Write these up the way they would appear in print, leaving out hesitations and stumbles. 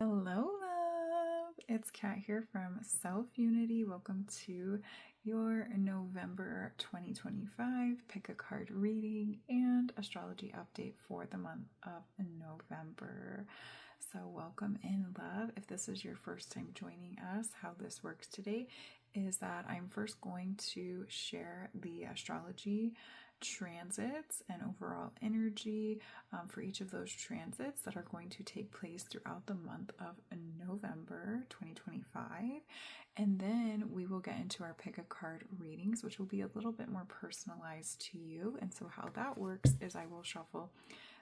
Hello, love. It's Kat here from Selfunity. Welcome to your November 2025 pick a card reading and astrology update for the month of November. So, welcome in, love. If this is your first time joining us, how this works today is that I'm first going to share the astrology transits and overall energy for each of those transits that are going to take place throughout the month of November 2025. And then we will get into our pick a card readings, which will be a little bit more personalized to you. And so how that works is I will shuffle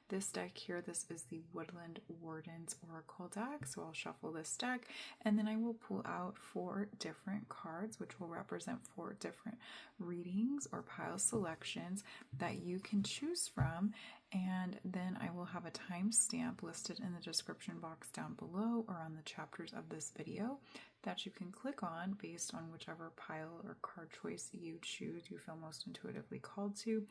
this deck here. This is the Woodlan Wardens Oracle deck. So I'll shuffle this deck and then I will pull out 4 different cards, which will represent 4 different readings or pile selections that you can choose from. And then I will have a timestamp listed in the description box down below or on the chapters of this video that you can click on based on whichever pile or card choice you choose, you feel most intuitively called to.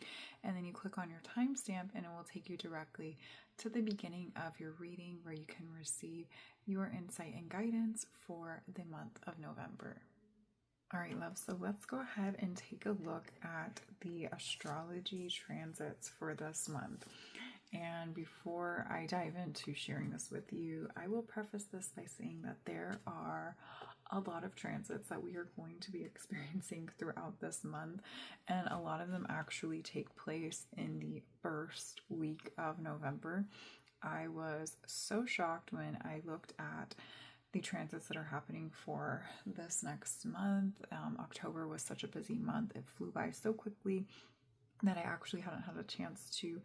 And then you click on your timestamp and it will take you directly to the beginning of your reading where you can receive your insight and guidance for the month of November. All right, love, so let's go ahead and take a look at the astrology transits for this month. And before I dive into sharing this with you, I will preface this by saying that there are a lot of transits that we are going to be experiencing throughout this month, and a lot of them actually take place in the first week of November. I was so shocked when I looked at the transits that are happening for this next month. October was such a busy month. It flew by so quickly that I actually hadn't had a chance to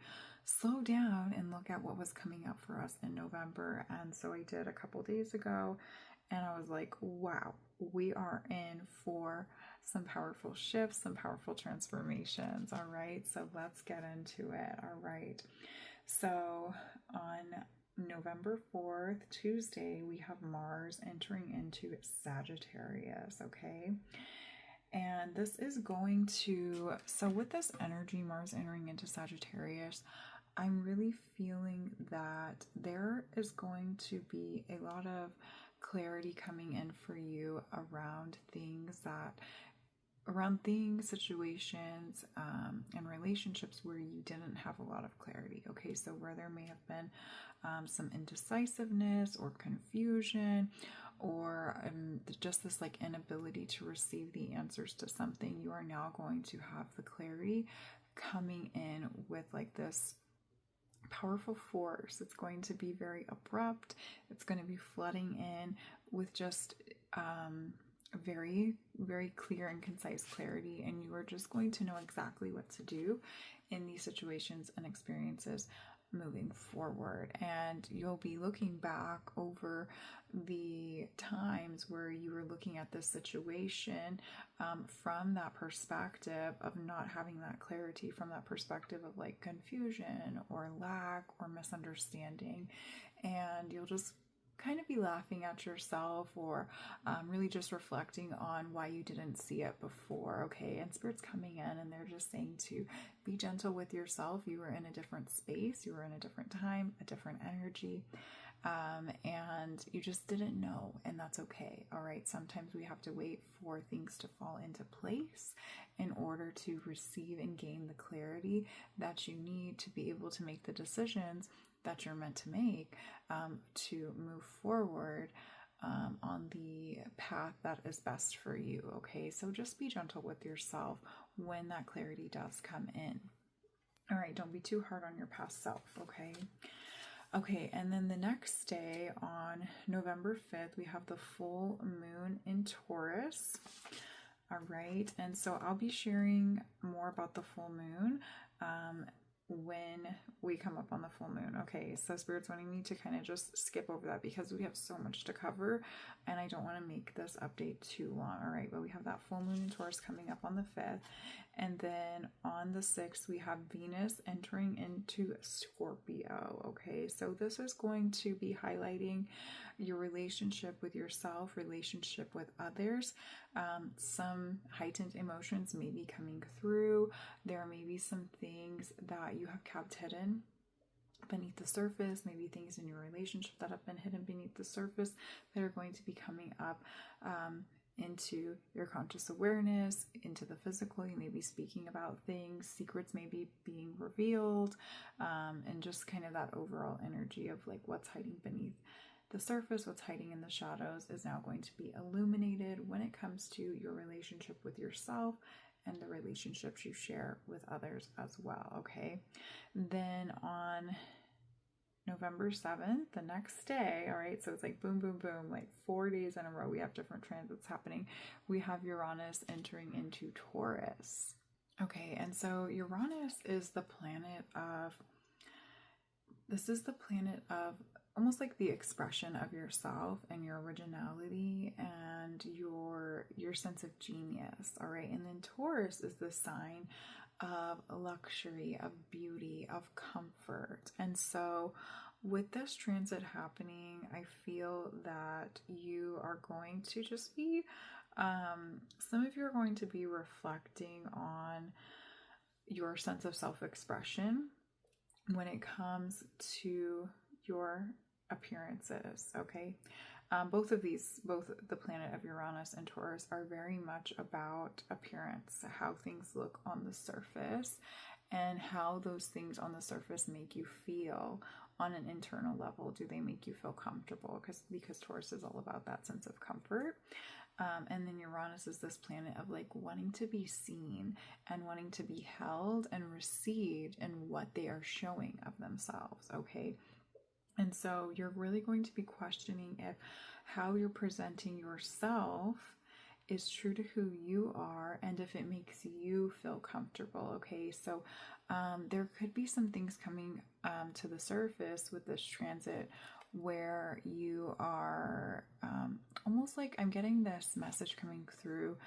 slow down and look at what was coming up for us in November. And so I did a couple days ago, and I was like, wow, we are in for some powerful shifts, some powerful transformations. All right, so let's get into it. All right, so on November 4th, Tuesday, we have Mars entering into Sagittarius, okay? And this is going to, so with this energy, Mars entering into Sagittarius, I'm really feeling that there is going to be a lot of clarity coming in for you around things, situations, and relationships where you didn't have a lot of clarity. Okay, so where there may have been some indecisiveness or confusion, or just this like inability to receive the answers to something, you are now going to have the clarity coming in with like this powerful force. It's going to be very abrupt. It's going to be flooding in with just very, very clear and concise clarity, and you are just going to know exactly what to do in these situations and experiences moving forward. And you'll be looking back over the times where you were looking at this situation from that perspective of not having that clarity, from that perspective of like confusion or lack or misunderstanding, and you'll just kind of be laughing at yourself or really just reflecting on why you didn't see it before. Okay, and Spirit's coming in and they're just saying to be gentle with yourself. You were in a different space, you were in a different time, a different energy, and you just didn't know, and that's okay. All right, sometimes we have to wait for things to fall into place in order to receive and gain the clarity that you need to be able to make the decisions that you're meant to make to move forward on the path that is best for you. Okay, so just be gentle with yourself when that clarity does come in. All right, don't be too hard on your past self. Okay, and then the next day on November 5th, we have the full moon in Taurus. All right, and so I'll be sharing more about the full moon when we come up on the full moon. Okay, so Spirit's wanting me to kind of just skip over that because we have so much to cover and I don't want to make this update too long. All right, but we have that full moon in Taurus coming up on the 5th, and then on the 6th we have Venus entering into Scorpio. Okay, so this is going to be highlighting your relationship with yourself, relationship with others. Some heightened emotions may be coming through. There may be some things that you have kept hidden beneath the surface, maybe things in your relationship that have been hidden beneath the surface that are going to be coming up into your conscious awareness, into the physical. You may be speaking about things, secrets may be being revealed, and just kind of that overall energy of like what's hiding beneath the surface, what's hiding in the shadows is now going to be illuminated when it comes to your relationship with yourself and the relationships you share with others as well, okay? Then on November 7th, the next day, all right, so it's like boom, boom, boom, like 4 days in a row, we have different transits happening. We have Uranus entering into Taurus. Okay, and so Uranus is the planet of, almost like the expression of yourself and your originality and your sense of genius, all right? And then Taurus is the sign of luxury, of beauty, of comfort. And so with this transit happening, I feel that you are going to just be, some of you are going to be reflecting on your sense of self-expression when it comes to your appearances, okay? Both the planet of Uranus and Taurus are very much about appearance, how things look on the surface and how those things on the surface make you feel on an internal level. Do they make you feel comfortable? Because Taurus is all about that sense of comfort. And then Uranus is this planet of like wanting to be seen and wanting to be held and received in what they are showing of themselves, okay? And so you're really going to be questioning if how you're presenting yourself is true to who you are and if it makes you feel comfortable, okay? So there could be some things coming to the surface with this transit where you are almost like, I'm getting this message coming through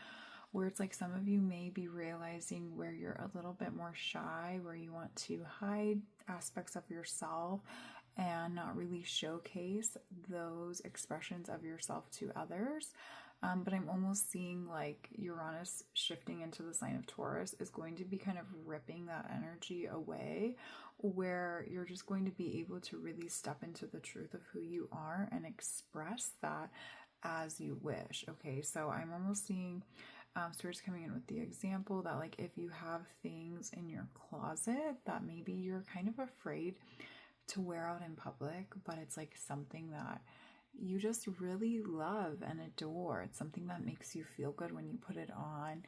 where it's like some of you may be realizing where you're a little bit more shy, where you want to hide aspects of yourself and not really showcase those expressions of yourself to others. But I'm almost seeing like Uranus shifting into the sign of Taurus is going to be kind of ripping that energy away, where you're just going to be able to really step into the truth of who you are and express that as you wish, okay? So I'm almost seeing Spirit's coming in with the example that like if you have things in your closet that maybe you're kind of afraid to wear out in public, but it's like something that you just really love and adore. It's something that makes you feel good when you put it on,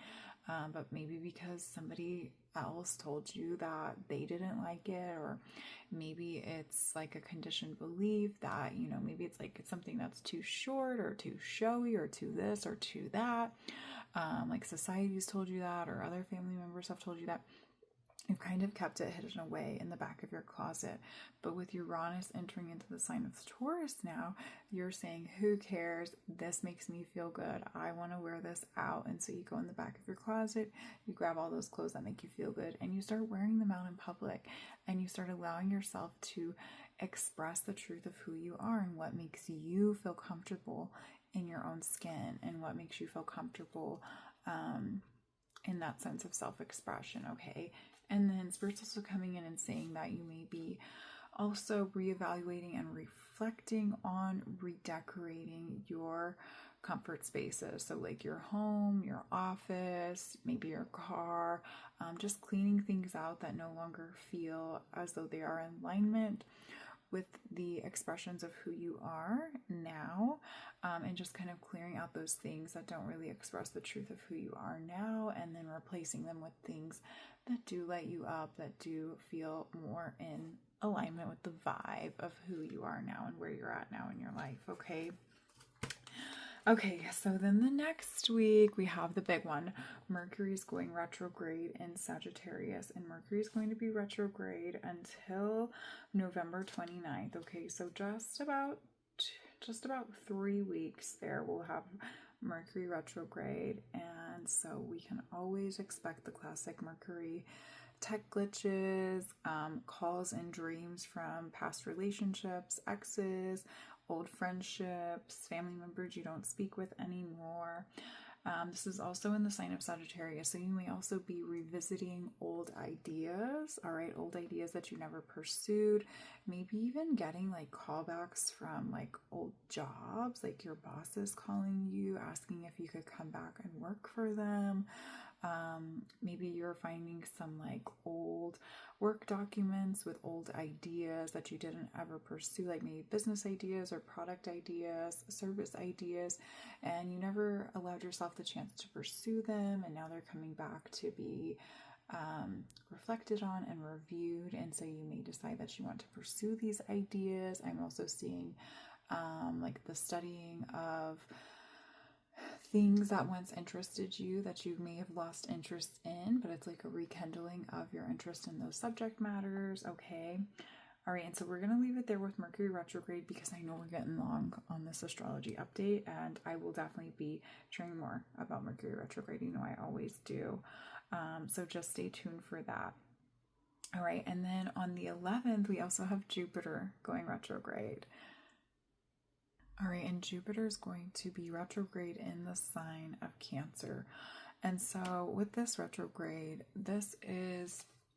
but maybe because somebody else told you that they didn't like it, or maybe it's like a conditioned belief that, you know, maybe it's like it's something that's too short or too showy or too this or too that, like society's told you that, or other family members have told you that. You've kind of kept it hidden away in the back of your closet. But with Uranus entering into the sign of Taurus now, you're saying, who cares? This makes me feel good. I want to wear this out. And so you go in the back of your closet, you grab all those clothes that make you feel good, and you start wearing them out in public. And you start allowing yourself to express the truth of who you are and what makes you feel comfortable in your own skin and what makes you feel comfortable in that sense of self-expression, okay? And then Spirit's also coming in and saying that you may be also reevaluating and reflecting on redecorating your comfort spaces. So like your home, your office, maybe your car, just cleaning things out that no longer feel as though they are in alignment with the expressions of who you are now, and just kind of clearing out those things that don't really express the truth of who you are now, and then replacing them with things that do light you up, that do feel more in alignment with the vibe of who you are now and where you're at now in your life, okay? Okay, so then the next week we have the big one. Mercury's going retrograde in Sagittarius, and Mercury's going to be retrograde until November 29th. Okay, so just about 3 weeks there we'll have Mercury retrograde, and so we can always expect the classic Mercury tech glitches, calls and dreams from past relationships, exes, old friendships, family members you don't speak with anymore. This is also in the sign of Sagittarius, so you may also be revisiting old ideas, all right, old ideas that you never pursued, maybe even getting like callbacks from like old jobs, like your boss is calling you, asking if you could come back and work for them. Maybe you're finding some like old work documents with old ideas that you didn't ever pursue, like maybe business ideas or product ideas, service ideas, and you never allowed yourself the chance to pursue them, and now they're coming back to be reflected on and reviewed, and so you may decide that you want to pursue these ideas. I'm also seeing like the studying of things that once interested you that you may have lost interest in, but it's like a rekindling of your interest in those subject matters. Okay. All right. And so we're going to leave it there with Mercury retrograde, because I know we're getting long on this astrology update, and I will definitely be sharing more about Mercury retrograde. You know, I always do. So just stay tuned for that. All right. And then on the 11th, we also have Jupiter going retrograde. All right, and Jupiter is going to be retrograde in the sign of Cancer. And so with this retrograde,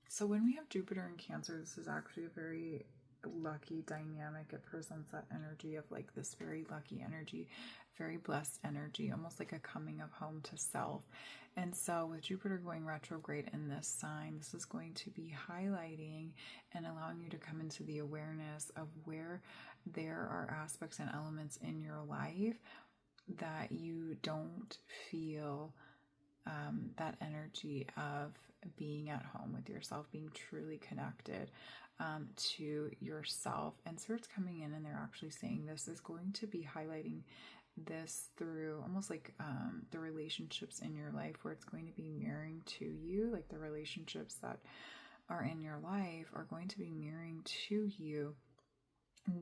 so when we have Jupiter in Cancer, this is actually a very lucky dynamic. It presents that energy of like this very lucky energy, very blessed energy, almost like a coming of home to self. And so with Jupiter going retrograde in this sign, this is going to be highlighting and allowing you to come into the awareness of where there are aspects and elements in your life that you don't feel that energy of being at home with yourself, being truly connected to yourself. And so it's coming in and they're actually saying this is going to be highlighting this through almost like the relationships in your life, where it's going to be mirroring to you, like the relationships that are in your life are going to be mirroring to you,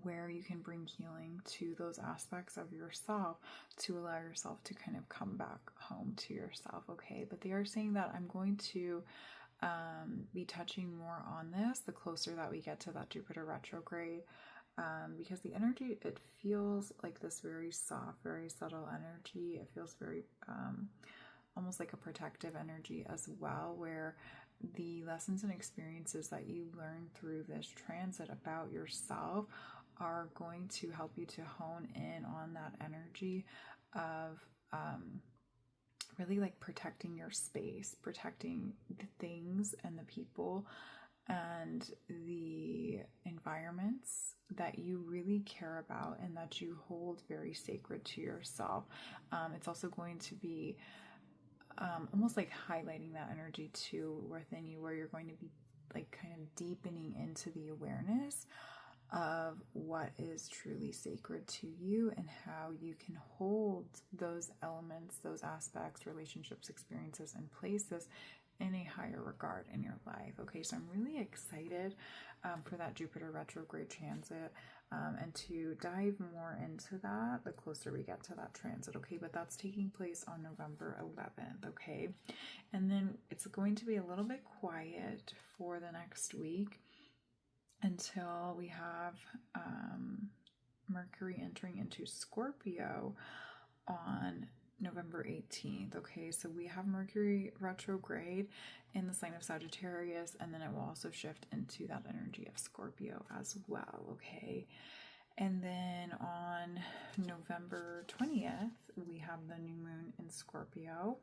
where you can bring healing to those aspects of yourself to allow yourself to kind of come back home to yourself. Okay, but they are saying that I'm going to be touching more on this the closer that we get to that Jupiter retrograde, because the energy, it feels like this very soft, very subtle energy. It feels very almost like a protective energy as well, where the lessons and experiences that you learn through this transit about yourself are going to help you to hone in on that energy of really like protecting your space, protecting the things and the people and the environments that you really care about and that you hold very sacred to yourself. It's also going to be almost like highlighting that energy too within you, where you're going to be like kind of deepening into the awareness of what is truly sacred to you and how you can hold those elements, those aspects, relationships, experiences, and places in a higher regard in your life. Okay, so I'm really excited for that Jupiter retrograde transit and to dive more into that the closer we get to that transit. Okay, but that's taking place on November 11th. Okay, and then it's going to be a little bit quiet for the next week until we have Mercury entering into Scorpio on November 18th. Okay, so we have Mercury retrograde in the sign of Sagittarius, and then it will also shift into that energy of Scorpio as well. Okay, and then on November 20th, we have the new moon in Scorpio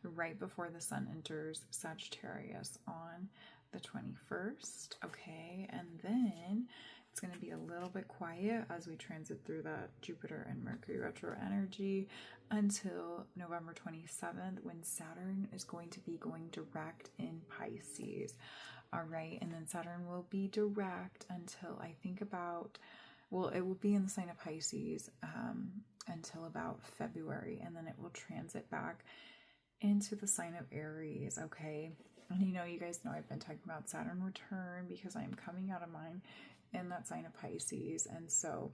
right before the sun enters Sagittarius on the 21st. Okay, and then it's going to be a little bit quiet as we transit through that Jupiter and Mercury retro energy until November 27th, when Saturn is going to be going direct in Pisces. All right, and then Saturn will be direct until I think about, well, it will be in the sign of Pisces until about February, and then it will transit back into the sign of Aries. Okay, and you guys know I've been talking about Saturn return because I am coming out of mine in that sign of Pisces. And so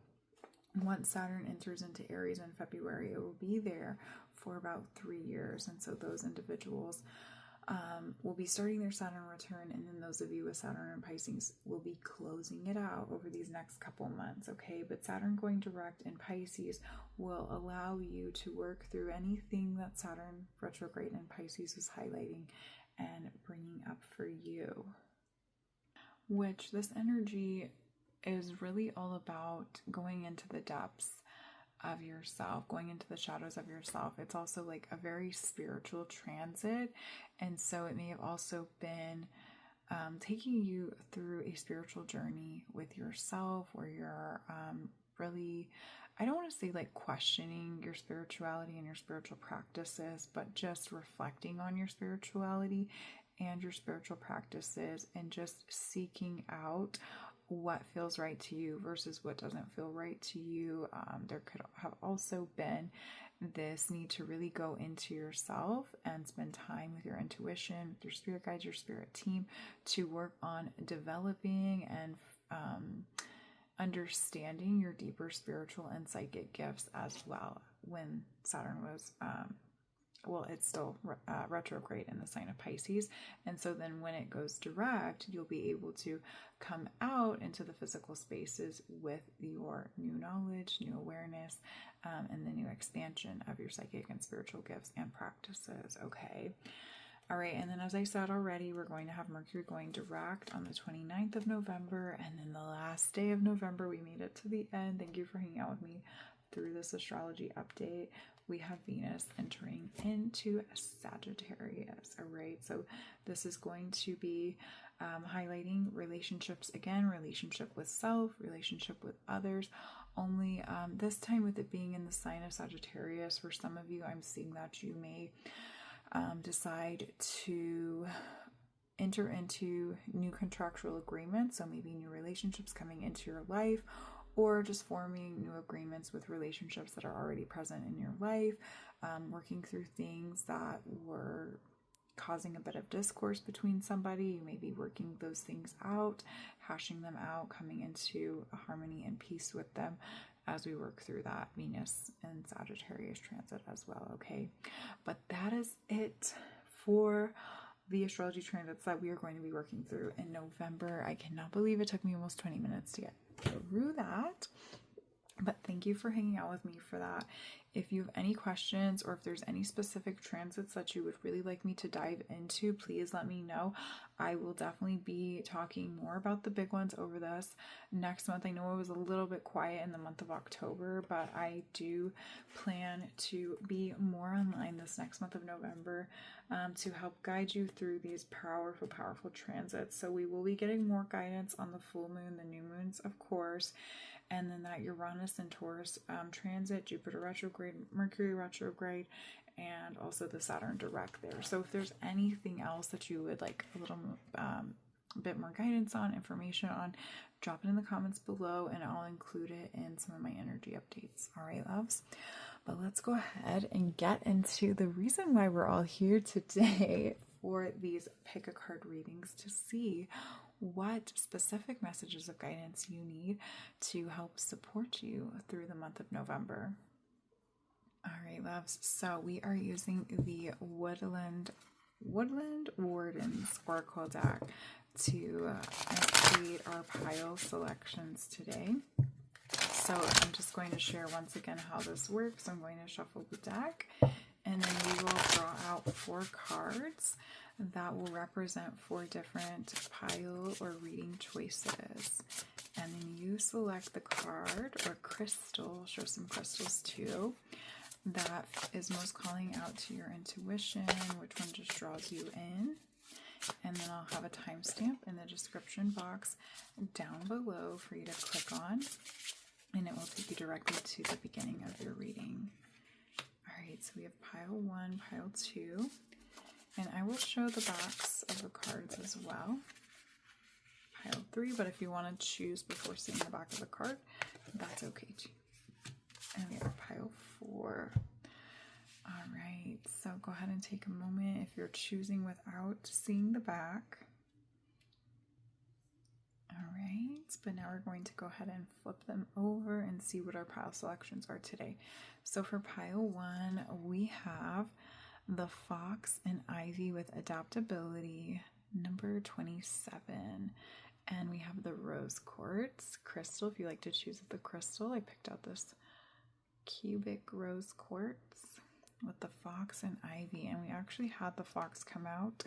once Saturn enters into Aries in February, it will be there for about 3 years. And so those individuals will be starting their Saturn return, and then those of you with Saturn and Pisces will be closing it out over these next couple months, okay? But Saturn going direct in Pisces will allow you to work through anything that Saturn retrograde in Pisces is highlighting and bringing up for you, which this energy is really all about going into the depths of yourself, going into the shadows of yourself. It's also like a very spiritual transit, and so it may have also been taking you through a spiritual journey with yourself, where you're really, I don't want to say like questioning your spirituality and your spiritual practices, but just reflecting on your spirituality and your spiritual practices, and just seeking out what feels right to you versus what doesn't feel right to you. There could have also been this need to really go into yourself and spend time with your intuition, with your spirit guides, your spirit team, to work on developing and understanding your deeper spiritual and psychic gifts as well. When Saturn was it's still retrograde in the sign of Pisces. And so then when it goes direct, you'll be able to come out into the physical spaces with your new knowledge, new awareness, and the new expansion of your psychic and spiritual gifts and practices. Okay. All right. And then, as I said already, we're going to have Mercury going direct on the 29th of November. And then the last day of November, we made it to the end. Thank you for hanging out with me through this astrology update. We have Venus entering into Sagittarius. All right, so this is going to be highlighting relationships again, relationship with self, relationship with others. Only this time, with it being in the sign of Sagittarius, for some of you, I'm seeing that you may decide to enter into new contractual agreements. So maybe new relationships coming into your life, or just forming new agreements with relationships that are already present in your life, working through things that were causing a bit of discourse between somebody. You may be working those things out, hashing them out, coming into a harmony and peace with them as we work through that Venus and Sagittarius transit as well, okay? But that is it for the astrology transits that we are going to be working through in November. I cannot believe it took me almost 20 minutes to get through that, but thank you for hanging out with me for that. If you have any questions, or if there's any specific transits that you would really like me to dive into, please let me know. I will definitely be talking more about the big ones over this next month. I know it was a little bit quiet in the month of October, but I do plan to be more online this next month of November to help guide you through these powerful transits. So we will be getting more guidance on the full moon, the new moons, of course, and then that Uranus and Taurus transit, Jupiter retrograde, Mercury retrograde, and also the Saturn direct there. So if there's anything else that you would like a little bit more guidance on, information on, drop it in the comments below, and I'll include it in some of my energy updates. All right, loves? But let's go ahead and get into the reason why we're all here today for these pick a card readings, to see what specific messages of guidance you need to help support you through the month of November. All right, loves. So we are using the Woodlan Wardens Oracle deck to create our pile selections today. So I'm just going to share once again how this works. I'm going to shuffle the deck, and then we will draw out 4 cards that will represent 4 different pile or reading choices. And then you select the card or crystal, show some crystals too, that is most calling out to your intuition, which one just draws you in. And then I'll have a timestamp in the description box down below for you to click on, and it will take you directly to the beginning of your reading. All right, so we have pile 1, pile 2, and I will show the backs of the cards as well. Pile 3, but if you want to choose before seeing the back of the card, that's okay too. And we have pile 4. All right, so go ahead and take a moment if you're choosing without seeing the back. All right, but now we're going to go ahead and flip them over and see what our pile selections are today. So for pile 1, we have the Fox and Ivy with Adaptability, number 27. And we have the Rose Quartz crystal. If you like to choose the crystal, I picked out this cubic rose quartz with the Fox and Ivy. And we actually had the Fox come out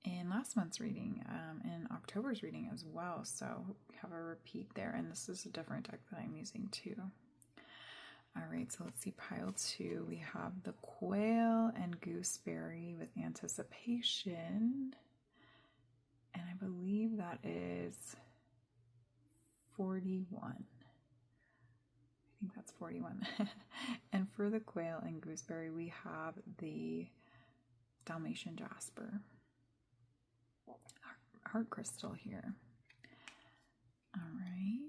in last month's reading, in October's reading as well. So we have a repeat there. And this is a different deck that I'm using too. All right, so let's see pile 2. We have the Quail and Gooseberry with Anticipation. And I believe that is 41. I think that's 41. And for the Quail and Gooseberry, we have the Dalmation Jasper. Heart crystal here. All right.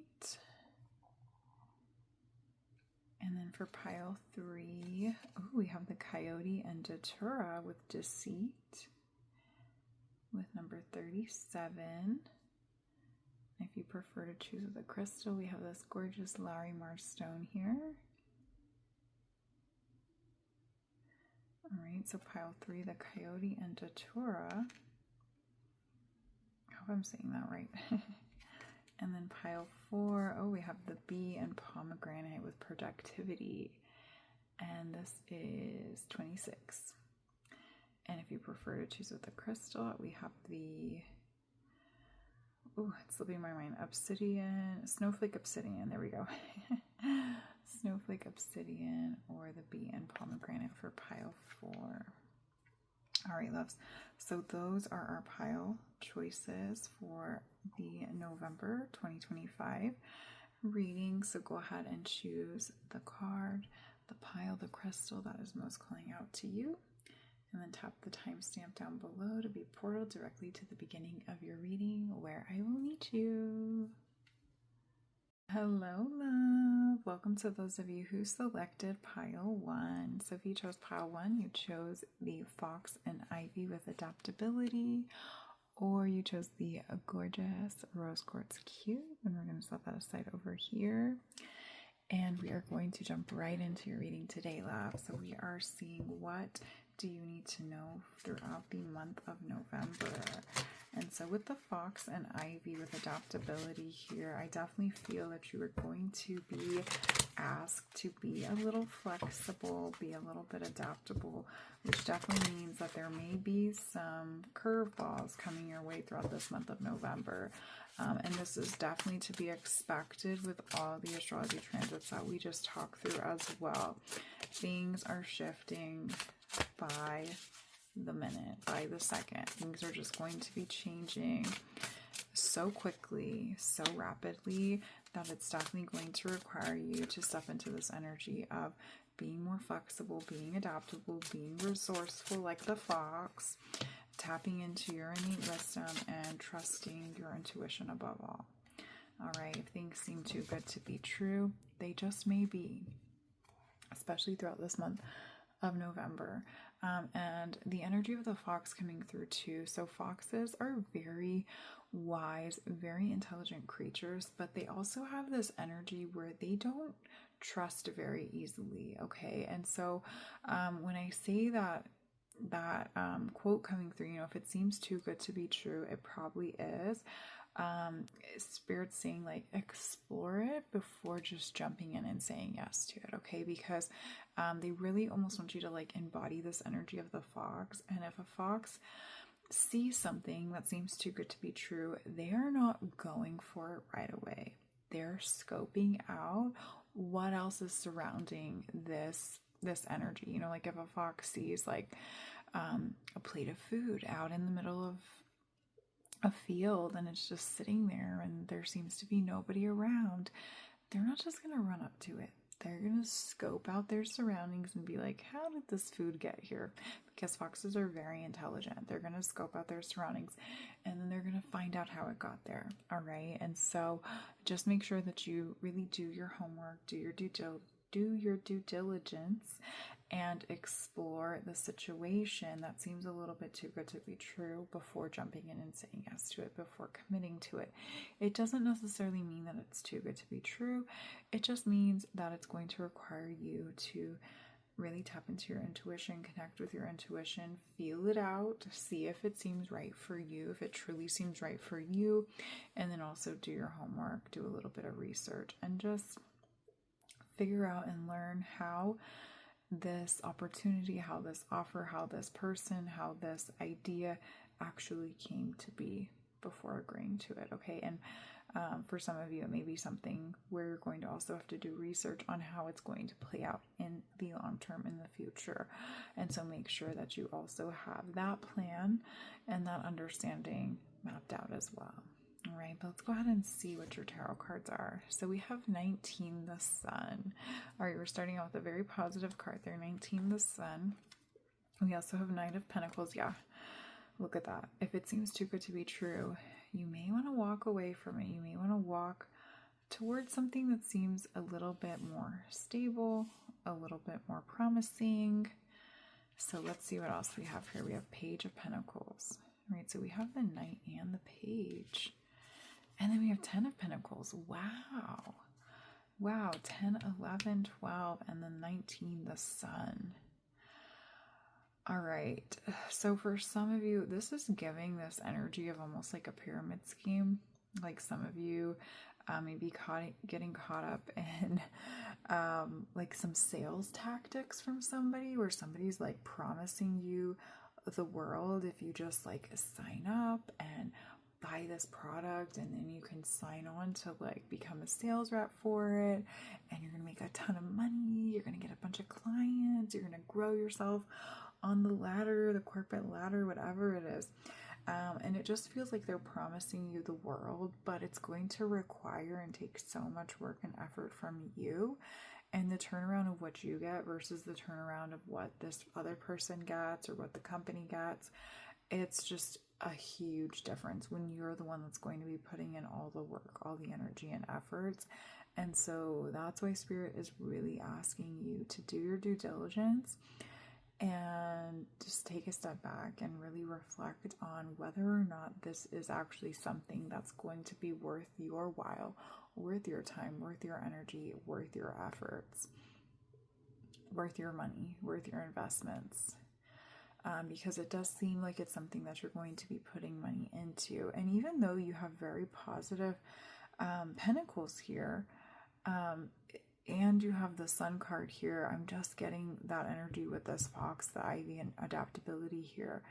And then for pile 3, we have the Coyote and Datura with Deceit with number 37. If you prefer to choose the crystal, we have this gorgeous Larimar stone here. All right, so pile 3, the Coyote and Datura. I hope I'm saying that right. And then pile 4, we have the Bee and Pomegranate with Productivity. And this is 26. And if you prefer to choose with the crystal, we have the, it's slipping my mind, Obsidian, Snowflake Obsidian, there we go. Snowflake Obsidian or the Bee and Pomegranate for pile 4. All right, loves. So those are our pile choices for the November 2025 reading. So go ahead and choose the card, the pile, the crystal that is most calling out to you. And then tap the timestamp down below to be portaled directly to the beginning of your reading where I will meet you. Hello, love. Welcome to those of you who selected pile 1. So if you chose pile 1, you chose the Fox and Ivy with Adaptability, or you chose the gorgeous Rose Quartz Cube. And we're going to set that aside over here. And we are going to jump right into your reading today, love. So we are seeing what do you need to know throughout the month of November. And so with the Fox and Ivy with Adaptability here, I definitely feel that you are going to be asked to be a little flexible, be a little bit adaptable, which definitely means that there may be some curveballs coming your way throughout this month of November. And this is definitely to be expected with all the astrology transits that we just talked through as well. Things are shifting by the minute, by the second. Things are just going to be changing so quickly, so rapidly, that it's definitely going to require you to step into this energy of being more flexible, being adaptable, being resourceful like the fox, tapping into your innate wisdom and trusting your intuition above all. All right, if things seem too good to be true, they just may be, especially throughout this month of November. And the energy of the fox coming through too. So foxes are very wise, very intelligent creatures, but they also have this energy where they don't trust very easily. Okay. And so when I say that quote coming through, you know, if it seems too good to be true, it probably is. Spirit's saying like explore it before just jumping in and saying yes to it, okay? Because they really almost want you to like embody this energy of the fox. And if a fox sees something that seems too good to be true, they are not going for it right away. They're scoping out what else is surrounding this energy. You know, like if a fox sees like a plate of food out in the middle of a field and it's just sitting there and there seems to be nobody around, they're not just going to run up to it. They're going to scope out their surroundings and be like, how did this food get here? Because foxes are very intelligent. They're going to scope out their surroundings and then they're going to find out how it got there. All right. And so just make sure that you really do your homework, do your due diligence, and explore the situation that seems a little bit too good to be true before jumping in and saying yes to it, before committing to it. It doesn't necessarily mean that it's too good to be true. It just means that it's going to require you to really tap into your intuition, connect with your intuition, feel it out, see if it seems right for you, if it truly seems right for you, and then also do your homework, do a little bit of research, and just figure out and learn how this opportunity, how this offer, how this person, how this idea actually came to be before agreeing to it, okay? And for some of you, it may be something where you're going to also have to do research on how it's going to play out in the long term, in the future. And so make sure that you also have that plan and that understanding mapped out as well. All right, but let's go ahead and see what your tarot cards are. So we have 19, the Sun. All right, we're starting out with a very positive card there, 19, the Sun. We also have Knight of Pentacles. Yeah, look at that. If it seems too good to be true, you may want to walk away from it. You may want to walk towards something that seems a little bit more stable, a little bit more promising. So let's see what else we have here. We have Page of Pentacles. All right, so we have the Knight and the Page. And then we have 10 of Pentacles. Wow. Wow, 10, 11, 12, and then 19, the Sun. All right. So for some of you, this is giving this energy of almost like a pyramid scheme. Like some of you may be getting caught up in like some sales tactics from somebody, where somebody's like promising you the world if you just like sign up and buy this product, and then you can sign on to like become a sales rep for it, and you're gonna make a ton of money, you're gonna get a bunch of clients, you're gonna grow yourself on the ladder, the corporate ladder, whatever it is. And it just feels like they're promising you the world, but it's going to require and take so much work and effort from you. And the turnaround of what you get versus the turnaround of what this other person gets or what the company gets, it's just a huge difference when you're the one that's going to be putting in all the work, all the energy and efforts. And so that's why Spirit is really asking you to do your due diligence and just take a step back and really reflect on whether or not this is actually something that's going to be worth your while, worth your time, worth your energy, worth your efforts, worth your money, worth your investments. Because it does seem like it's something that you're going to be putting money into. And even though you have very positive pentacles here, and you have the Sun card here, I'm just getting that energy with this Fox, the Ivy, and adaptability here.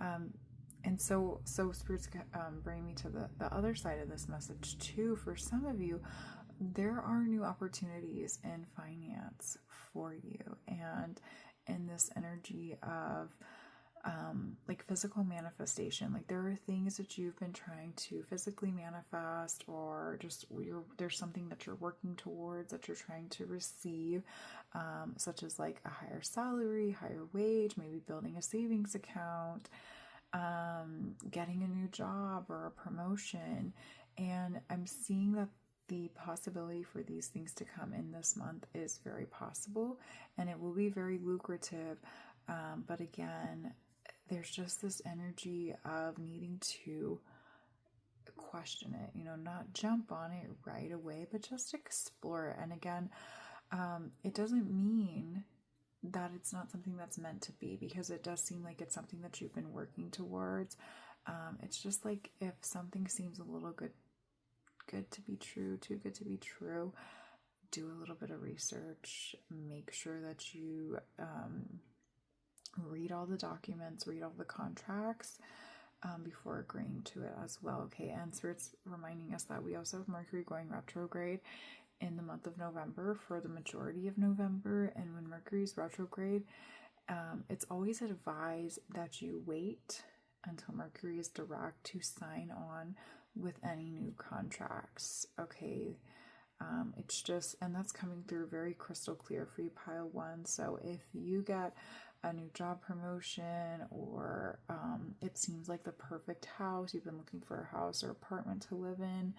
And so Spirit's bringing me to the other side of this message too. For some of you, there are new opportunities in finance for you, and in this energy of like physical manifestation. Like there are things that you've been trying to physically manifest, or just there's something that you're working towards, that you're trying to receive, such as like a higher salary, higher wage, maybe building a savings account, getting a new job or a promotion. And I'm seeing that the possibility for these things to come in this month is very possible, and it will be very lucrative. But again, there's just this energy of needing to question it, not jump on it right away, but just explore it. And again, it doesn't mean that it's not something that's meant to be, because it does seem like it's something that you've been working towards. It's just like if something seems a little good to be true, too good to be true, do a little bit of research, make sure that you read all the documents, read all the contracts before agreeing to it as well, okay? And Spirit's reminding us that we also have Mercury going retrograde in the month of November for the majority of November, and when Mercury's retrograde, it's always advised that you wait until Mercury is direct to sign on with any new contracts, okay? It's just, and that's coming through very crystal clear for you, pile one. So if you get a new job promotion, or it seems like the perfect house, you've been looking for a house or apartment to live in,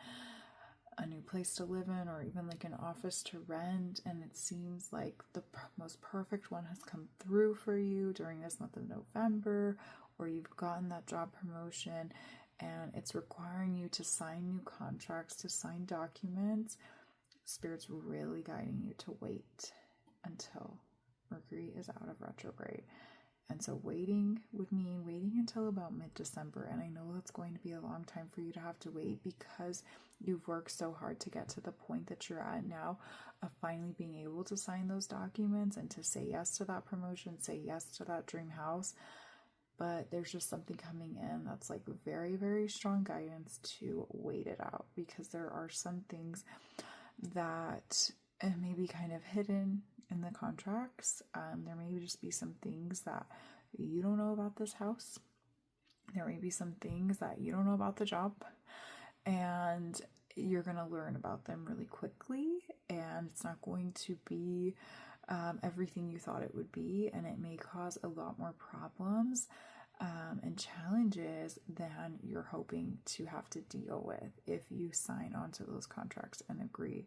a new place to live in, or even like an office to rent, and it seems like the most perfect one has come through for you during this month of November, or you've gotten that job promotion and it's requiring you to sign new contracts, to sign documents, Spirit's really guiding you to wait until Mercury Mercury is out of retrograde. And so waiting would mean waiting until about mid-December. And I know that's going to be a long time for you to have to wait because you've worked so hard to get to the point that you're at now of finally being able to sign those documents and to say yes to that promotion, say yes to that dream house. But there's just something coming in that's like very, very strong guidance to wait it out, because there are some things that may be kind of hidden in the contracts. There may just be some things that you don't know about this house. There may be some things that you don't know about the job, and you're going to learn about them really quickly, and it's not going to be everything you thought it would be, and it may cause a lot more problems and challenges than you're hoping to have to deal with if you sign onto those contracts and agree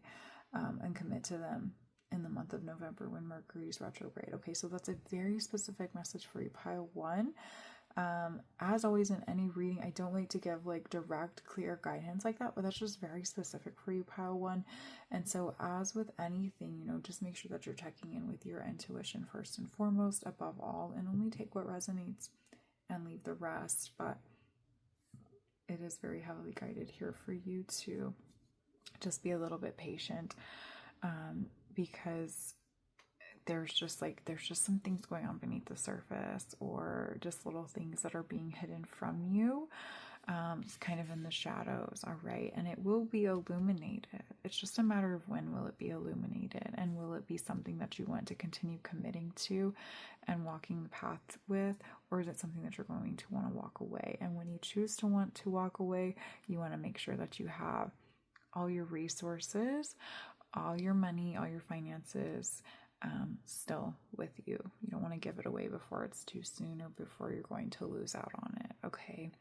and commit to them in the month of November when Mercury is retrograde. Okay, so that's a very specific message for you, pile 1. As always in any reading, I don't like to give like direct, clear guidance like that, but that's just very specific for you, pile 1. And so as with anything, you know, just make sure that you're checking in with your intuition first and foremost, above all, and only take what resonates and leave the rest. But it is very heavily guided here for you to just be a little bit patient, because there's just some things going on beneath the surface, or just little things that are being hidden from you, it's kind of in the shadows. All right, and it will be illuminated. It's just a matter of when will it be illuminated, and will it be something that you want to continue committing to and walking the path with, or is it something that you're going to want to walk away? And when you choose to want to walk away, you want to make sure that you have all your resources, all your money, all your finances still with you. You don't want to give it away before it's too soon or before you're going to lose out on it. Okay.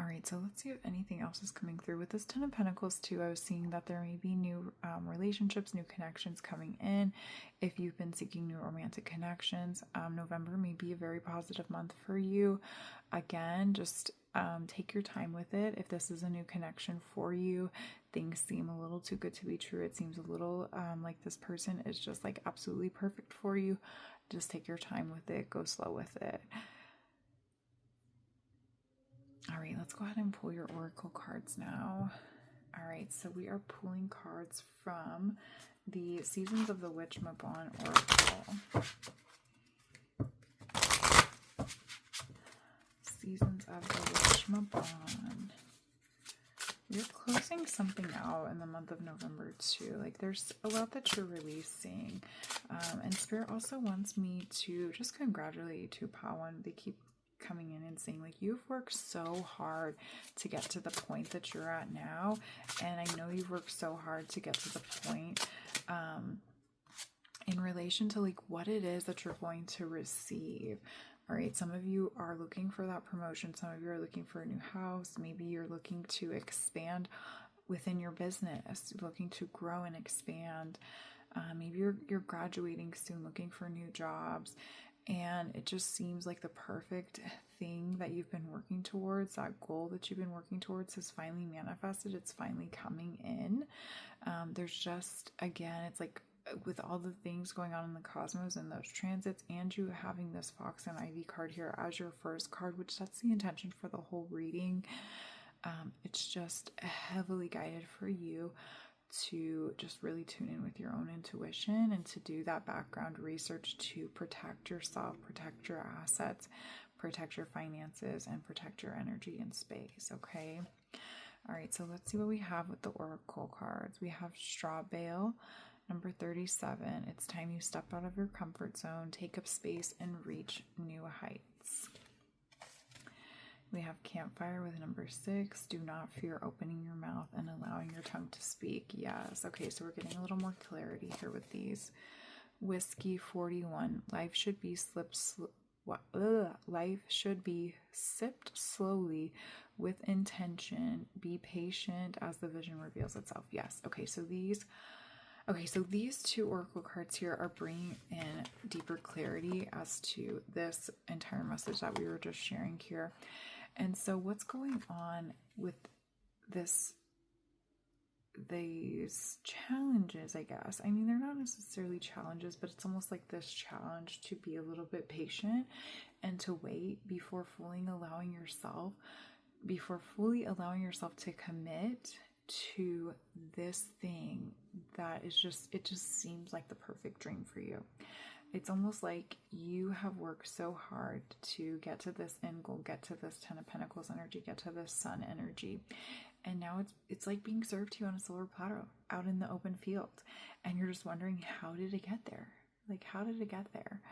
All right, so let's see if anything else is coming through. With this 10 of Pentacles too, I was seeing that there may be new relationships, new connections coming in. If you've been seeking new romantic connections, November may be a very positive month for you. Again, just take your time with it. If this is a new connection for you, things seem a little too good to be true. It seems a little like this person is just like absolutely perfect for you. Just take your time with it. Go slow with it. All right, let's go ahead and pull your oracle cards now. All right, so we are pulling cards from the Seasons of the Witch Mabon Oracle. Seasons of the Witch Mabon. You're closing something out in the month of November too. Like there's a lot that you're releasing. And Spirit also wants me to just congratulate you too, Pawan. They keep coming in and saying like you've worked so hard to get to the point that you're at now, and I know you've worked so hard to get to the point in relation to like what it is that you're going to receive. All right, some of you are looking for that promotion, some of you are looking for a new house, maybe you're looking to expand within your business, looking to grow and expand. Maybe you're graduating soon, looking for new jobs. And it just seems like the perfect thing that you've been working towards, that goal that you've been working towards has finally manifested. It's finally coming in. There's just, again, it's like with all the things going on in the cosmos and those transits, and you having this Fox and Ivy card here as your first card, which sets the intention for the whole reading. It's just heavily guided for you to just really tune in with your own intuition and to do that background research to protect yourself, protect your assets, protect your finances, and protect your energy and space, okay? All right, so let's see what we have with the oracle cards. We have Straw Bale, number 37. It's time you step out of your comfort zone, take up space, and reach new heights. We have Campfire with number 6. Do not fear opening your mouth and allowing your tongue to speak. Yes. Okay, so we're getting a little more clarity here with these. Whiskey 41. Life should be sipped slowly with intention. Be patient as the vision reveals itself. Yes. Okay, so these two oracle cards here are bringing in deeper clarity as to this entire message that we were just sharing here. And so what's going on with this these challenges, I guess. I mean, they're not necessarily challenges, but it's almost like this challenge to be a little bit patient and to wait before fully allowing yourself to commit to this thing that is it just seems like the perfect dream for you. It's almost like you have worked so hard to get to this end goal, get to this Ten of Pentacles energy, get to this Sun energy. And now it's like being served to you on a silver platter out in the open field. And you're just wondering, how did it get there? Like, how did it get there?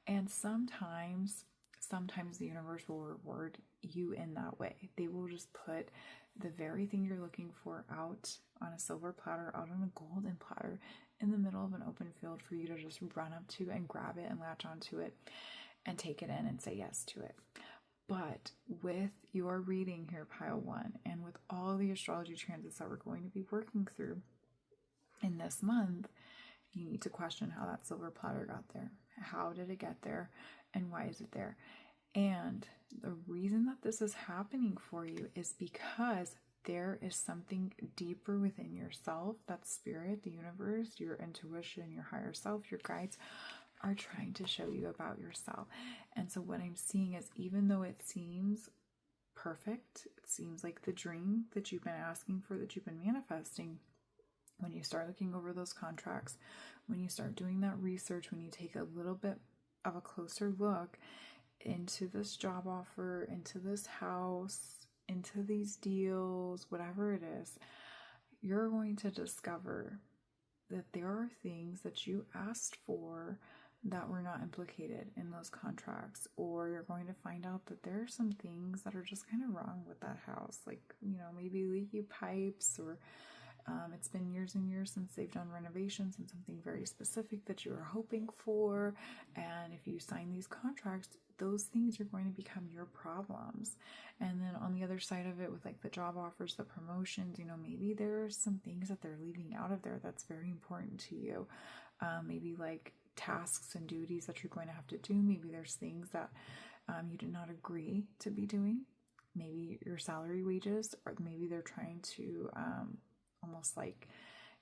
And sometimes the universe will reward you in that way. They will just put the very thing you're looking for out on a silver platter, out on a golden platter, in the middle of an open field for you to just run up to and grab it and latch onto it and take it in and say yes to it. But with your reading here, Pile 1, and with all the astrology transits that we're going to be working through in this month, you need to question how that silver platter got there. How did it get there? And why is it there? And the reason that this is happening for you is because there is something deeper within yourself that spirit, the universe, your intuition, your higher self, your guides are trying to show you about yourself. And so what I'm seeing is, even though it seems perfect, it seems like the dream that you've been asking for, that you've been manifesting, when you start looking over those contracts, when you start doing that research, when you take a little bit of a closer look into this job offer, into this house, into these deals, whatever it is, you're going to discover that there are things that you asked for that were not implicated in those contracts, or you're going to find out that there are some things that are just kind of wrong with that house, like, you know, maybe leaky pipes, or it's been years and years since they've done renovations and something very specific that you were hoping for. And if you sign these contracts, those things are going to become your problems. And then on the other side of it, with like the job offers, the promotions, you know, maybe there are some things that they're leaving out of there that's very important to you. Maybe like tasks and duties that you're going to have to do. Maybe there's things that you did not agree to be doing. Maybe your salary wages, or maybe they're trying to almost like,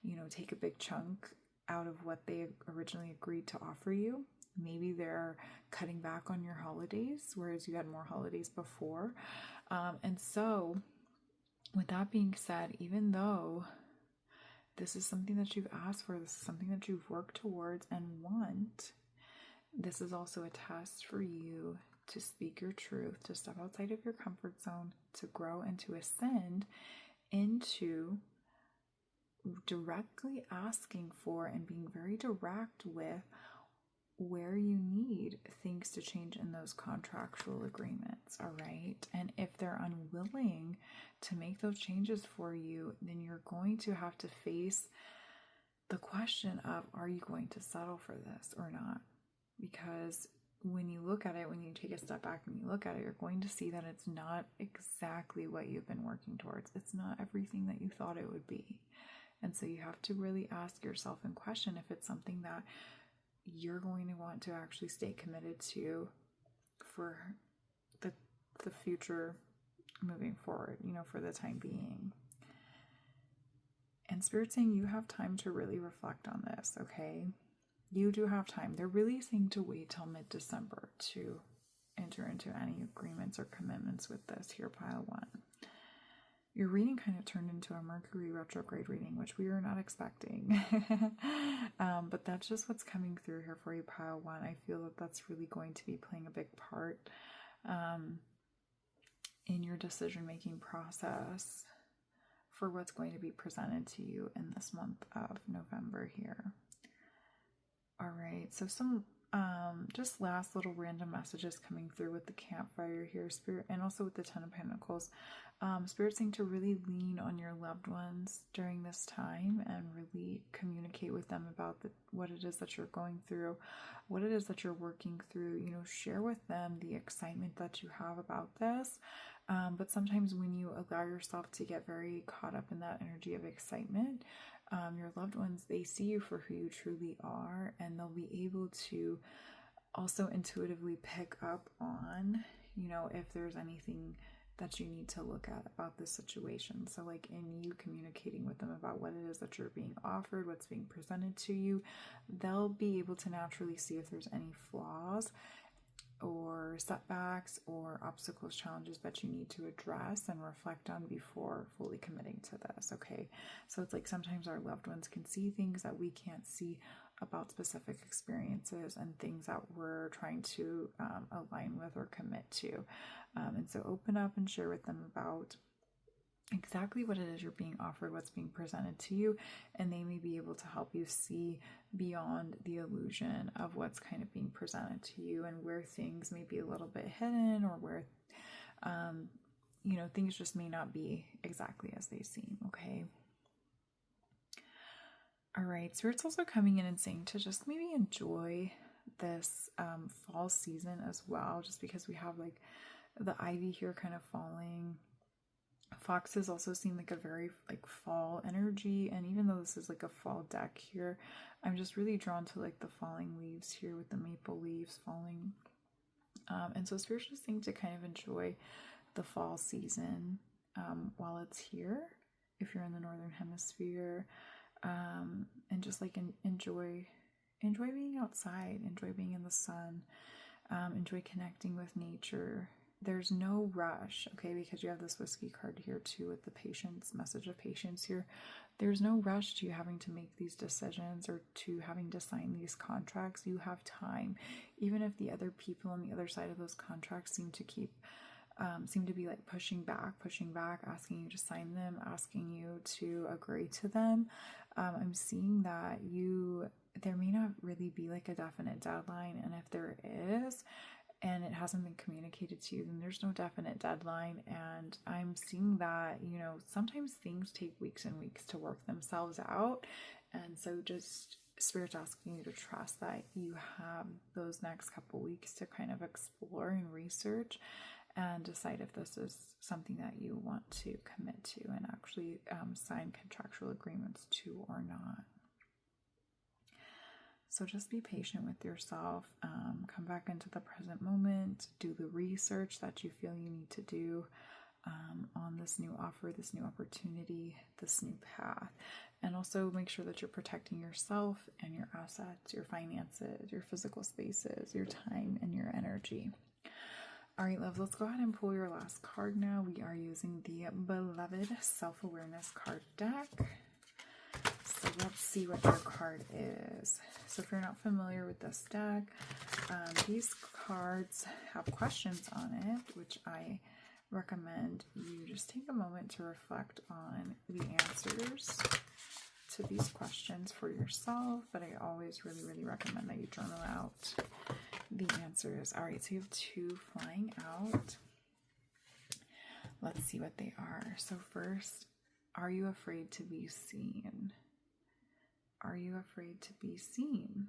you know, take a big chunk out of what they originally agreed to offer you. Maybe they're cutting back on your holidays, whereas you had more holidays before. And so with that being said, even though this is something that you've asked for, this is something that you've worked towards and want, this is also a test for you to speak your truth, to step outside of your comfort zone, to grow and to ascend into directly asking for and being very direct with where you need things to change in those contractual agreements, all right? And if they're unwilling to make those changes for you, then you're going to have to face the question of, are you going to settle for this or not? Because when you look at it, when you take a step back and you look at it, you're going to see that it's not exactly what you've been working towards. It's not everything that you thought it would be. And so you have to really ask yourself and question if it's something that you're going to want to actually stay committed to for the future moving forward, you know, for the time being. And Spirit's saying you have time to really reflect on this, okay? You do have time. They're really saying to wait till mid-December to enter into any agreements or commitments with this here, Pile 1. Your reading kind of turned into a Mercury retrograde reading, which we were not expecting. But that's just what's coming through here for you, Pile 1. I feel that that's really going to be playing a big part in your decision-making process for what's going to be presented to you in this month of November here. All right, so some just last little random messages coming through with the campfire here, Spirit, and also with the Ten of Pentacles. Spirit saying to really lean on your loved ones during this time and really communicate with them about what it is that you're going through, what it is that you're working through. You know, share with them the excitement that you have about this. But sometimes when you allow yourself to get very caught up in that energy of excitement, your loved ones, they see you for who you truly are, and they'll be able to also intuitively pick up on, you know, if there's anything that you need to look at about this situation. So like in you communicating with them about what it is that you're being offered, what's being presented to you, they'll be able to naturally see if there's any flaws or setbacks or obstacles, challenges that you need to address and reflect on before fully committing to this. Okay, so it's like sometimes our loved ones can see things that we can't see about specific experiences and things that we're trying to align with or commit to. And so open up and share with them about exactly what it is you're being offered, what's being presented to you, and they may be able to help you see beyond the illusion of what's kind of being presented to you and where things may be a little bit hidden, or where things just may not be exactly as they seem. Okay. All right, Spirit's also coming in and saying to just maybe enjoy this fall season as well, just because we have like the ivy here kind of falling. Foxes also seem like a very like fall energy, and even though this is like a fall deck here, I'm just really drawn to like the falling leaves here with the maple leaves falling. And so Spirit's just saying to kind of enjoy the fall season while it's here, if you're in the northern hemisphere. And just like enjoy being outside, enjoy being in the sun, enjoy connecting with nature. There's no rush, okay, because you have this whiskey card here too with the patience, message of patience here. There's no rush to you having to make these decisions or to having to sign these contracts. You have time, even if the other people on the other side of those contracts seem to be like pushing back, asking you to sign them, asking you to agree to them. I'm seeing that there may not really be like a definite deadline, and if there is, and it hasn't been communicated to you, then there's no definite deadline. And I'm seeing that, sometimes things take weeks and weeks to work themselves out. And so just Spirit's asking you to trust that you have those next couple weeks to kind of explore and research and decide if this is something that you want to commit to and actually sign contractual agreements to or not. So just be patient with yourself, come back into the present moment, do the research that you feel you need to do on this new offer, this new opportunity, this new path. And also make sure that you're protecting yourself and your assets, your finances, your physical spaces, your time, and your energy. All right, love, let's go ahead and pull your last card now. We are using the Beloved Self-Awareness card deck. So let's see what your card is. So if you're not familiar with this deck, these cards have questions on it, which I recommend you just take a moment to reflect on the answers to these questions for yourself. But I always really, really recommend that you journal out the answers. All right, so you have 2 flying out. Let's see what they are. So first, are you afraid to be seen? Are you afraid to be seen?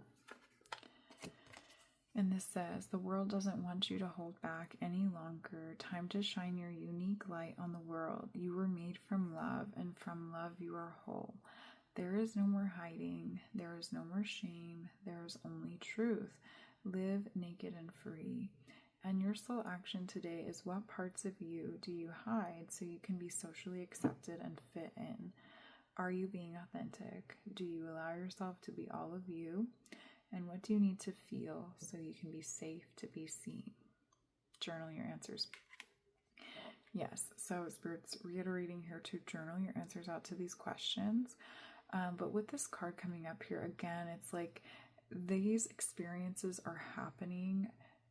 And this says, the world doesn't want you to hold back any longer. Time to shine your unique light on the world. You were made from love, and from love you are whole. There is no more hiding. There is no more shame. There is only truth. Live naked and free. And your sole action today is, what parts of you do you hide so you can be socially accepted and fit in? Are you being authentic? Do you allow yourself to be all of you? And what do you need to feel so you can be safe to be seen? Journal your answers. Yes, so Spirit's reiterating here to journal your answers out to these questions. But with this card coming up here, again, it's like these experiences are happening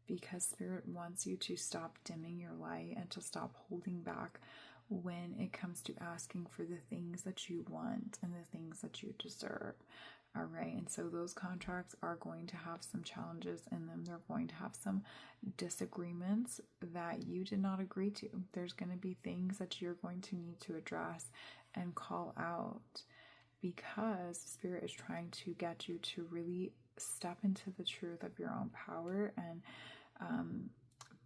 because Spirit wants you to stop dimming your light and to stop holding back when it comes to asking for the things that you want and the things that you deserve. All right, and so those contracts are going to have some challenges in them. They're going to have some disagreements that you did not agree to. There's going to be things that you're going to need to address and call out, because Spirit is trying to get you to really step into the truth of your own power and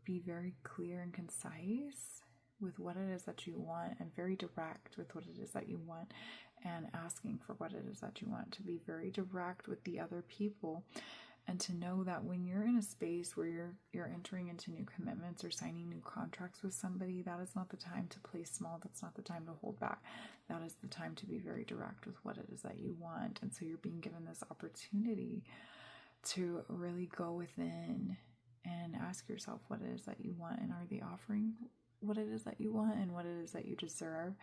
be very clear and concise with what it is that you want, and very direct with what it is that you want, and asking for what it is that you want, to be very direct with the other people And to know that when you're in a space where you're entering into new commitments or signing new contracts with somebody, that is not the time to play small. That's not the time to hold back. That is the time to be very direct with what it is that you want. And so you're being given this opportunity to really go within and ask yourself what it is that you want, and are they offering what it is that you want and what it is that you deserve.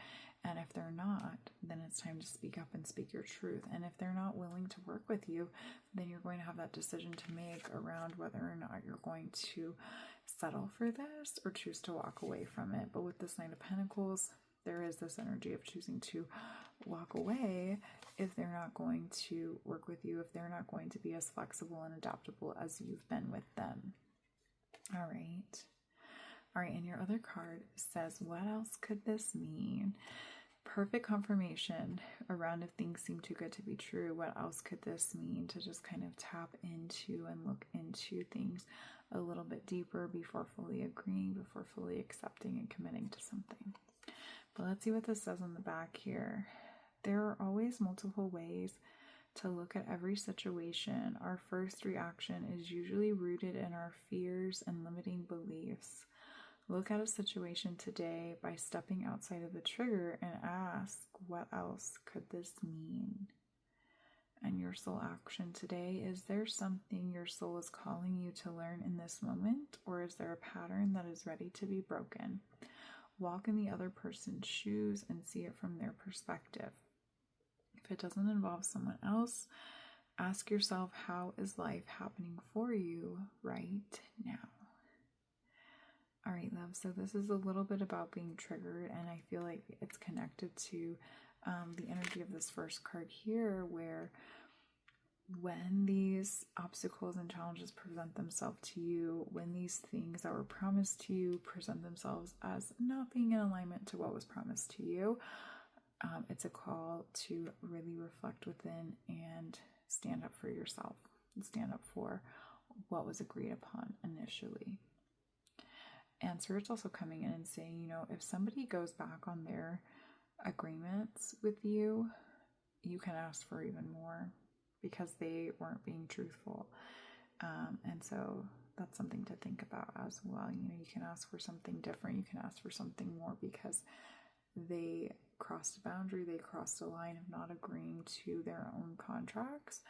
And if they're not, then it's time to speak up and speak your truth. And if they're not willing to work with you, then you're going to have that decision to make around whether or not you're going to settle for this or choose to walk away from it. But with this Knight of Pentacles, there is this energy of choosing to walk away if they're not going to work with you, if they're not going to be as flexible and adaptable as you've been with them. All right, and your other card says, what else could this mean? Perfect confirmation around if things seem too good to be true. What else could this mean? To just kind of tap into and look into things a little bit deeper before fully agreeing, before fully accepting and committing to something. But let's see what this says on the back here. There are always multiple ways to look at every situation. Our first reaction is usually rooted in our fears and limiting beliefs. Look at a situation today by stepping outside of the trigger and ask, what else could this mean? And your soul action today, is there something your soul is calling you to learn in this moment, or is there a pattern that is ready to be broken? Walk in the other person's shoes and see it from their perspective. If it doesn't involve someone else, ask yourself, how is life happening for you right now? All right, love. So this is a little bit about being triggered, and I feel like it's connected to the energy of this first card here, where when these obstacles and challenges present themselves to you, when these things that were promised to you present themselves as not being in alignment to what was promised to you, it's a call to really reflect within and stand up for yourself and stand up for what was agreed upon initially. And Spirit's also coming in and saying, you know, if somebody goes back on their agreements with you, you can ask for even more because they weren't being truthful. And so that's something to think about as well. You know, you can ask for something different. You can ask for something more because they crossed a boundary. They crossed a line of not agreeing to their own contracts.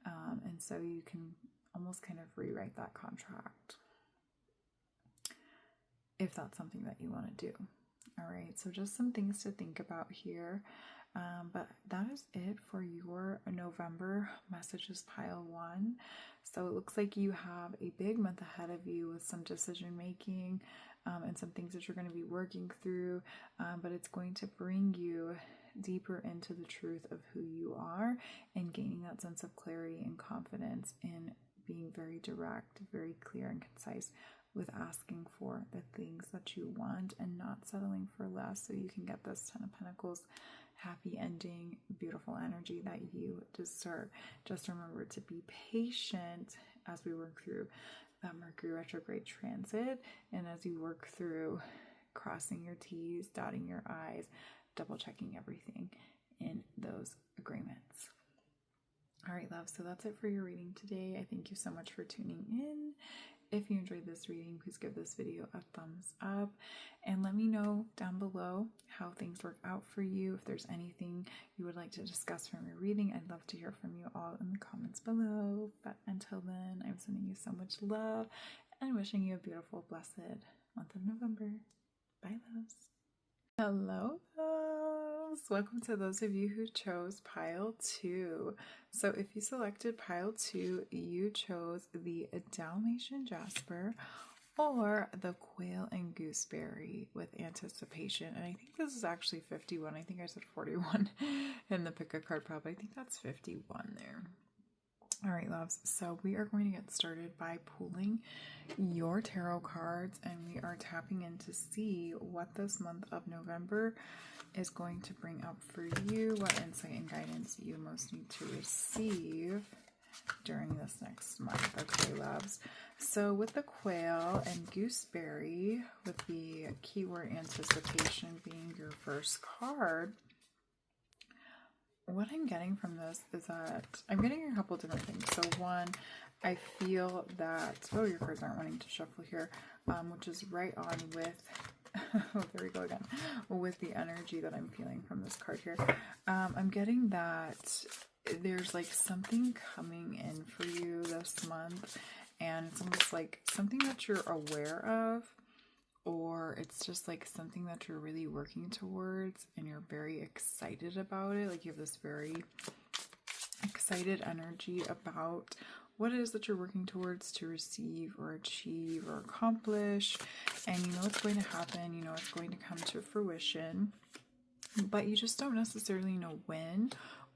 And so you can almost kind of rewrite that contract if that's something that you want to do. All right, so just some things to think about here. But that is it for your November messages pile 1. So it looks like you have a big month ahead of you with some decision making and some things that you're going to be working through, but it's going to bring you deeper into the truth of who you are and gaining that sense of clarity and confidence in being very direct, very clear and concise with asking for the things that you want and not settling for less, so you can get this 10 of Pentacles happy ending, beautiful energy that you deserve. Just remember to be patient as we work through that Mercury retrograde transit, and as you work through crossing your T's, dotting your I's, double checking everything in those agreements. All right, love, so that's it for your reading today. I thank you so much for tuning in. If you enjoyed this reading, please give this video a thumbs up and let me know down below how things work out for you. If there's anything you would like to discuss from your reading, I'd love to hear from you all in the comments below. But until then, I'm sending you so much love and wishing you a beautiful, blessed month of November. Bye, loves. Hello, loves. Welcome to those of you who chose pile 2. So if you selected pile 2, you chose the Dalmation Jasper or the Quail and Gooseberry with anticipation. And I think this is actually 51. I think I said 41 in the pick a card prop. I think that's 51 there. All right, loves, so we are going to get started by pulling your tarot cards, and we are tapping in to see what this month of November is going to bring up for you, what insight and guidance you most need to receive during this next month. Okay, loves, so with the Quail and Gooseberry, with the keyword anticipation being your first card, what I'm getting from this is that I'm getting a couple different things. So one, I feel that, oh, your cards aren't wanting to shuffle here, which is right on with, oh, there we go again, with the energy that I'm feeling from this card here. I'm getting that there's like something coming in for you this month, and it's almost like something that you're aware of, or it's just like something that you're really working towards and you're very excited about it. Like you have this very excited energy about what it is that you're working towards to receive or achieve or accomplish, and you know it's going to happen, you know it's going to come to fruition, but you just don't necessarily know when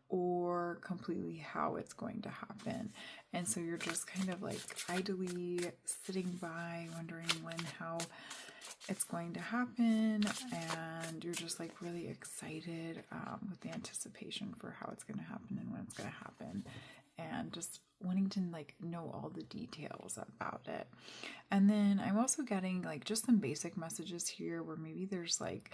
or completely how it's going to happen. And so you're just kind of like idly sitting by wondering when, how it's going to happen, and you're just like really excited with the anticipation for how it's going to happen and when it's going to happen, and just wanting to like know all the details about it. And then I'm also getting like just some basic messages here where maybe there's like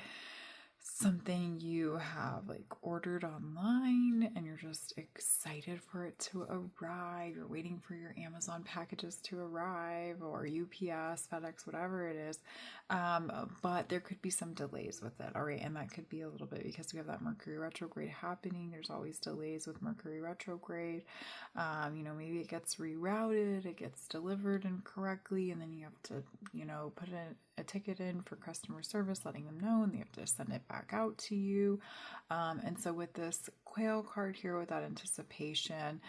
something you have like ordered online and you're just excited for it to arrive. You're waiting for your Amazon packages to arrive, or UPS, FedEx, whatever it is. But there could be some delays with it. All right. And that could be a little bit because we have that Mercury retrograde happening. There's always delays with Mercury retrograde. You know, maybe it gets rerouted, it gets delivered incorrectly, and then you have to, you know, put a ticket in for customer service, letting them know, and they have to send it back out to you. And so with this Quail card here, with that anticipation,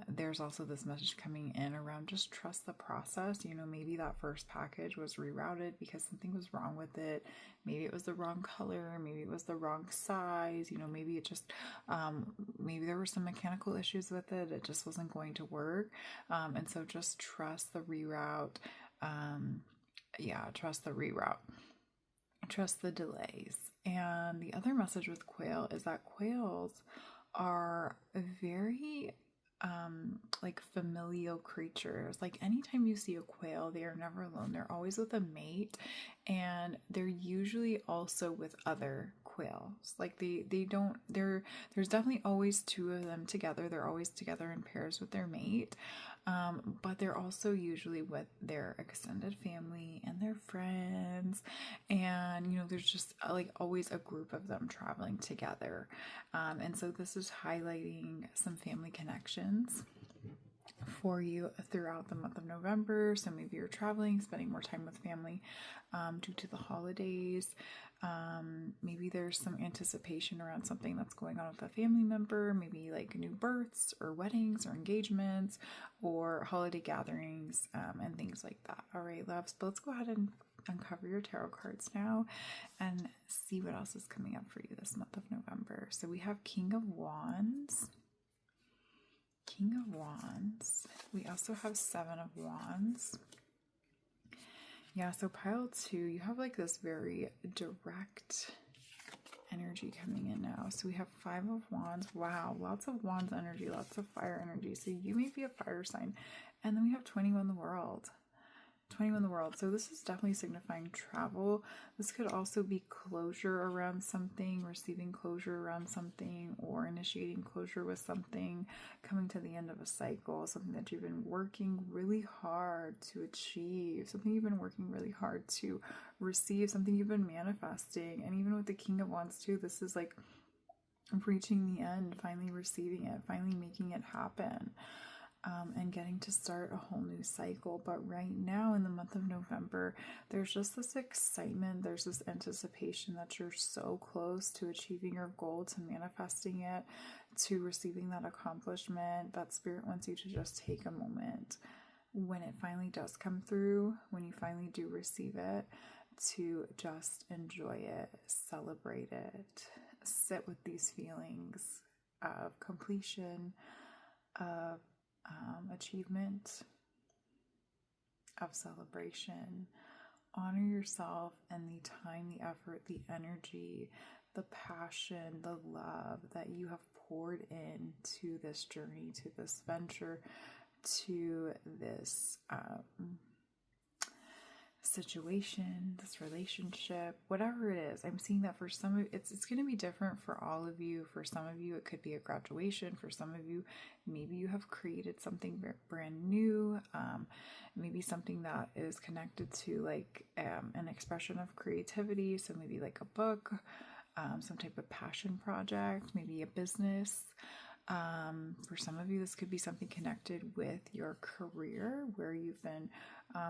there's also this message coming in around just trust the process. You know, maybe that first package was rerouted because something was wrong with it. Maybe it was the wrong color, maybe it was the wrong size, you know, maybe it just, maybe there were some mechanical issues with it. It just wasn't going to work. And so just trust the reroute. Trust the reroute. Trust the delays. And the other message with Quail is that quails are very like familial creatures. Like anytime you see a quail, they are never alone. They're always with a mate, and they're usually also with other quails. Like there's definitely always two of them together. They're always together in pairs with their mate. But they're also usually with their extended family and their friends, and you know there's just like always a group of them traveling together, and so this is highlighting some family connections for you throughout the month of November. So maybe you're traveling, spending more time with family due to the holidays. Maybe there's some anticipation around something that's going on with a family member, maybe like new births or weddings or engagements or holiday gatherings, and things like that. All right, loves, but let's go ahead and uncover your tarot cards now and see what else is coming up for you this month of November. So we have King of Wands. King of Wands. We also have Seven of Wands. Yeah, so pile 2, you have like this very direct energy coming in now. So we have 5 of Wands. Wow, lots of Wands energy, lots of fire energy. So you may be a fire sign. And then we have 21 the world. 21 the world. So this is definitely signifying travel. This could also be closure around something, receiving closure around something, or initiating closure with something, coming to the end of a cycle, something that you've been working really hard to achieve, something you've been working really hard to receive, something you've been manifesting. And even with the King of Wands too, this is like reaching the end, finally receiving it, finally making it happen. And getting to start a whole new cycle. But right now in the month of November, there's just this excitement, there's this anticipation that you're so close to achieving your goal, to manifesting it, to receiving that accomplishment, that Spirit wants you to just take a moment when it finally does come through, when you finally do receive it, to just enjoy it, celebrate it, sit with these feelings of completion, of achievement, of celebration. Honor yourself and the time, the effort, the energy, the passion, the love that you have poured into this journey, to this venture, to this situation, this relationship, whatever it is. I'm seeing that for some of it's going to be different for all of you. For some of you, it could be a graduation. For some of you, maybe you have created something brand new. Maybe something that is connected to like an expression of creativity. So maybe like a book, some type of passion project, maybe a business. For some of you, this could be something connected with your career where you've been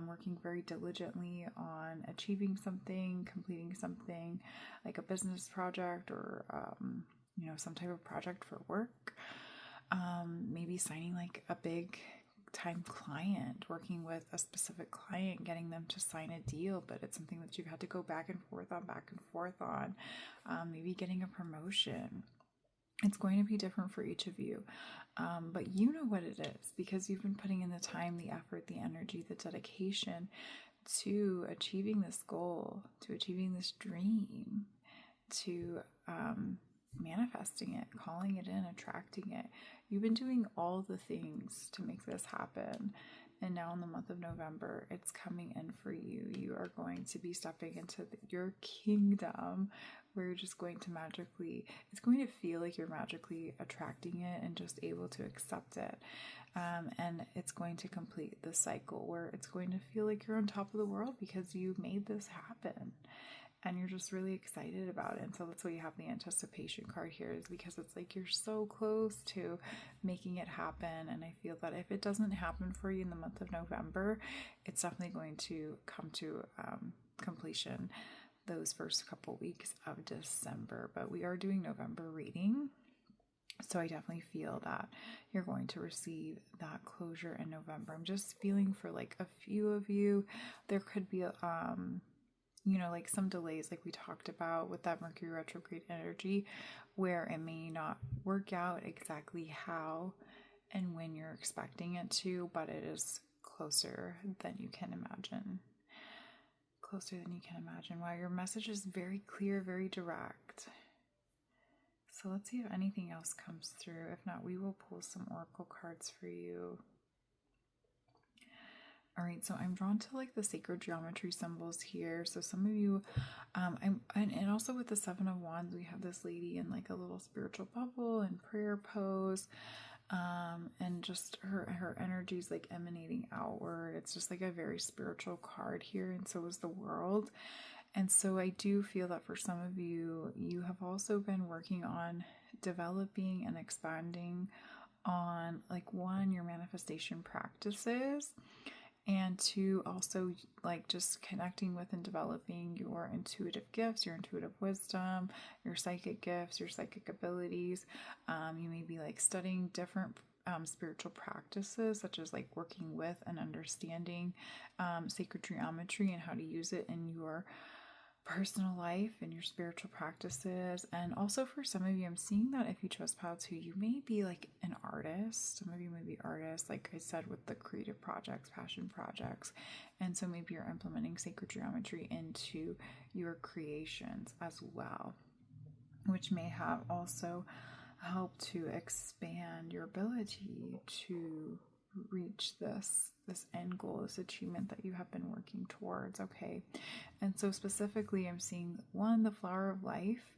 working very diligently on achieving something, completing something like a business project or, some type of project for work. Maybe signing like a big time client, working with a specific client, getting them to sign a deal, but it's something that you've had to go back and forth on. Maybe getting a promotion. It's going to be different for each of you, but you know what it is because you've been putting in the time, the effort, the energy, the dedication to achieving this goal, to achieving this dream, to manifesting it, calling it in, attracting it. You've been doing all the things to make this happen. And now in the month of November, it's coming in for you. You are going to be stepping into your kingdom where you're just going to it's going to feel like you're magically attracting it and just able to accept it. And it's going to complete the cycle where it's going to feel like you're on top of the world because you made this happen. And you're just really excited about it. And so that's why you have the anticipation card here, is because it's like you're so close to making it happen. And I feel that if it doesn't happen for you in the month of November, it's definitely going to come to completion those first couple weeks of December. But we are doing November reading. So I definitely feel that you're going to receive that closure in November. I'm just feeling for like a few of you, there could be like some delays like we talked about with that Mercury retrograde energy where it may not work out exactly how and when you're expecting it to, but it is closer than you can imagine. Closer than you can imagine. Wow, your message is very clear, very direct. So let's see if anything else comes through. If not, we will pull some oracle cards for you. All right, so I'm drawn to like the sacred geometry symbols here. So some of you, and also with the Seven of Wands, we have this lady in like a little spiritual bubble and prayer pose, and just her energy is like emanating outward. It's just like a very spiritual card here, and so is the world. And so I do feel that for some of you, you have also been working on developing and expanding on like one, your manifestation practices, and two, also like just connecting with and developing your intuitive gifts, your intuitive wisdom, your psychic gifts, your psychic abilities. You may be like studying different spiritual practices, such as like working with and understanding sacred geometry and how to use it in your personal life and your spiritual practices. And also for some of you, I'm seeing that if you chose pile 2, you may be like an artist. Some of you may be artists, like I said, with the creative projects, passion projects. And so maybe you're implementing sacred geometry into your creations as well, which may have also helped to expand your ability to reach this end goal, this achievement that you have been working towards. Okay, and so specifically I'm seeing one, the flower of life,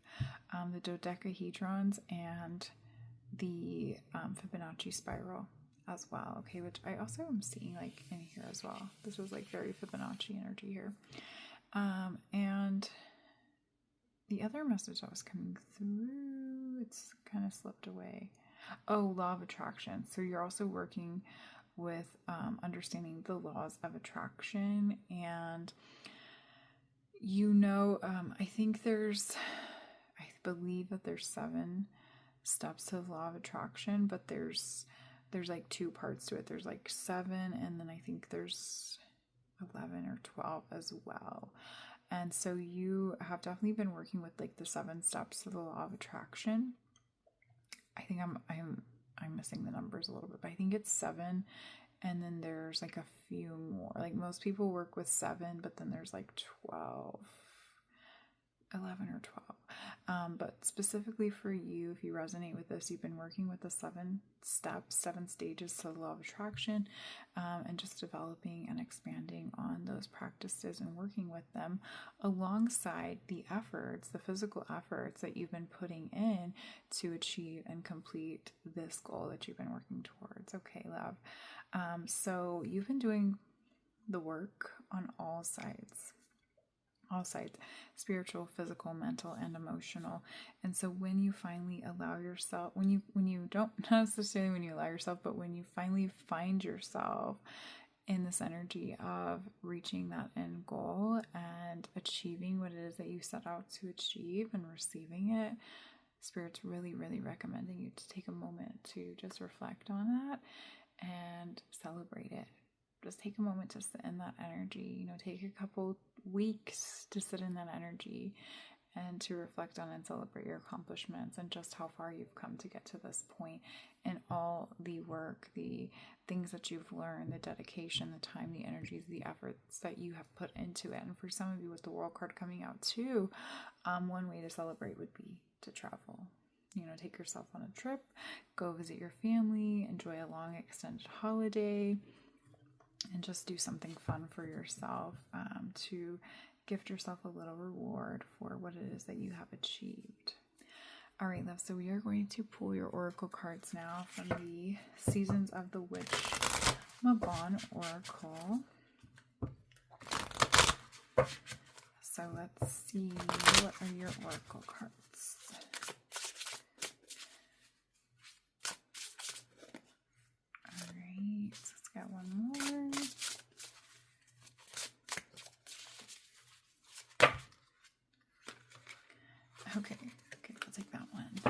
the dodecahedrons, and the Fibonacci spiral as well. Okay, which I also am seeing like in here as well. This was like very Fibonacci energy here. And the other message that was coming through, it's kind of slipped away. Oh, law of attraction. So you're also working with understanding the laws of attraction, and I think I believe that there's 7 steps to the law of attraction, but there's like 2 parts to it. There's like 7, and then I think there's 11 or 12 as well. And so you have definitely been working with like the 7 steps to the law of attraction. I think I'm missing the numbers a little bit, but I think it's 7, and then there's like a few more. Like most people work with 7, but then there's like 12 11 or 12. But specifically for you, if you resonate with this, you've been working with the 7 steps, 7 stages to the law of attraction, and just developing and expanding on those practices and working with them alongside the efforts, the physical efforts that you've been putting in to achieve and complete this goal that you've been working towards. Okay, love. So you've been doing the work on all sides, spiritual, physical, mental, and emotional. And so when you finally allow yourself, when you don't, not necessarily when you allow yourself, but when you finally find yourself in this energy of reaching that end goal and achieving what it is that you set out to achieve and receiving it, Spirit's really, really recommending you to take a moment to just reflect on that and celebrate it. Just take a moment to sit in that energy, take a couple weeks to sit in that energy and to reflect on and celebrate your accomplishments and just how far you've come to get to this point, and all the work, the things that you've learned, the dedication, the time, the energies, the efforts that you have put into it. And for some of you with the World card coming out too, one way to celebrate would be to travel. Take yourself on a trip, go visit your family, enjoy a long extended holiday, and just do something fun for yourself, to gift yourself a little reward for what it is that you have achieved. All right, love. So we are going to pull your oracle cards now from the Seasons of the Witch Mabon Oracle. So let's see, what are your oracle cards? All right, let's get one more. Okay, I'll take that one.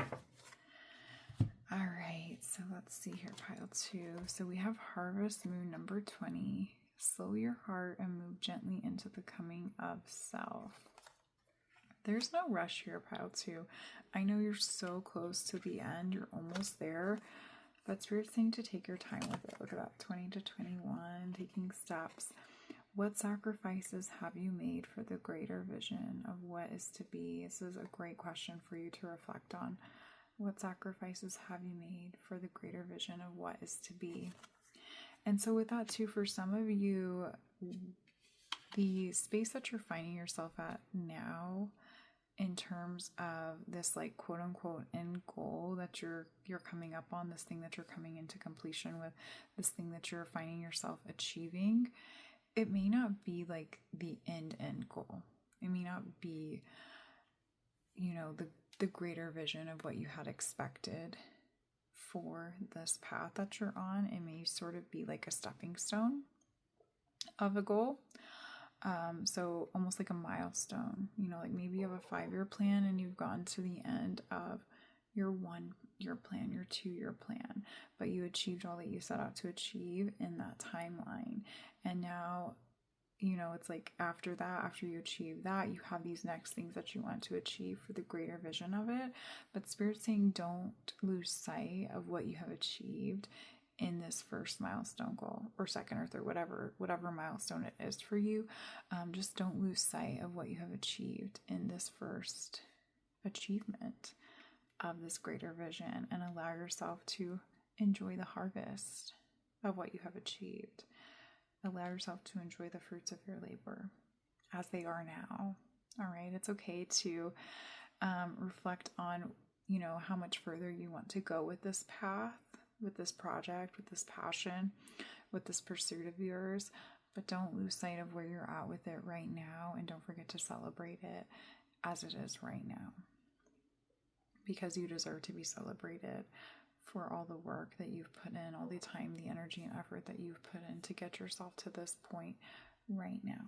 All right, so let's see here, pile 2. So we have Harvest Moon number 20. Slow your heart and move gently into the coming of self. There's no rush here, pile 2. I know you're so close to the end. You're almost there. But Spirit's saying to take your time with it. Look at that, 20 to 21, taking steps. What sacrifices have you made for the greater vision of what is to be? This is a great question for you to reflect on. What sacrifices have you made for the greater vision of what is to be? And so with that too, for some of you, the space that you're finding yourself at now in terms of this like quote unquote end goal that you're coming up on, this thing that you're coming into completion with, this thing that you're finding yourself achieving, it may not be like the end goal. It may not be, the greater vision of what you had expected for this path that you're on. It may sort of be like a stepping stone of a goal. So almost like a milestone, like maybe you have a 5-year plan and you've gotten to the end of your 1-year plan, your 2-year plan, but you achieved all that you set out to achieve in that timeline. And now, it's like after that, after you achieve that, you have these next things that you want to achieve for the greater vision of it. But Spirit's saying don't lose sight of what you have achieved in this first milestone goal, or second or third, whatever milestone it is for you. Just don't lose sight of what you have achieved in this first achievement of this greater vision, and allow yourself to enjoy the harvest of what you have achieved. Allow yourself to enjoy the fruits of your labor as they are now. All right, it's okay to reflect on, how much further you want to go with this path, with this project, with this passion, with this pursuit of yours, but don't lose sight of where you're at with it right now, and don't forget to celebrate it as it is right now, because you deserve to be celebrated for all the work that you've put in, all the time, the energy, and effort that you've put in to get yourself to this point right now.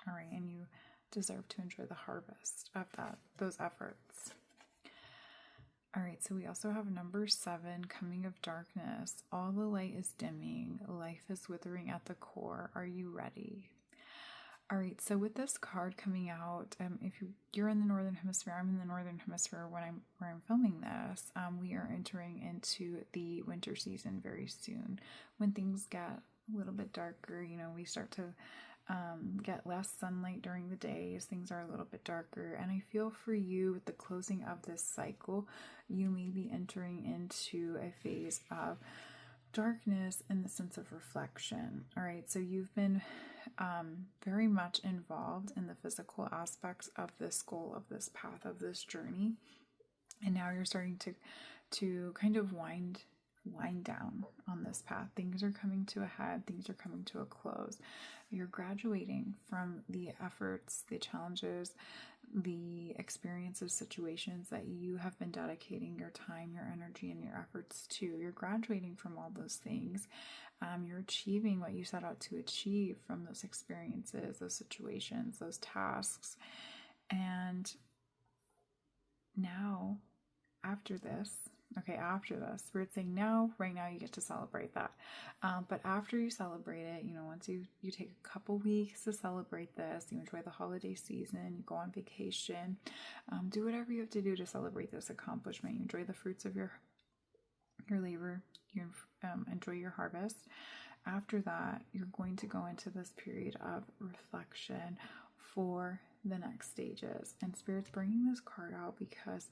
All right, and you deserve to enjoy the harvest of those efforts. All right, so we also have number 7, coming of darkness. All the light is dimming. Life is withering at the core. Are you ready? All right, so with this card coming out, if you're in the Northern Hemisphere, I'm in the Northern Hemisphere where I'm filming this, we are entering into the winter season very soon. When things get a little bit darker, we start to get less sunlight during the day as things are a little bit darker. And I feel for you, with the closing of this cycle, you may be entering into a phase of darkness in the sense of reflection. All right, so you've been very much involved in the physical aspects of this goal, of this path, of this journey, and now you're starting to kind of wind down on this path. Things are coming to a head, things are coming to a close. You're graduating from the efforts, the challenges, the experiences, situations that you have been dedicating your time, your energy, and your efforts to. You're graduating from all those things. You're achieving what you set out to achieve from those experiences, those situations, those tasks. And now, after this, Spirit's saying now, right now, you get to celebrate that. But after you celebrate it, once you take a couple weeks to celebrate this, you enjoy the holiday season, you go on vacation, do whatever you have to do to celebrate this accomplishment. You enjoy the fruits of your labor, you enjoy your harvest. After that, you're going to go into this period of reflection for the next stages. And Spirit's bringing this card out because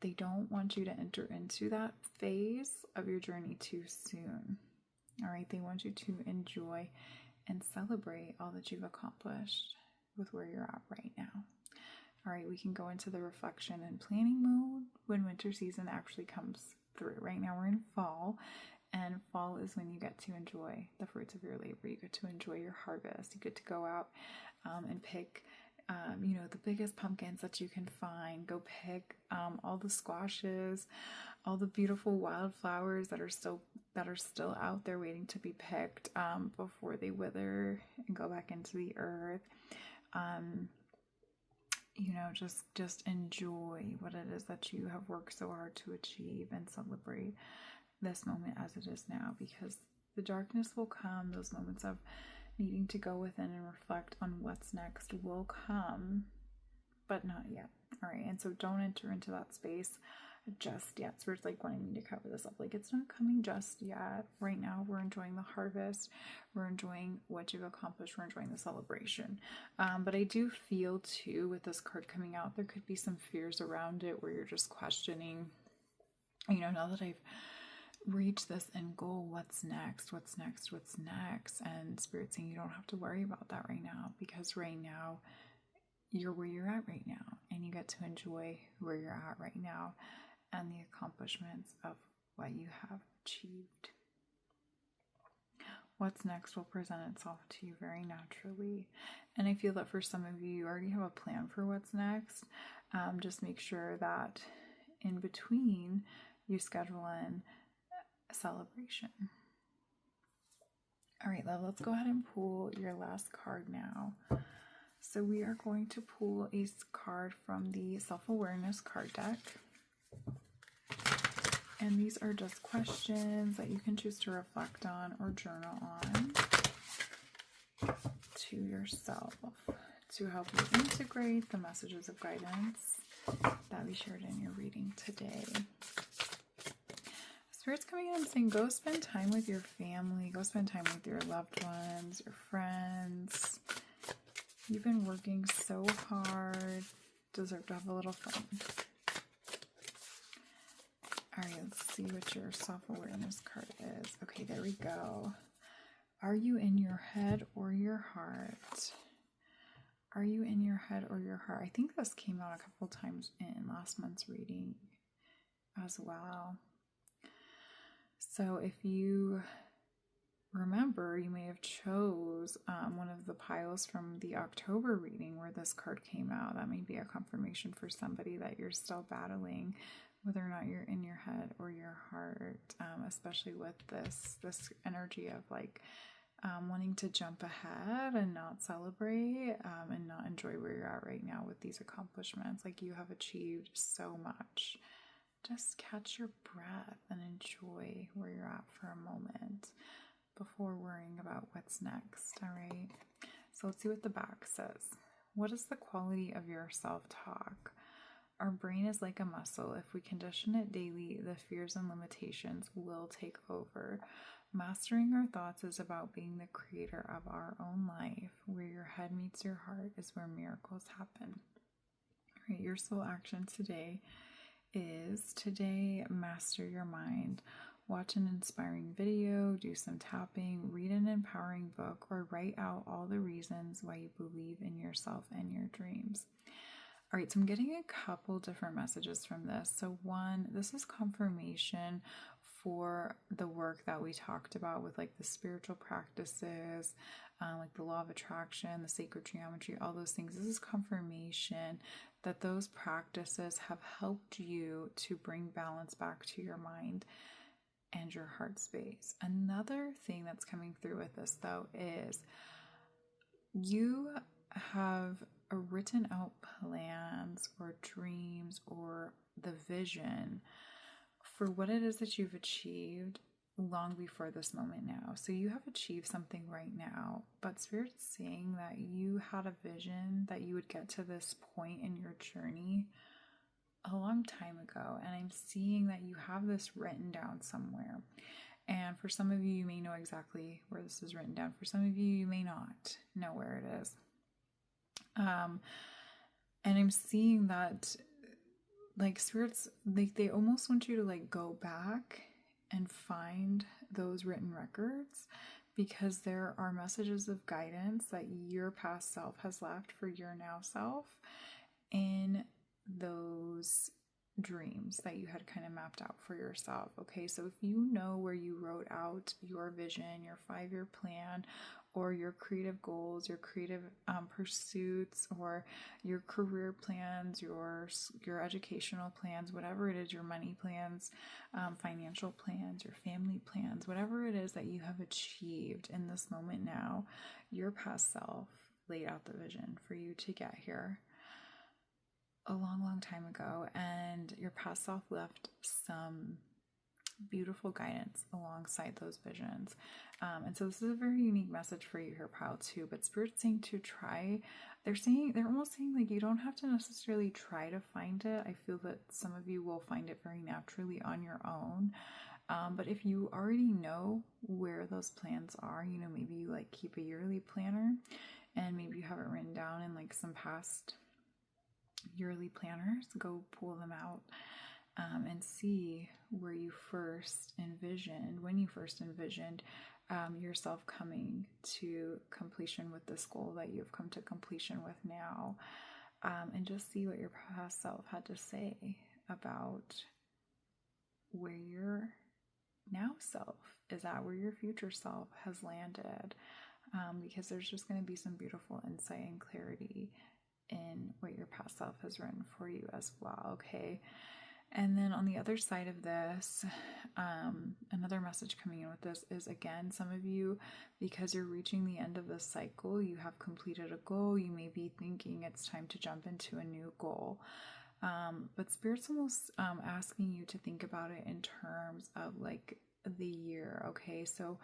they don't want you to enter into that phase of your journey too soon. All right, they want you to enjoy and celebrate all that you've accomplished with where you're at right now. All right, we can go into the reflection and planning mode when winter season actually comes through. Right now we're in fall, and fall is when you get to enjoy the fruits of your labor. You get to enjoy your harvest. You get to go out and pick the biggest pumpkins that you can find. Go pick all the squashes, all the beautiful wildflowers that are still out there waiting to be picked before they wither and go back into the earth. Just enjoy what it is that you have worked so hard to achieve, and celebrate this moment as it is now, because the darkness will come. Those moments of needing to go within and reflect on what's next will come, but not yet. All right, and so don't enter into that space just yet. So it's like wanting me to cover this up. Like, it's not coming just yet. Right now, we're enjoying the harvest. We're enjoying what you've accomplished. We're enjoying the celebration. But I do feel too, with this card coming out, there could be some fears around it where you're just questioning, now that I've reach this end goal, what's next? And Spirit's saying you don't have to worry about that right now, because right now you're where you're at right now, and you get to enjoy where you're at right now and the accomplishments of what you have achieved. What's next will present itself to you very naturally, and I feel that for some of you, you already have a plan for what's next. Just make sure that in between you schedule in celebration. All right, love, let's go ahead and pull your last card now. So we are going to pull a card from the self-awareness card deck, and these are just questions that you can choose to reflect on or journal on to yourself to help you integrate the messages of guidance that we shared in your reading today. Spirit's coming in and saying, go spend time with your family. Go spend time with your loved ones, your friends. You've been working so hard. Deserve to have a little fun. All right, let's see what your self-awareness card is. Okay, there we go. Are you in your head or your heart? Are you in your head or your heart? I think this came out a couple times in last month's reading as well. So if you remember, you may have chose one of the piles from the October reading where this card came out. That may be a confirmation for somebody that you're still battling whether or not you're in your head or your heart, especially with this energy of like wanting to jump ahead and not celebrate and not enjoy where you're at right now with these accomplishments. Like, you have achieved so much. Just catch your breath and enjoy where you're at for a moment before worrying about what's next. All right, so let's see what the back says. What is the quality of your self-talk? Our brain is like a muscle. If we condition it daily, the fears and limitations will take over. Mastering our thoughts is about being the creator of our own life. Where your head meets your heart is where miracles happen. Right? Your soul action today is master your mind. Watch an inspiring video, do some tapping, read an empowering book, or write out all the reasons why you believe in yourself and your dreams. All right, so I'm getting a couple different messages from this. So one, this is confirmation for the work that we talked about with like the spiritual practices, like the law of attraction, the sacred geometry, all those things. This is confirmation that those practices have helped you to bring balance back to your mind and your heart space. Another thing that's coming through with this though is you have written out plans or dreams or the vision for what it is that you've achieved long before this moment now. So you have achieved something right now, but Spirit's saying that you had a vision that you would get to this point in your journey a long time ago, and I'm seeing that you have this written down somewhere. And for some of you, you may know exactly where this is written down. For some of you, you may not know where it is. And I'm seeing that like Spirits, like they almost want you to like go back and find those written records, because there are messages of guidance that your past self has left for your now self in those dreams that you had kind of mapped out for yourself. Okay, so if you know where you wrote out your vision, your 5-year plan, or your creative goals, your creative pursuits, or your career plans, your educational plans, whatever it is, your money plans, financial plans, your family plans, whatever it is that you have achieved in this moment now, your past self laid out the vision for you to get here a long, long time ago, and your past self left some beautiful guidance alongside those visions. And so this is a very unique message for you here, pile 2, but Spirit's saying to try, they're almost saying like you don't have to necessarily try to find it. I feel that some of you will find it very naturally on your own. But if you already know where those plans are, you know, maybe you like keep a yearly planner and maybe you have it written down in like some past yearly planners, go pull them out and see where you first envisioned, when you first envisioned yourself coming to completion with this goal that you've come to completion with now, and just see what your past self had to say about where your now self is at, where your future self has landed, because there's just going to be some beautiful insight and clarity in what your past self has written for you as well. Okay. And then on the other side of this, another message coming in with this is, again, some of you, because you're reaching the end of this cycle, you have completed a goal, you may be thinking it's time to jump into a new goal. But Spirit's almost asking you to think about it in terms of like the year. Okay, so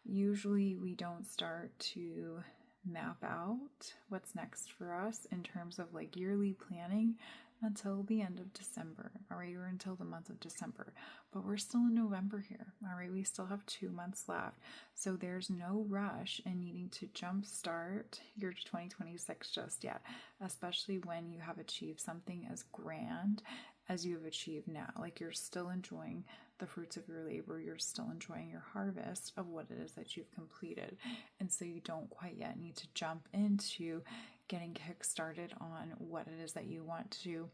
usually we don't start to map out what's next for us in terms of like yearly planning until the end of December, all right, or until the month of December. But we're still in November here, all right? We still have 2 months left. So there's no rush in needing to jumpstart your 2026 just yet, especially when you have achieved something as grand as you have achieved now. Like you're still enjoying the fruits of your labor. You're still enjoying your harvest of what it is that you've completed. And so you don't quite yet need to jump into getting kick-started on what it is that you want to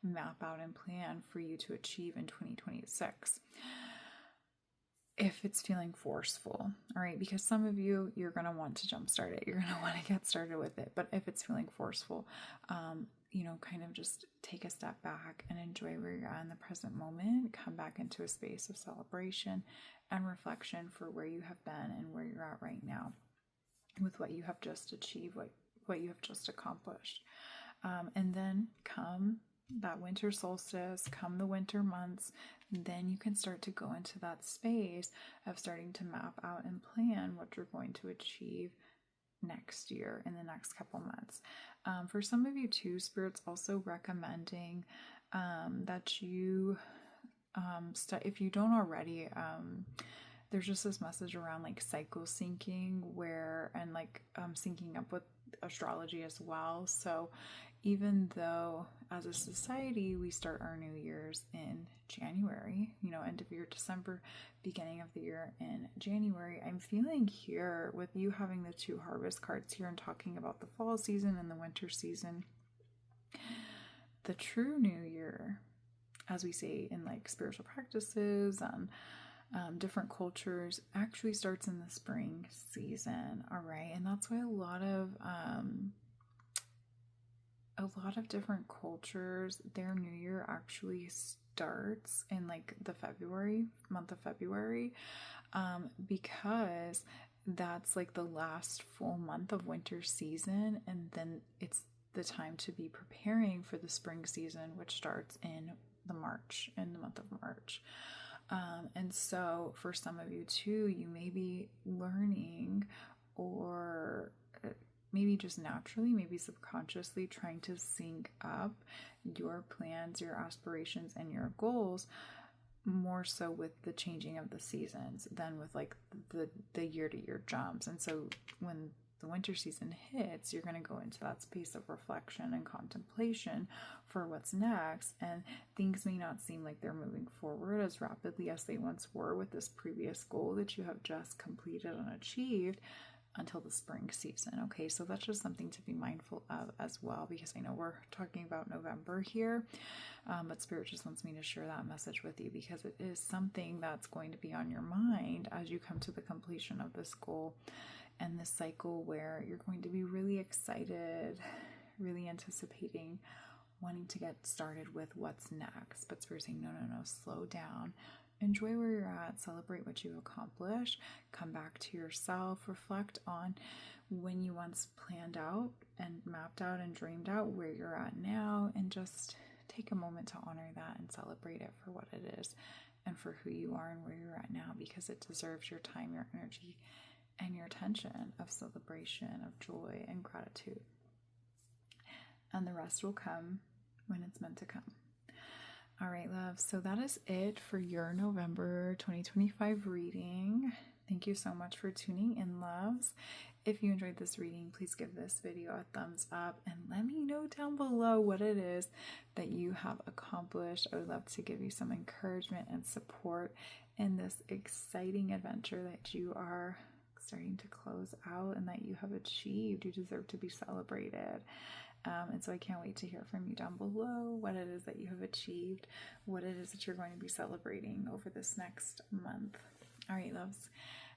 map out and plan for you to achieve in 2026. If it's feeling forceful, all right, because some of you, you're going to want to jumpstart it. You're going to want to get started with it. But if it's feeling forceful, you know, kind of just take a step back and enjoy where you're at in the present moment. Come back into a space of celebration and reflection for where you have been and where you're at right now with what you have just achieved, what you have just accomplished. And then come that winter solstice, come the winter months, then you can start to go into that space of starting to map out and plan what you're going to achieve next year in the next couple months. For some of you too, Spirit's also recommending that you, if you don't already, there's just this message around like cycle syncing and like syncing up with astrology as well. So even though as a society we start our new years in January, end of year December, beginning of the year in January, I'm feeling here with you having the 2 harvest cards here and talking about the fall season and the winter season. The true new year, as we say in like spiritual practices and different cultures, actually starts in the spring season. All right. And that's why a lot of different cultures, their new year actually starts in like the month of February, because that's like the last full month of winter season, and then it's the time to be preparing for the spring season, which starts in the month of March. And so for some of you too, you may be learning, or maybe just naturally, maybe subconsciously, trying to sync up your plans, your aspirations, and your goals more so with the changing of the seasons than with like the year-to-year jumps. And so when the winter season hits, you're going to go into that space of reflection and contemplation for what's next, and things may not seem like they're moving forward as rapidly as they once were with this previous goal that you have just completed and achieved until the spring season. Okay, so that's just something to be mindful of as well, because I know we're talking about November here, but Spirit just wants me to share that message with you because it is something that's going to be on your mind as you come to the completion of this goal and this cycle, where you're going to be really excited, really anticipating, wanting to get started with what's next. But Spirit saying, no, slow down. Enjoy where you're at, celebrate what you've accomplished, come back to yourself, reflect on when you once planned out and mapped out and dreamed out where you're at now, and just take a moment to honor that and celebrate it for what it is and for who you are and where you're at now, because it deserves your time, your energy, and your attention of celebration, of joy and gratitude. And the rest will come when it's meant to come. All right, love. So that is it for your November 2025 reading. Thank you so much for tuning in, loves. If you enjoyed this reading, please give this video a thumbs up and let me know down below what it is that you have accomplished. I would love to give you some encouragement and support in this exciting adventure that you are starting to close out and that you have achieved. You deserve to be celebrated. And so I can't wait to hear from you down below what it is that you have achieved, what it is that you're going to be celebrating over this next month. All right, loves,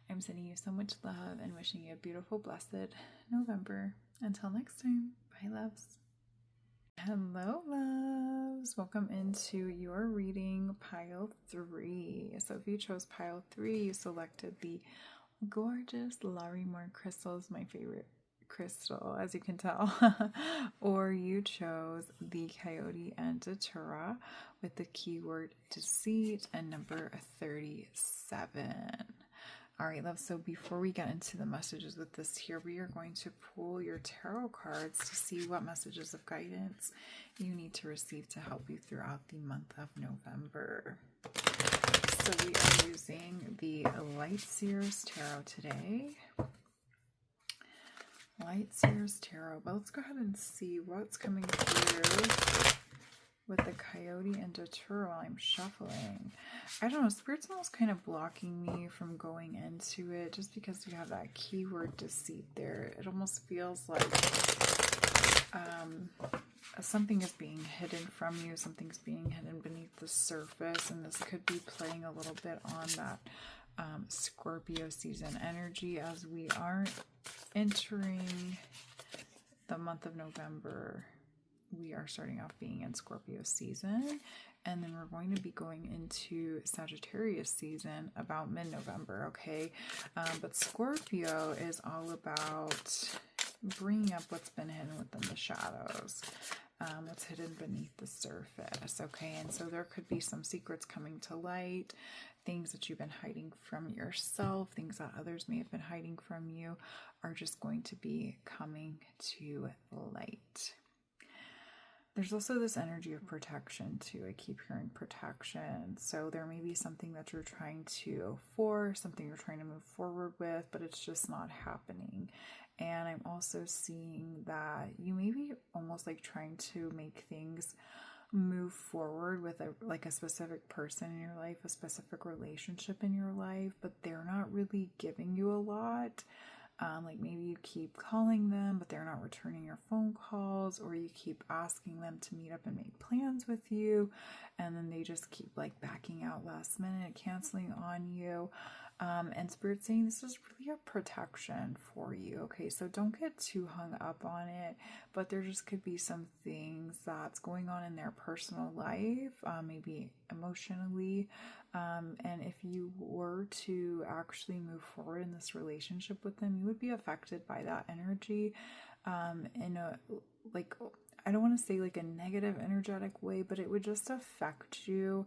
I'm sending you so much love and wishing you a beautiful, blessed November. Until next time, bye, loves. Hello, loves. Welcome into your reading, pile 3. So if you chose pile 3, you selected the gorgeous Larimar crystals, my favorite crystal, as you can tell, or you chose the Coyote and Datura with the keyword deceit and number 37. All right, love. So before we get into the messages with this here, we are going to pull your tarot cards to see what messages of guidance you need to receive to help you throughout the month of November. So we are using the LightSeers Tarot today. LightSeers Tarot. But let's go ahead and see what's coming through with the Coyote and Datura while I'm shuffling. I don't know, Spirit's almost kind of blocking me from going into it just because we have that keyword deceit there. It almost feels like something is being hidden from you, something's being hidden beneath the surface, and this could be playing a little bit on that Scorpio season energy as we are entering the month of November. We are starting off being in Scorpio season, and then we're going to be going into Sagittarius season about mid-November, okay? But Scorpio is all about bringing up what's been hidden within the shadows, what's hidden beneath the surface, okay? And so there could be some secrets coming to light, things that you've been hiding from yourself, things that others may have been hiding from you are just going to be coming to light. There's also this energy of protection too. I keep hearing protection. So there may be something that you're trying to force, something you're trying to move forward with, but it's just not happening. And I'm also seeing that you may be almost like trying to make things move forward with a specific person in your life, a specific relationship in your life, but they're not really giving you a lot. Like maybe you keep calling them, but they're not returning your phone calls, or you keep asking them to meet up and make plans with you, and then they just keep like backing out last minute, canceling on you. And Spirit's saying this is really a protection for you. Okay, so don't get too hung up on it, but there just could be some things that's going on in their personal life, maybe emotionally. And if you were to actually move forward in this relationship with them, you would be affected by that energy in a, like, I don't want to say like a negative energetic way, but it would just affect you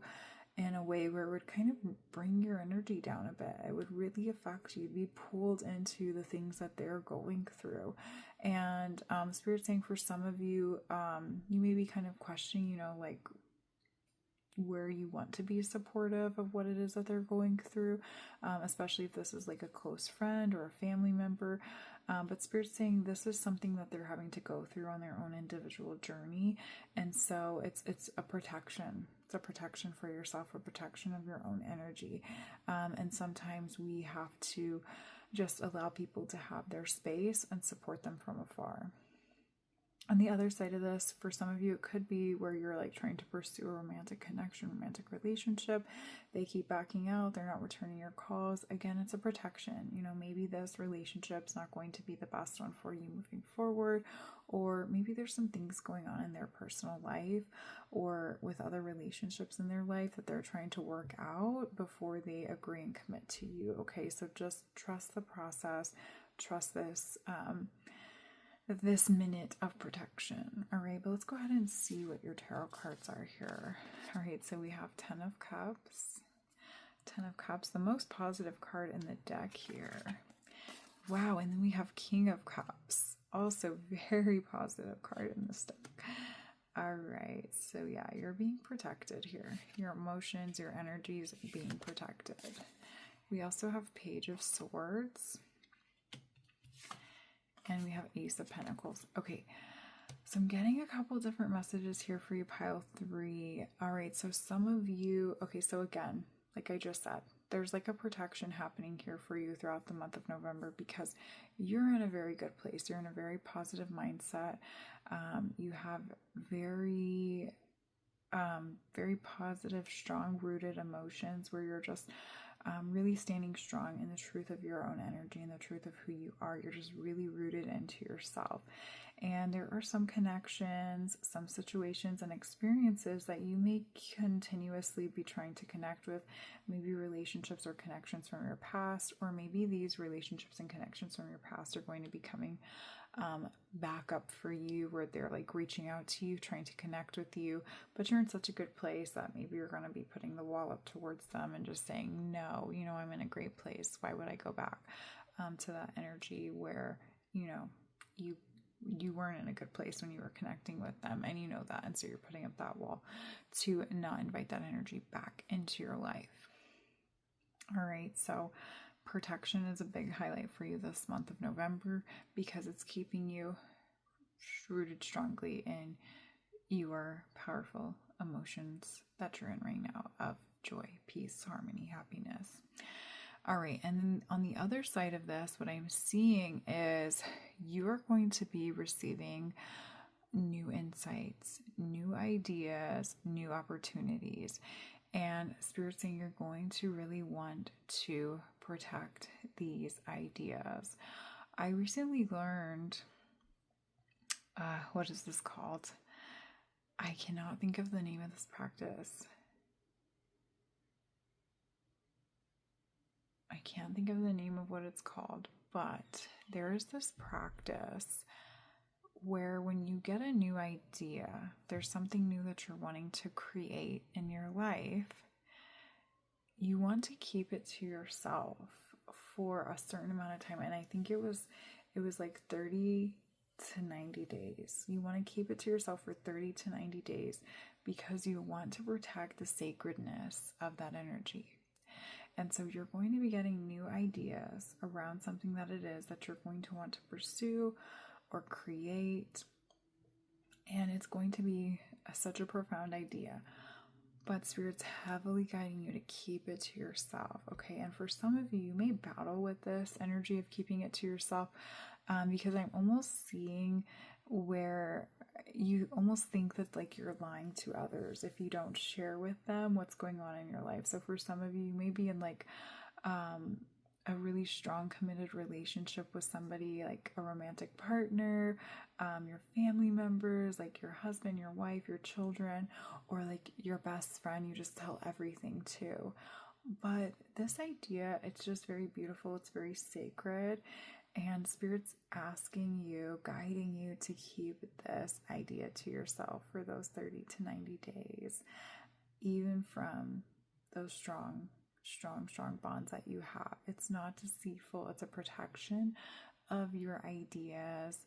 in a way where it would kind of bring your energy down a bit. It would really affect you. You'd be pulled into the things that they're going through. And Spirit's saying for some of you, you may be kind of questioning, like where you want to be supportive of what it is that they're going through, especially if this is like a close friend or a family member. But Spirit's saying this is something that they're having to go through on their own individual journey. And so it's a protection. It's a protection for yourself, a protection of your own energy. And sometimes we have to just allow people to have their space and support them from afar. On the other side of this, for some of you, it could be where you're like trying to pursue a romantic connection, romantic relationship. They keep backing out. They're not returning your calls. Again, it's a protection. Maybe this relationship's not going to be the best one for you moving forward, or maybe there's some things going on in their personal life or with other relationships in their life that they're trying to work out before they agree and commit to you. Okay, so just trust the process. Trust this minute of protection. All right, but let's go ahead and see what your tarot cards are here. All right, so we have 10 of Cups. 10 of Cups, the most positive card in the deck here. Wow, and then we have King of Cups. Also very positive card in this deck. All right, so yeah, you're being protected here. Your emotions, your energies being protected. We also have Page of Swords. And we have Ace of Pentacles. Okay, so I'm getting a couple different messages here for you, pile 3. All right, so some of you, okay, so again, like I just said, there's like a protection happening here for you throughout the month of November because you're in a very good place. You're in a very positive mindset. You have very positive, strong-rooted emotions where you're just really standing strong in the truth of your own energy and the truth of who you are. You're just really rooted into yourself. And there are some connections, some situations and experiences that you may continuously be trying to connect with, maybe relationships or connections from your past, or maybe these relationships and connections from your past are going to be coming back up for you, where they're like reaching out to you, trying to connect with you, but you're in such a good place that maybe you're going to be putting the wall up towards them and just saying, no, I'm in a great place. Why would I go back to that energy where, you weren't in a good place when you were connecting with them, and you know that, and so you're putting up that wall to not invite that energy back into your life. All right, so protection is a big highlight for you this month of November because it's keeping you rooted strongly in your powerful emotions that you're in right now of joy, peace, harmony, happiness. All right, and then on the other side of this, what I'm seeing is you're going to be receiving new insights, new ideas, new opportunities. And Spirit's saying you're going to really want to protect these ideas. I recently learned, what is this called? I cannot think of the name of this practice. I can't think of the name of what it's called, but there is this practice where when you get a new idea, there's something new that you're wanting to create in your life, you want to keep it to yourself for a certain amount of time. And I think it was like 30 to 90 days. You want to keep it to yourself for 30 to 90 days because you want to protect the sacredness of that energy. And so you're going to be getting new ideas around something that it is that you're going to want to pursue or create. And it's going to be such a profound idea. But Spirit's heavily guiding you to keep it to yourself, okay? And for some of you, you may battle with this energy of keeping it to yourself because I'm almost seeing where you almost think that like you're lying to others if you don't share with them what's going on in your life. So for some of you, you may be in like a really strong committed relationship with somebody, like a romantic partner, your family members, like your husband, your wife, your children, or like your best friend you just tell everything to. But this idea, it's just very beautiful, it's very sacred, and Spirit's asking you, guiding you to keep this idea to yourself for those 30 to 90 days, even from those strong bonds that you have. It's not deceitful, it's a protection of your ideas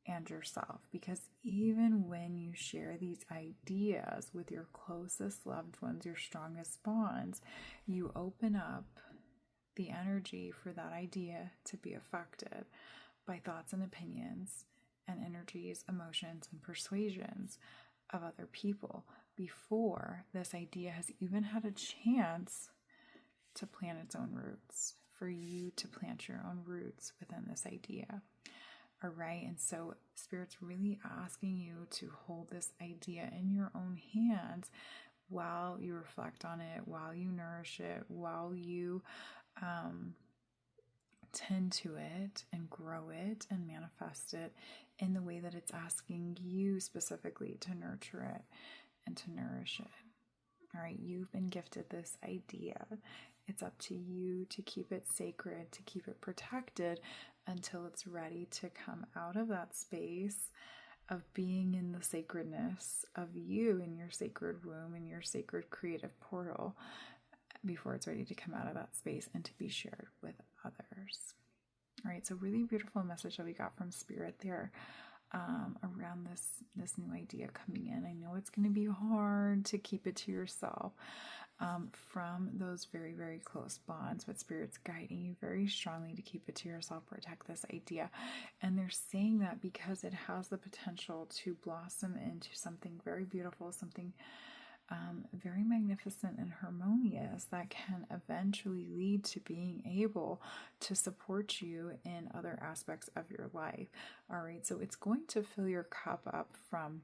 and yourself, because even when you share these ideas with your closest loved ones, your strongest bonds, you open up the energy for that idea to be affected by thoughts and opinions and energies, emotions, and persuasions of other people before this idea has even had a chance to plant its own roots, for you to plant your own roots within this idea. All right. And so Spirit's really asking you to hold this idea in your own hands while you reflect on it, while you nourish it, while you tend to it and grow it and manifest it in the way that it's asking you specifically to nurture it and to nourish it. All right. You've been gifted this idea. It's up to you to keep it sacred, to keep it protected until it's ready to come out of that space of being in the sacredness of you, in your sacred womb, in your sacred creative portal, before it's ready to come out of that space and to be shared with others. All right, so really beautiful message that we got from Spirit there around this new idea coming in. I know it's going to be hard to keep it to yourself from those very, very close bonds, but Spirit's guiding you very strongly to keep it to yourself, protect this idea. And they're saying that because it has the potential to blossom into something very beautiful, something very magnificent and harmonious that can eventually lead to being able to support you in other aspects of your life. All right, so it's going to fill your cup up from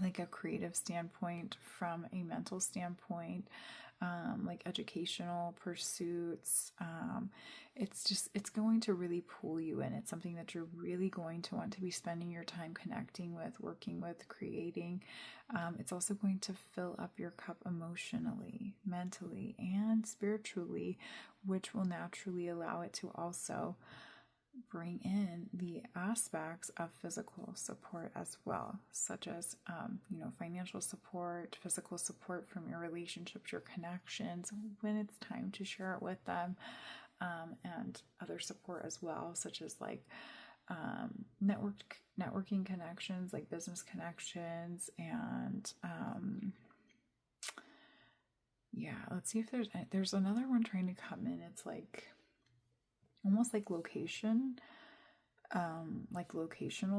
like a creative standpoint, from a mental standpoint, like educational pursuits. It's going to really pull you in. It's something that you're really going to want to be spending your time connecting with, working with, creating. It's also going to fill up your cup emotionally, mentally, and spiritually, which will naturally allow it to also bring in the aspects of physical support as well, such as, financial support, physical support from your relationships, your connections, when it's time to share it with them, and other support as well, such as like networking connections, like business connections, and let's see if there's another one trying to come in. It's like almost like locational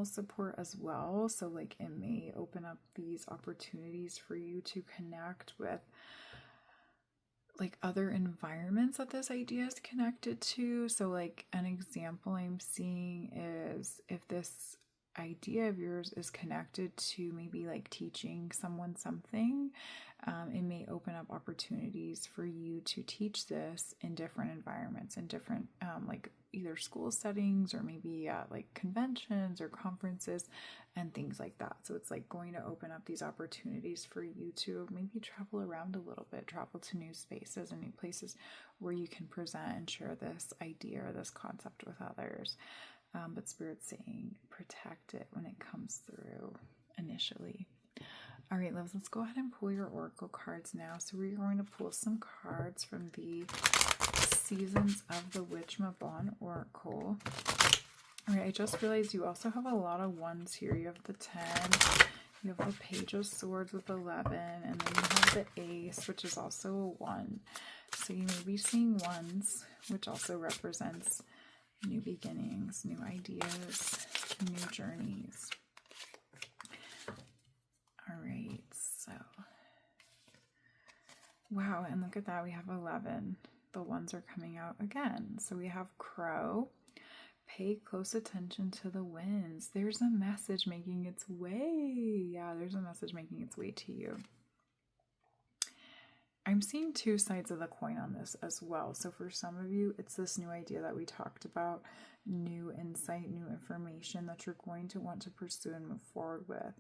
support as well. So like it may open up these opportunities for you to connect with like other environments that this idea is connected to. So like an example I'm seeing is if this idea of yours is connected to maybe like teaching someone something, it may open up opportunities for you to teach this in different environments, in different like either school settings or maybe like conventions or conferences and things like that. So it's like going to open up these opportunities for you to maybe travel around a little bit, travel to new spaces and new places where you can present and share this idea or this concept with others. But Spirit's saying protect it when it comes through initially. All right, loves, let's go ahead and pull your oracle cards now. So we're going to pull some cards from the Seasons of the Witch Mabon Oracle. All right, I just realized you also have a lot of ones here. You have the 10, you have the Page of Swords with 11, and then you have the Ace, which is also a 1. So you may be seeing ones, which also represents new beginnings, new ideas, new journeys. All right, so wow, and look at that, we have 11. The ones are coming out again. So we have Crow. Pay close attention to the winds. There's a message making its way. Yeah, there's a message making its way to you. I'm seeing two sides of the coin on this as well. So for some of you, it's this new idea that we talked about, new insight, new information that you're going to want to pursue and move forward with.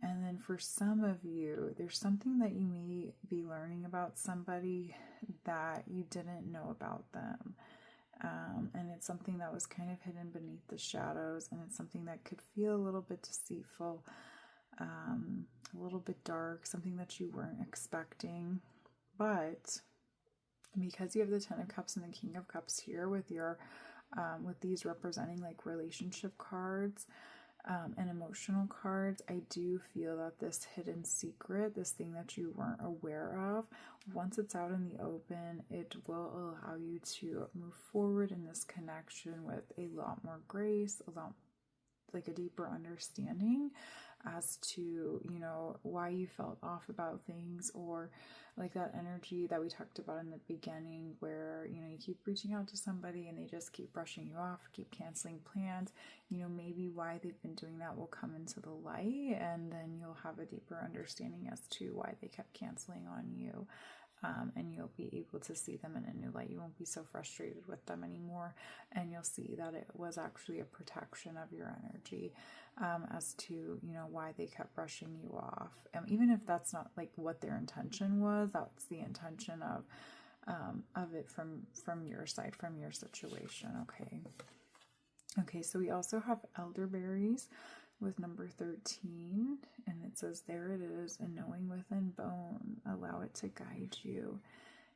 And then for some of you, there's something that you may be learning about somebody that you didn't know about them. And it's something that was kind of hidden beneath the shadows, and it's something that could feel a little bit deceitful, a little bit dark, something that you weren't expecting. But because you have the 10 of Cups and the King of Cups here with your with these representing like relationship cards and emotional cards, I do feel that this hidden secret, this thing that you weren't aware of, once it's out in the open, it will allow you to move forward in this connection with a lot more grace, a lot like a deeper understanding as to, you know, why you felt off about things, or like that energy that we talked about in the beginning where, you know, you keep reaching out to somebody and they just keep brushing you off, keep canceling plans. You know, maybe why they've been doing that will come into the light, and then you'll have a deeper understanding as to why they kept canceling on you. And you'll be able to see them in a new light. You won't be so frustrated with them anymore, and you'll see that it was actually a protection of your energy, as to, you know, why they kept brushing you off. Even if that's not like what their intention was, that's the intention of it from your side, from your situation. Okay, so we also have elderberries with number 13, and it says, there it is, a knowing within bone, allow it to guide you.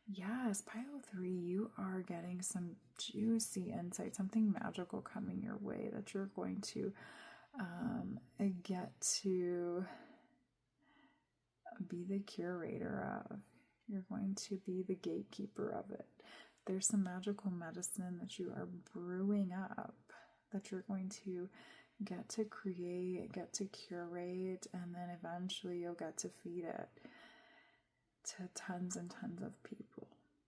Yes, pile 3, you are getting some juicy insight, something magical coming your way that you're going to get to be the curator of. You're going to be the gatekeeper of it. There's some magical medicine that you are brewing up that you're going to get to create, get to curate, and then eventually you'll get to feed it to tons and tons of people.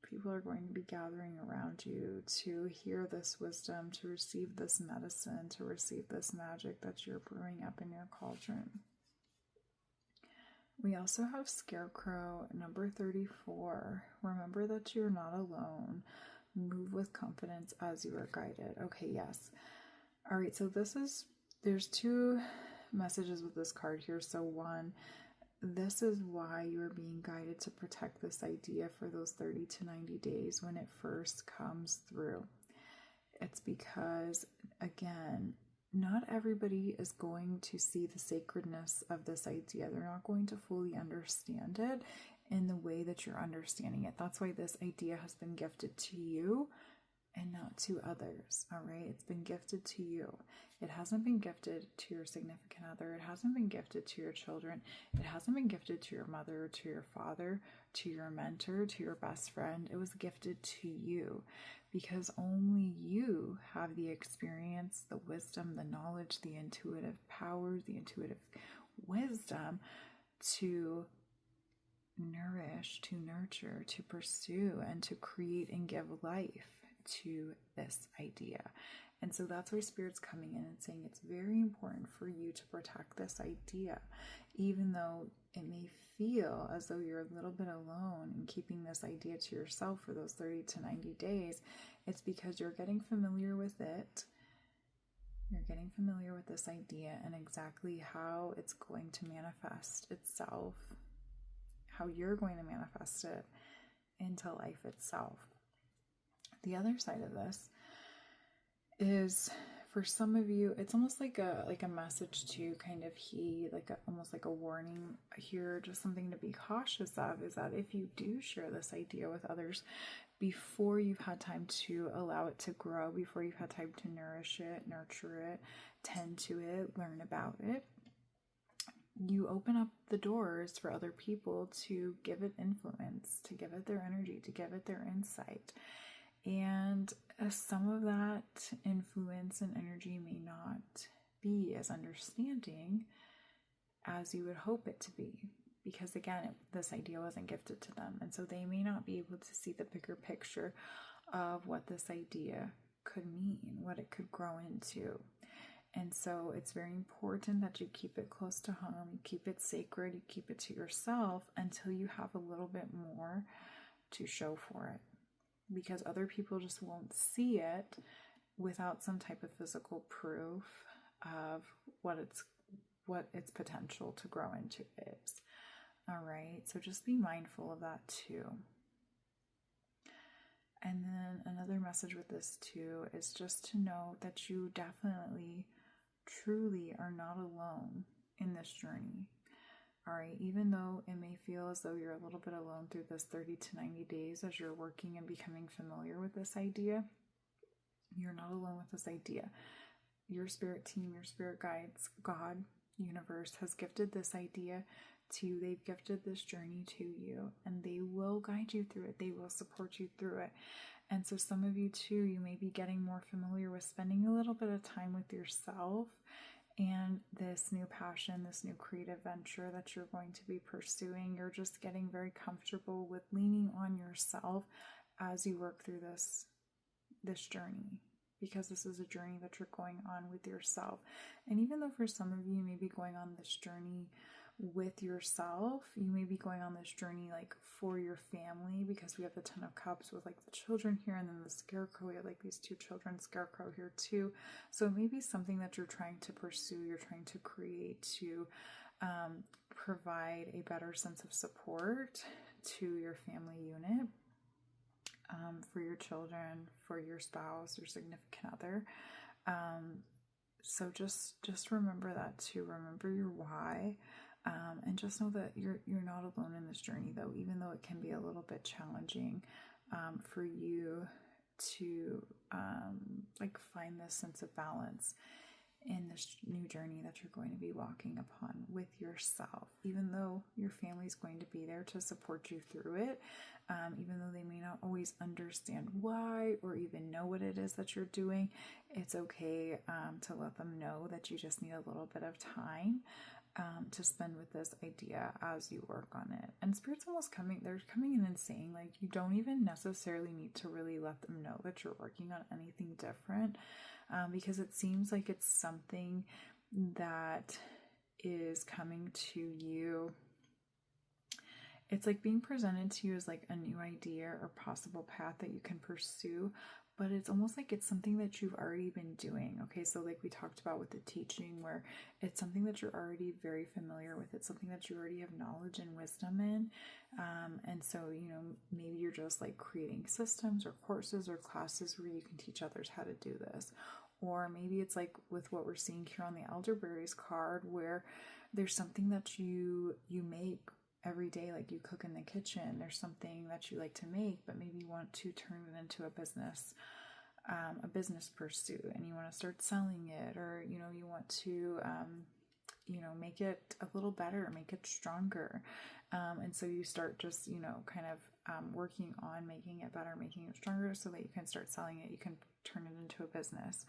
People are going to be gathering around you to hear this wisdom, to receive this medicine, to receive this magic that you're brewing up in your cauldron. We also have Scarecrow, number 34. Remember that you're not alone. Move with confidence as you are guided. Okay, yes. All right, so there's two messages with this card here. So one, this is why you're being guided to protect this idea for those 30 to 90 days when it first comes through. It's because, again, not everybody is going to see the sacredness of this idea. They're not going to fully understand it in the way that you're understanding it. That's why this idea has been gifted to you and not to others, all right? It's been gifted to you. It hasn't been gifted to your significant other. It hasn't been gifted to your children. It hasn't been gifted to your mother, to your father, to your mentor, to your best friend. It was gifted to you because only you have the experience, the wisdom, the knowledge, the intuitive powers, the intuitive wisdom to nourish, to nurture, to pursue, and to create and give life to this idea. And so that's where Spirit's coming in and saying it's very important for you to protect this idea, even though it may feel as though you're a little bit alone in keeping this idea to yourself for those 30 to 90 days. It's because you're getting familiar with it. You're getting familiar with this idea and exactly how it's going to manifest itself, how you're going to manifest it into life itself. The other side of this is, for some of you, it's almost like a message to kind of heed, almost like a warning here, just something to be cautious of, is that if you do share this idea with others, before you've had time to allow it to grow, before you've had time to nourish it, nurture it, tend to it, learn about it, you open up the doors for other people to give it influence, to give it their energy, to give it their insight. And some of that influence and energy may not be as understanding as you would hope it to be. Because again, this idea wasn't gifted to them. And so they may not be able to see the bigger picture of what this idea could mean, what it could grow into. And so it's very important that you keep it close to home, you keep it sacred, you keep it to yourself until you have a little bit more to show for it. Because other people just won't see it without some type of physical proof of what its potential to grow into is. All right, so just be mindful of that too. And then another message with this too is just to know that you definitely, truly are not alone in this journey. All right, even though it may feel as though you're a little bit alone through this 30 to 90 days as you're working and becoming familiar with this idea, you're not alone with this idea. Your spirit team, your spirit guides, God, universe has gifted this idea to you. They've gifted this journey to you, and they will guide you through it. They will support you through it. And so some of you too, you may be getting more familiar with spending a little bit of time with yourself and this new passion, this new creative venture that you're going to be pursuing. You're just getting very comfortable with leaning on yourself as you work through this journey, because this is a journey that you're going on with yourself. And even though for some of you may be going on this journey with yourself, you may be going on this journey like for your family, because we have the Ten of Cups with like the children here, and then the Scarecrow, we have like these two children, Scarecrow here too. So it may be something that you're trying to pursue, you're trying to create to provide a better sense of support to your family unit, for your children, for your spouse, your significant other. So just remember that too. Remember your why. And just know that you're not alone in this journey, though, even though it can be a little bit challenging for you to like find this sense of balance in this new journey that you're going to be walking upon with yourself. Even though your family's going to be there to support you through it, even though they may not always understand why or even know what it is that you're doing, it's okay to let them know that you just need a little bit of time to spend with this idea as you work on it. And Spirit's almost they're coming in and saying, like, you don't even necessarily need to really let them know that you're working on anything different, because it seems like it's something that is coming to you. It's like being presented to you as like a new idea or possible path that you can pursue, but it's almost like it's something that you've already been doing. Okay, so like we talked about with the teaching, where it's something that you're already very familiar with. It's something that you already have knowledge and wisdom in. And so, you know, maybe you're just like creating systems or courses or classes where you can teach others how to do this. Or maybe it's like with what we're seeing here on the Elderberries card, where there's something that you make every day, like you cook in the kitchen. There's something that you like to make, but maybe you want to turn it into a business pursuit, and you want to start selling it, or, you know, you want to, you know, make it a little better, make it stronger. And so you start just, you know, kind of working on making it better, making it stronger, so that you can start selling it. You can turn it into a business.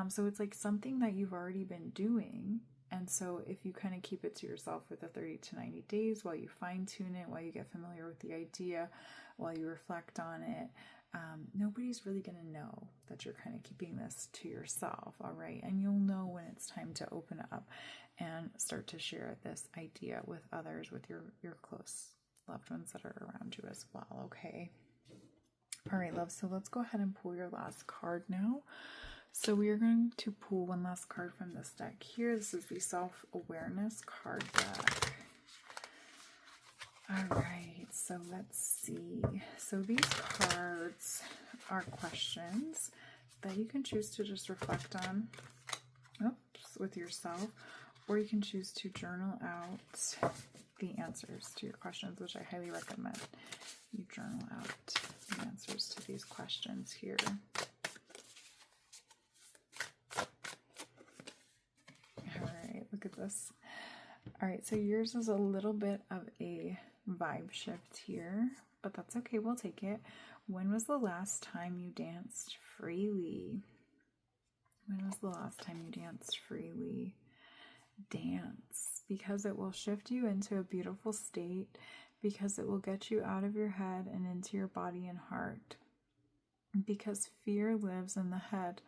So it's like something that you've already been doing. And so if you kind of keep it to yourself for the 30 to 90 days while you fine tune it, while you get familiar with the idea, while you reflect on it, nobody's really going to know that you're kind of keeping this to yourself. All right. And you'll know when it's time to open up and start to share this idea with others, with your close loved ones that are around you as well. Okay. All right, love. So let's go ahead and pull your last card now. So we are going to pull one last card from this deck here. This is the Self-Awareness card deck. All right, so let's see. So these cards are questions that you can choose to just reflect on, with yourself, or you can choose to journal out the answers to your questions, which I highly recommend you journal out the answers to these questions here. All right, look at this. All right, so yours is a little bit of a vibe shift here, but that's okay, we'll take it. When was the last time you danced freely? When was the last time you danced freely? Dance, because it will shift you into a beautiful state, because it will get you out of your head and into your body and heart. Because fear lives in the head,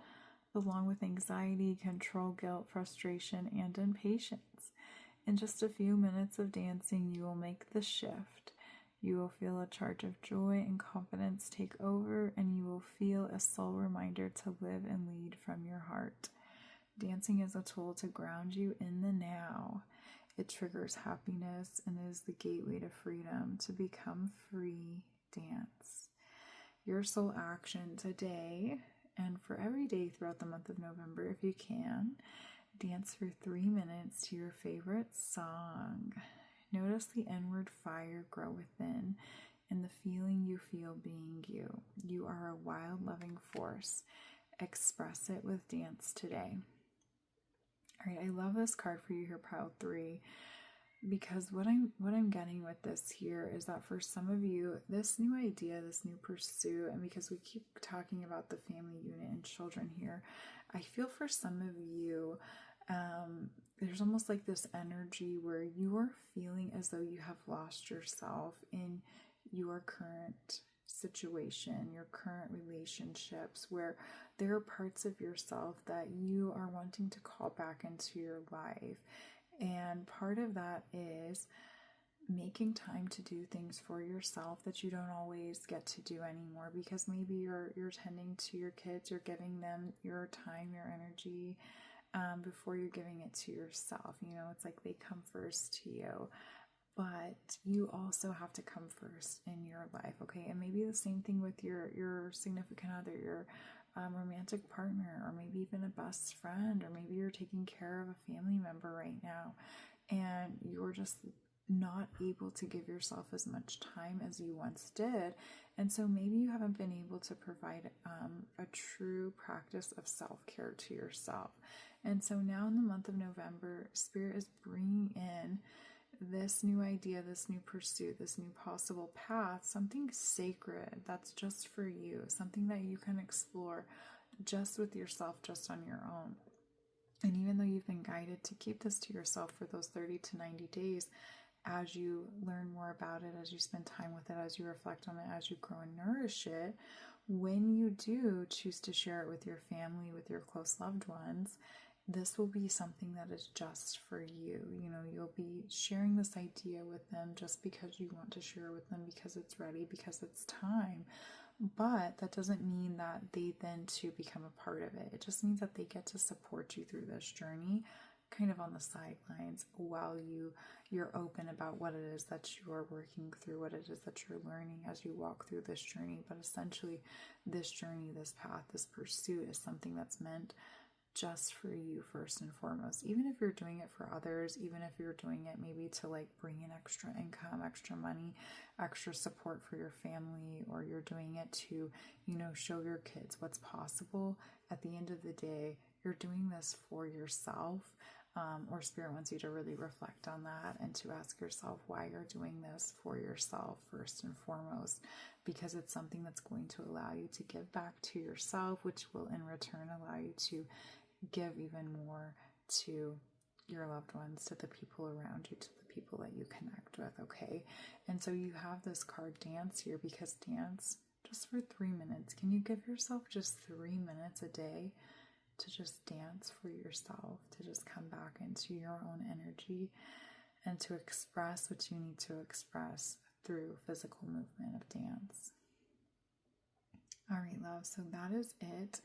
along with anxiety, control, guilt, frustration, and impatience. In just a few minutes of dancing, you will make the shift. You will feel a charge of joy and confidence take over, and you will feel a soul reminder to live and lead from your heart. Dancing is a tool to ground you in the now. It triggers happiness and is the gateway to freedom. To become free, dance. Your soul action today, and for every day throughout the month of November, if you can, dance for 3 minutes to your favorite song. Notice the inward fire grow within and the feeling you feel being you. You are a wild, loving force. Express it with dance today. All right, I love this card for you here, pile 3, because what I'm getting with this here is that for some of you, this new idea, this new pursuit, and because we keep talking about the family unit and children here, I feel for some of you, there's almost like this energy where you are feeling as though you have lost yourself in your current situation, your current relationships, where there are parts of yourself that you are wanting to call back into your life. And part of that is making time to do things for yourself that you don't always get to do anymore, because maybe you're tending to your kids, you're giving them your time, your energy, before you're giving it to yourself. You know, it's like they come first to you, but you also have to come first in your life, okay? And maybe the same thing with your significant other, your romantic partner, or maybe even a best friend, or maybe you're taking care of a family member right now, and you're just not able to give yourself as much time as you once did. And so maybe you haven't been able to provide a true practice of self-care to yourself. And so now in the month of November, Spirit is bringing in this new idea, this new pursuit, this new possible path, something sacred that's just for you, something that you can explore just with yourself, just on your own. And even though you've been guided to keep this to yourself for those 30 to 90 days, as you learn more about it, as you spend time with it, as you reflect on it, as you grow and nourish it, when you do choose to share it with your family, with your close loved ones, this will be something that is just for you. You know, you'll be sharing this idea with them just because you want to share with them, because it's ready, because it's time. But that doesn't mean that they then too become a part of it. It just means that they get to support you through this journey, kind of on the sidelines, while you're open about what it is that you are working through, what it is that you're learning as you walk through this journey. But essentially, this journey, this path, this pursuit is something that's meant just for you first and foremost. Even if you're doing it for others, even if you're doing it maybe to like bring in extra income, extra money, extra support for your family, or you're doing it to, you know, show your kids what's possible, at the end of the day, you're doing this for yourself. Or Spirit wants you to really reflect on that and to ask yourself why you're doing this for yourself first and foremost, because it's something that's going to allow you to give back to yourself, which will in return allow you to give even more to your loved ones, to the people around you, to the people that you connect with, okay? And so you have this card dance here, because dance just for 3 minutes. Can you give yourself just 3 minutes a day to just dance for yourself, to just come back into your own energy and to express what you need to express through physical movement of dance? All right, love, so that is it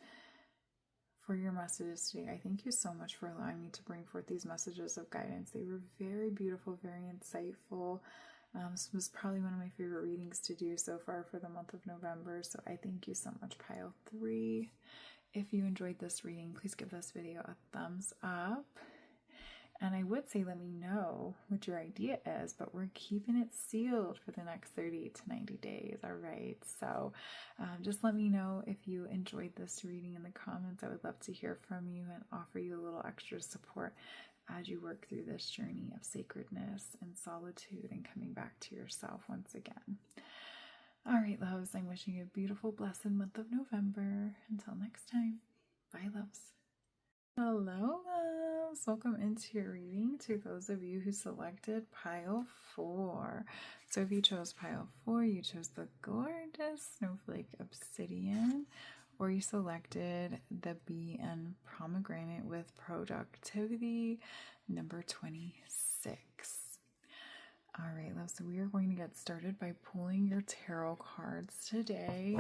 for your messages today. I thank you so much for allowing me to bring forth these messages of guidance. They were very beautiful, very insightful. This was probably one of my favorite readings to do so far for the month of November, so I thank you so much, pile 3. If you enjoyed this reading, please give this video a thumbs up. And I would say let me know what your idea is, but we're keeping it sealed for the next 30 to 90 days. All right. So just let me know if you enjoyed this reading in the comments. I would love to hear from you and offer you a little extra support as you work through this journey of sacredness and solitude and coming back to yourself once again. All right, loves, I'm wishing you a beautiful, blessed month of November. Until next time, bye, loves. Hello, loves. Welcome into your reading to those of you who selected pile 4. So if you chose pile 4, you chose the gorgeous Snowflake Obsidian, or you selected the bee and pomegranate with productivity number 26. All right, love, so we are going to get started by pulling your tarot cards today.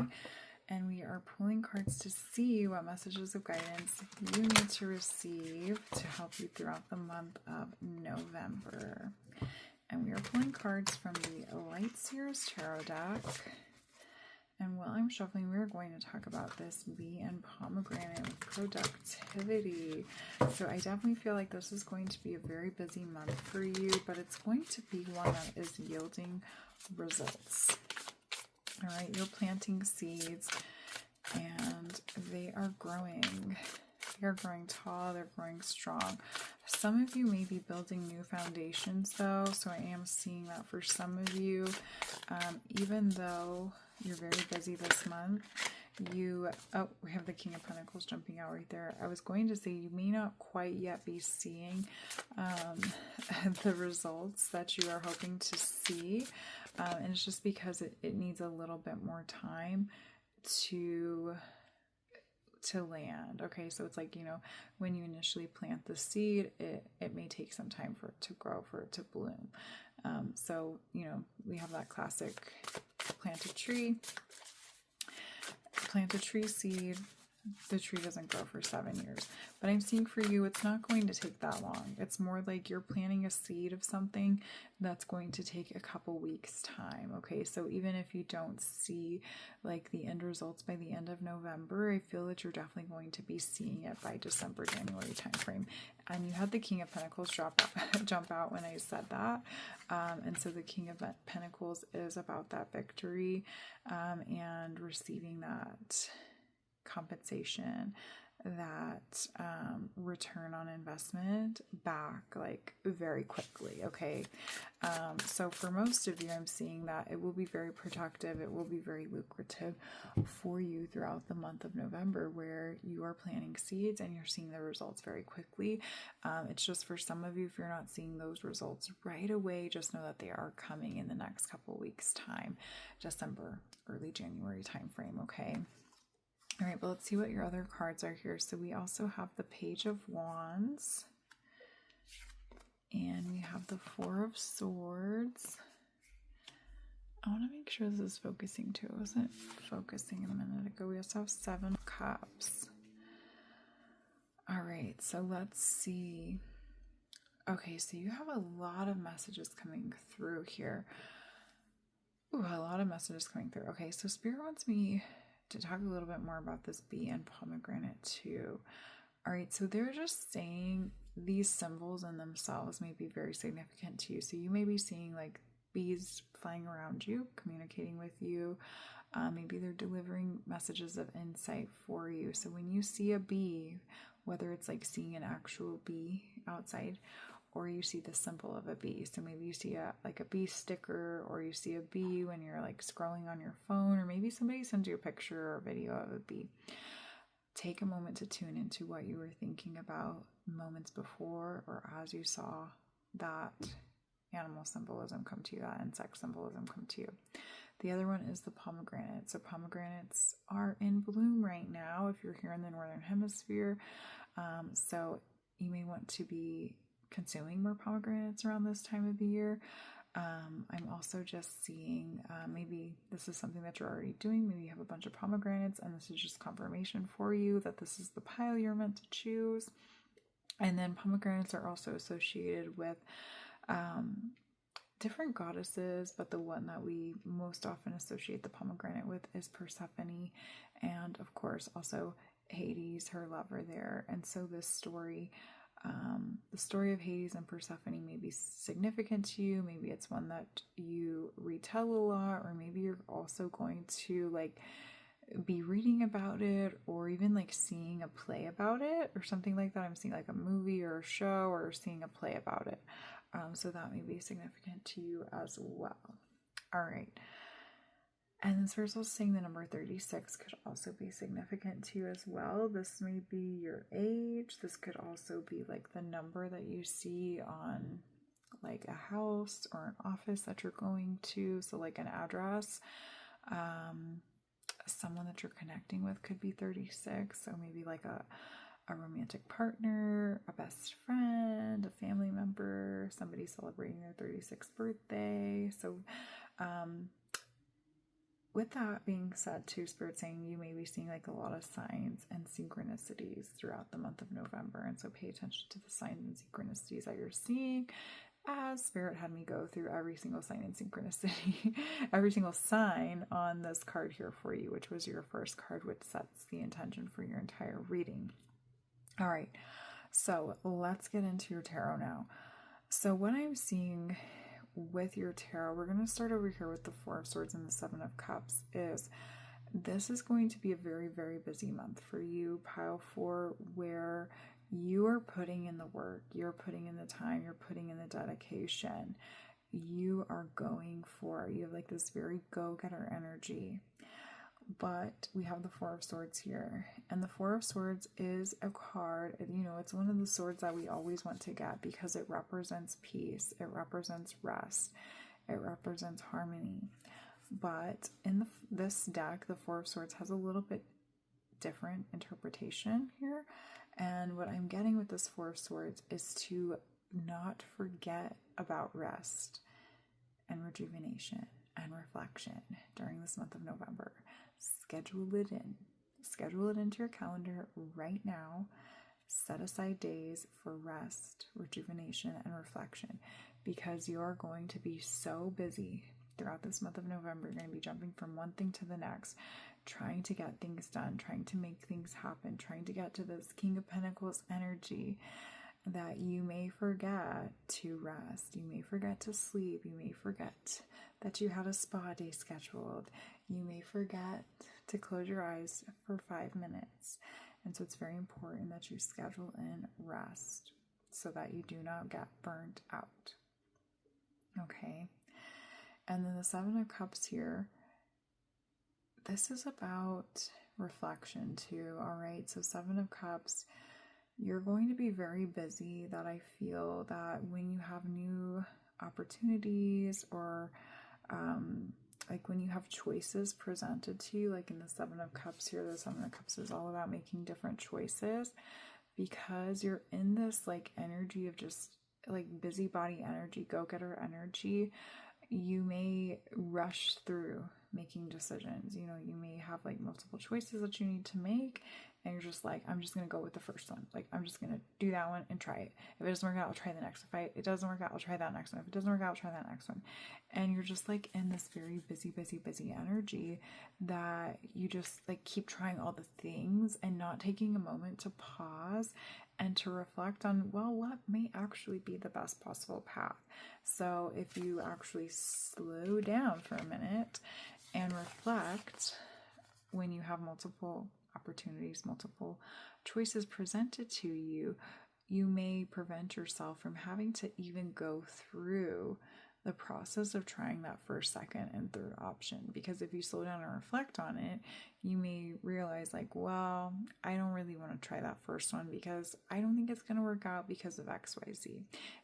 And we are pulling cards to see what messages of guidance you need to receive to help you throughout the month of November. And we are pulling cards from the LightSeers Tarot deck. And while I'm shuffling, we're going to talk about this bee and pomegranate with productivity. So I definitely feel like this is going to be a very busy month for you, but it's going to be one that is yielding results. All right, you're planting seeds and they are growing. They're growing tall, they're growing strong. Some of you may be building new foundations though, so I am seeing that for some of you, even though you're very busy this month, we have the King of Pentacles jumping out right there. I was going to say you may not quite yet be seeing the results that you are hoping to see, and it's just because it needs a little bit more time to land. Okay, so it's like, you know, when you initially plant the seed, it may take some time for it to grow, for it to bloom. So, you know, we have that classic plant a tree seed, the tree doesn't grow for 7 years. But I'm seeing for you, it's not going to take that long. It's more like you're planting a seed of something that's going to take a couple weeks time. Okay, so even if you don't see like the end results by the end of November, I feel that you're definitely going to be seeing it by December, January timeframe. And you had the King of Pentacles jump out when I said that. And so the King of Pentacles is about that victory and receiving that compensation, that return on investment back like very quickly. Okay, so for most of you, I'm seeing that it will be very productive, it will be very lucrative for you throughout the month of November, where you are planting seeds and you're seeing the results very quickly. It's just for some of you, if you're not seeing those results right away, just know that they are coming in the next couple weeks time, December, early January time frame. Okay. All right, but let's see what your other cards are here. So we also have the Page of Wands, and we have the Four of Swords. I want to make sure this is focusing too. It wasn't focusing a minute ago. We also have Seven of Cups. All right, so let's see. Okay, so you have a lot of messages coming through here. Ooh, a lot of messages coming through. Okay, so Spirit wants me to talk a little bit more about this bee and pomegranate too. All right, so they're just saying these symbols in themselves may be very significant to you. So you may be seeing like bees flying around you, communicating with you. Maybe they're delivering messages of insight for you. So when you see a bee, whether it's like seeing an actual bee outside, or you see the symbol of a bee. So maybe you see a bee sticker, or you see a bee when you're like scrolling on your phone, or maybe somebody sends you a picture or video of a bee. Take a moment to tune into what you were thinking about moments before or as you saw that animal symbolism come to you, that insect symbolism come to you. The other one is the pomegranate. So pomegranates are in bloom right now if you're here in the Northern Hemisphere. So you may want to be consuming more pomegranates around this time of the year. I'm also just seeing maybe this is something that you're already doing. Maybe you have a bunch of pomegranates and this is just confirmation for you that this is the pile you're meant to choose. And then pomegranates are also associated with different goddesses, but the one that we most often associate the pomegranate with is Persephone, and of course also Hades, her lover there. And so this story The story of Hades and Persephone may be significant to you. Maybe it's one that you retell a lot, or maybe you're also going to like be reading about it, or even like seeing a play about it or something like that. I'm seeing like a movie or a show or seeing a play about it. So that may be significant to you as well. All right. And this verse was saying the number 36 could also be significant to you as well. This may be your age. This could also be like the number that you see on like a house or an office that you're going to. So like an address. Someone that you're connecting with could be 36. So maybe like a romantic partner, a best friend, a family member, somebody celebrating their 36th birthday. So, with that being said, too, Spirit saying you may be seeing like a lot of signs and synchronicities throughout the month of November. And so pay attention to the signs and synchronicities that you're seeing, as Spirit had me go through every single sign and synchronicity, every single sign on this card here for you, which was your first card, which sets the intention for your entire reading. All right, so let's get into your tarot now. So what I'm seeing with your tarot, we're going to start over here with the Four of Swords and the Seven of Cups, is this is going to be a very, very busy month for you, Pile 4, where you are putting in the work, you're putting in the time, you're putting in the dedication. You are going for, you have like this very go-getter energy. But we have the Four of Swords here, and the Four of Swords is a card, you know, it's one of the swords that we always want to get because it represents peace, it represents rest, it represents harmony. But in this deck, the Four of Swords has a little bit different interpretation here, and what I'm getting with this Four of Swords is to not forget about rest and rejuvenation and reflection during this month of November. Schedule it in. Schedule it into your calendar right now. Set aside days for rest, rejuvenation, and reflection, because you're going to be so busy throughout this month of November. You're going to be jumping from one thing to the next, trying to get things done, trying to make things happen, trying to get to this King of Pentacles energy, that you may forget to rest, you may forget to sleep, you may forget that you had a spa day scheduled, you may forget to close your eyes for 5 minutes. And so it's very important that you schedule in rest so that you do not get burnt out. Okay. And then the Seven of Cups here, this is about reflection too. All right. So Seven of Cups, you're going to be very busy. That I feel that when you have new opportunities, or like when you have choices presented to you, like in the Seven of Cups here, the Seven of Cups is all about making different choices, because you're in this like energy of just like busybody energy, go-getter energy. You may rush through making decisions. You know, you may have like multiple choices that you need to make, and you're just like, I'm just going to go with the first one. Like, I'm just going to do that one and try it. If it doesn't work out, I'll try the next. If it doesn't work out, I'll try that next one. If it doesn't work out, I'll try that next one. And you're just like in this very busy energy that you just like keep trying all the things and not taking a moment to pause and to reflect on, well, what may actually be the best possible path. So if you actually slow down for a minute and reflect, when you have multiple opportunities, multiple choices presented to you, you may prevent yourself from having to even go through the process of trying that first, second, and third option. Because if you slow down and reflect on it, you may realize like, well, I don't really want to try that first one because I don't think it's going to work out because of XYZ.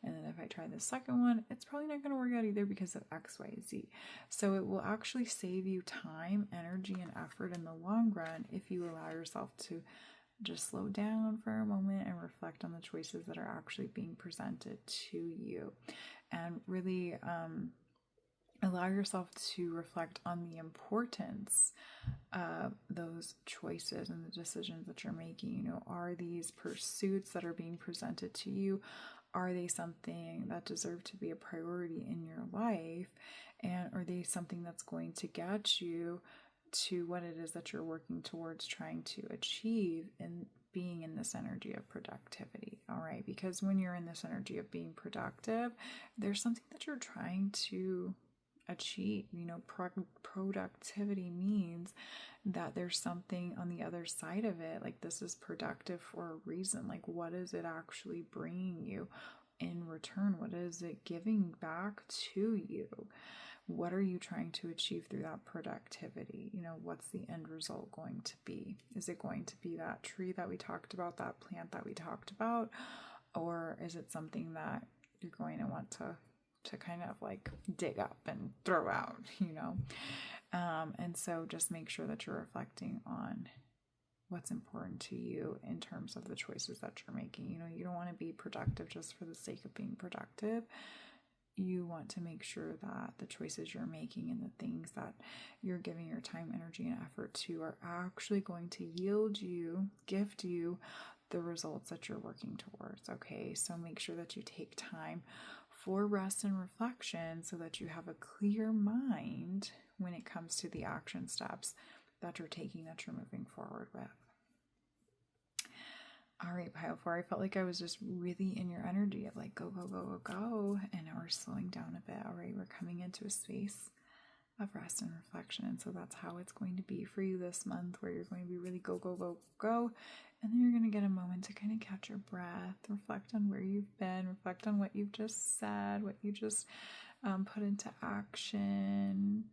And then if I try the second one, it's probably not going to work out either because of XYZ. So it will actually save you time, energy, and effort in the long run if you allow yourself to just slow down for a moment and reflect on the choices that are actually being presented to you, and really allow yourself to reflect on the importance of those choices and the decisions that you're making. You know, are these pursuits that are being presented to you, are they something that deserve to be a priority in your life? And are they something that's going to get you to what it is that you're working towards trying to achieve in being in this energy of productivity, all right? Because when you're in this energy of being productive, there's something that you're trying to achieve. You know, productivity means that there's something on the other side of it. Like, this is productive for a reason. Like, what is it actually bringing you in return? What is it giving back to you? What are you trying to achieve through that productivity? You know, what's the end result going to be? Is it going to be that tree that we talked about, that plant that we talked about? Or is it something that you're going to want to kind of like dig up and throw out, you know? And so just make sure that you're reflecting on what's important to you in terms of the choices that you're making. You know, you don't want to be productive just for the sake of being productive. You want to make sure that the choices you're making and the things that you're giving your time, energy, and effort to are actually going to gift you the results that you're working towards. Okay, so make sure that you take time for rest and reflection so that you have a clear mind when it comes to the action steps that you're taking, that you're moving forward with. All right, pile 4, I felt like I was just really in your energy of like go, go, go, go, go. And now we're slowing down a bit. All right, we're coming into a space of rest and reflection. And so that's how it's going to be for you this month, where you're going to be really go, go, go, go. And then you're going to get a moment to kind of catch your breath, reflect on where you've been, reflect on what you've just said, what you just put into action.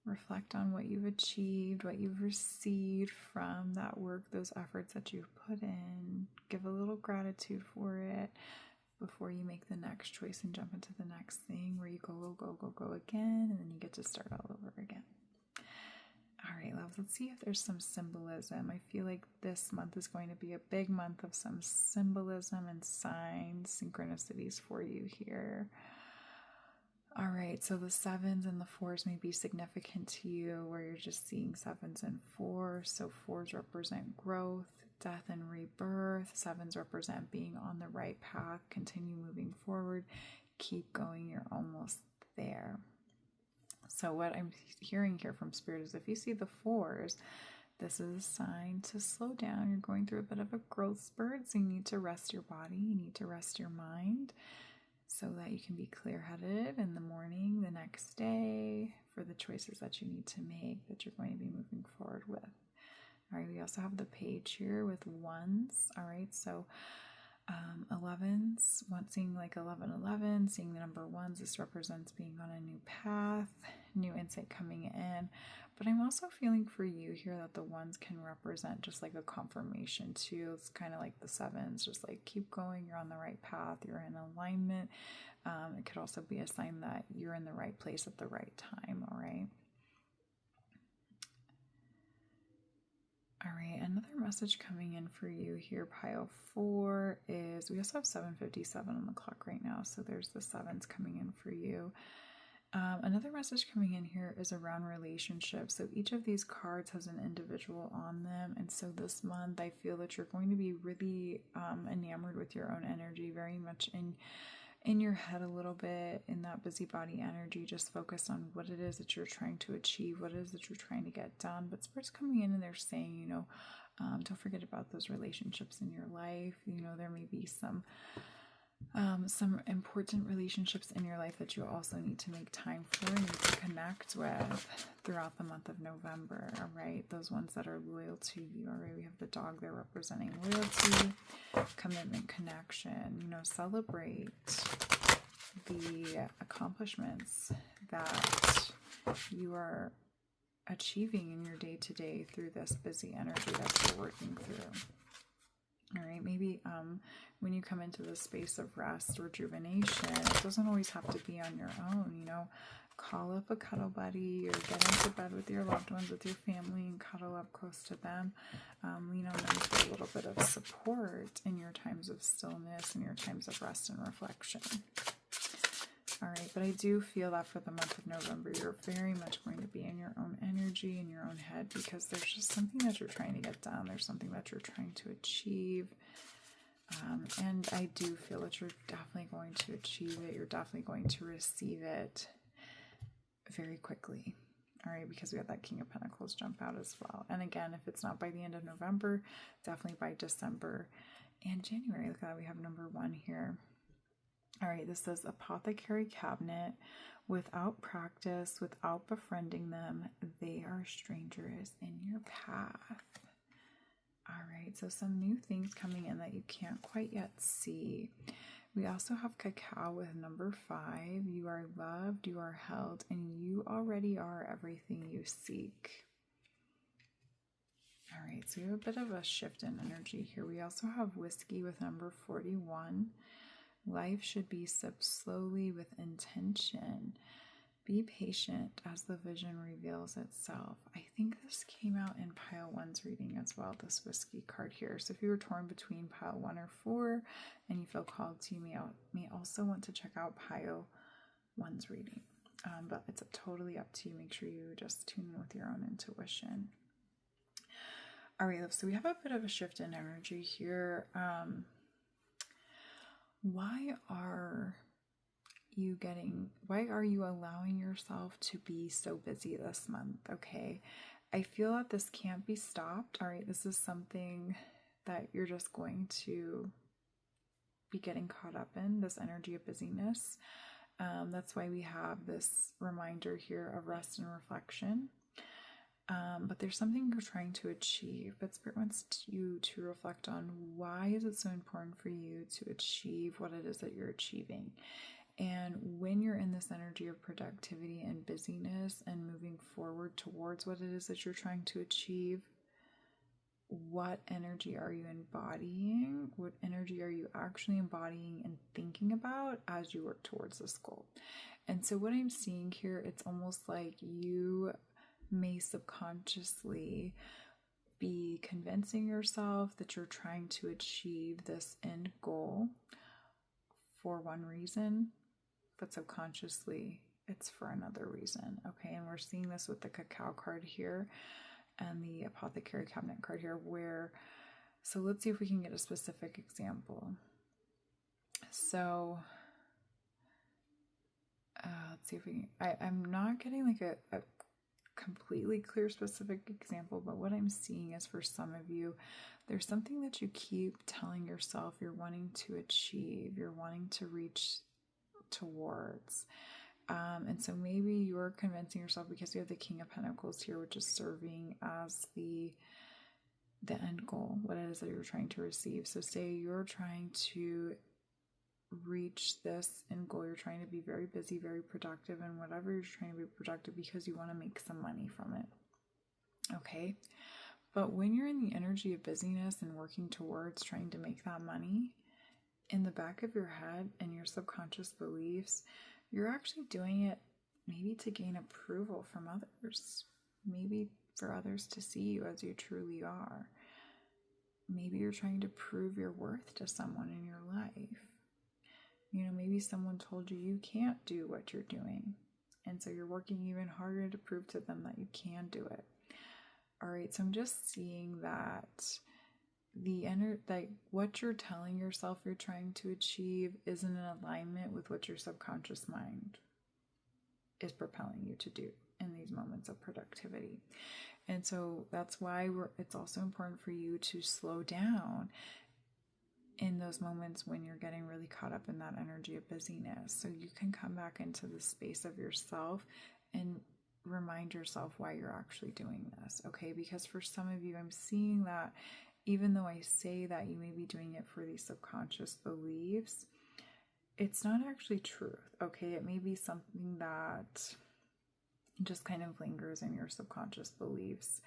Reflect on what you've achieved, what you've received from that work, those efforts that you've put in. Give a little gratitude for it before you make the next choice and jump into the next thing where you go, go, go, go, go again, and then you get to start all over again. All right, loves, let's see if there's some symbolism. I feel like this month is going to be a big month of some symbolism and signs, synchronicities for you here. All right, so the 7s and the 4s may be significant to you, where you're just seeing 7s and 4s. So 4s represent growth, death, and rebirth. 7s represent being on the right path. Continue moving forward. Keep going. You're almost there. So what I'm hearing here from Spirit is if you see the 4s, this is a sign to slow down. You're going through a bit of a growth spurt, so you need to rest your body. You need to rest your mind, so that you can be clear-headed in the morning, the next day, for the choices that you need to make, that you're going to be moving forward with. All right, we also have the page here with 1s. All right, so 11s, seeing like 11, seeing the number 1s, this represents being on a new path, new insight coming in. But I'm also feeling for you here that the 1s can represent just like a confirmation too. It's kind of like the 7s, just like keep going, you're on the right path, you're in alignment. It could also be a sign that you're in the right place at the right time, all right? All right, another message coming in for you here, pile 4, is we also have 7:57 on the clock right now, so there's the 7s coming in for you. Another message coming in here is around relationships. So each of these cards has an individual on them, and so this month I feel that you're going to be really enamored with your own energy, very much in your head a little bit, in that busybody energy, just focus on what it is that you're trying to achieve, what it is that you're trying to get done. But Spirit's coming in and they're saying, you know, don't forget about those relationships in your life. You know, there may be some important relationships in your life that you also need to make time for and need to connect with throughout the month of November, all right? Those ones that are loyal to you, all right? We have the dog there representing loyalty, commitment, connection. You know, celebrate the accomplishments that you are achieving in your day-to-day through this busy energy that you're working through. All right, maybe when you come into the space of rest, rejuvenation, it doesn't always have to be on your own, you know. Call up a cuddle buddy or get into bed with your loved ones, with your family, and cuddle up close to them. Lean on them for a little bit of support in your times of stillness and your times of rest and reflection. All right, but I do feel that for the month of November, you're very much going to be in your own energy, in your own head, because there's just something that you're trying to get done. There's something that you're trying to achieve. And I do feel that you're definitely going to achieve it. You're definitely going to receive it very quickly. All right, because we had that King of Pentacles jump out as well. And again, if it's not by the end of November, definitely by December and January. Look at that, we have number 1 here. All right, this says Apothecary Cabinet. Without practice, without befriending them, they are strangers in your path. All right, so some new things coming in that you can't quite yet see. We also have Cacao with number 5. You are loved, you are held, and you already are everything you seek. All right, so we have a bit of a shift in energy here. We also have Whiskey with number 41. Life should be sipped slowly with intention. Be patient as the vision reveals itself. I think this came out in pile 1's reading as well, this Whiskey card here. So if you were torn between pile 1 or 4 and you feel called to, you may also want to check out pile 1's reading. But it's totally up to you. Make sure you just tune in with your own intuition. All right, so we have a bit of a shift in energy here. Why are you allowing yourself to be so busy this month? Okay, I feel that this can't be stopped. All right, this is something that you're just going to be getting caught up in, this energy of busyness. That's why we have this reminder here of rest and reflection. But there's something you're trying to achieve, but Spirit wants you to reflect on why is it so important for you to achieve what it is that you're achieving. And when you're in this energy of productivity and busyness and moving forward towards what it is that you're trying to achieve, what energy are you embodying? What energy are you actually embodying and thinking about as you work towards this goal? And so what I'm seeing here, it's almost like you may subconsciously be convincing yourself that you're trying to achieve this end goal for one reason, but subconsciously it's for another reason. Okay, and we're seeing this with the Cacao card here and the Apothecary Cabinet card here, so let's see if we can get a specific example. So let's see if we can, I'm not getting like a completely clear specific example, but what I'm seeing is for some of you, there's something that you keep telling yourself you're wanting to achieve, you're wanting to reach towards. And so maybe you're convincing yourself, because you have the King of Pentacles here, which is serving as the end goal, what it is that you're trying to receive. So say you're trying to reach this end goal, you're trying to be very busy, very productive, and whatever you're trying to be productive because you want to make some money from it. Okay, but when you're in the energy of busyness and working towards trying to make that money, in the back of your head and your subconscious beliefs, you're actually doing it maybe to gain approval from others, maybe for others to see you as you truly are. Maybe you're trying to prove your worth to someone in your life. You know, maybe someone told you you can't do what you're doing, and so you're working even harder to prove to them that you can do it. All right, so I'm just seeing that what you're telling yourself you're trying to achieve isn't in alignment with what your subconscious mind is propelling you to do in these moments of productivity. And so that's why it's also important for you to slow down in those moments when you're getting really caught up in that energy of busyness, so you can come back into the space of yourself and remind yourself why you're actually doing this. Okay, because for some of you, I'm seeing that even though I say that you may be doing it for these subconscious beliefs, it's not actually truth. Okay, it may be something that just kind of lingers in your subconscious beliefs.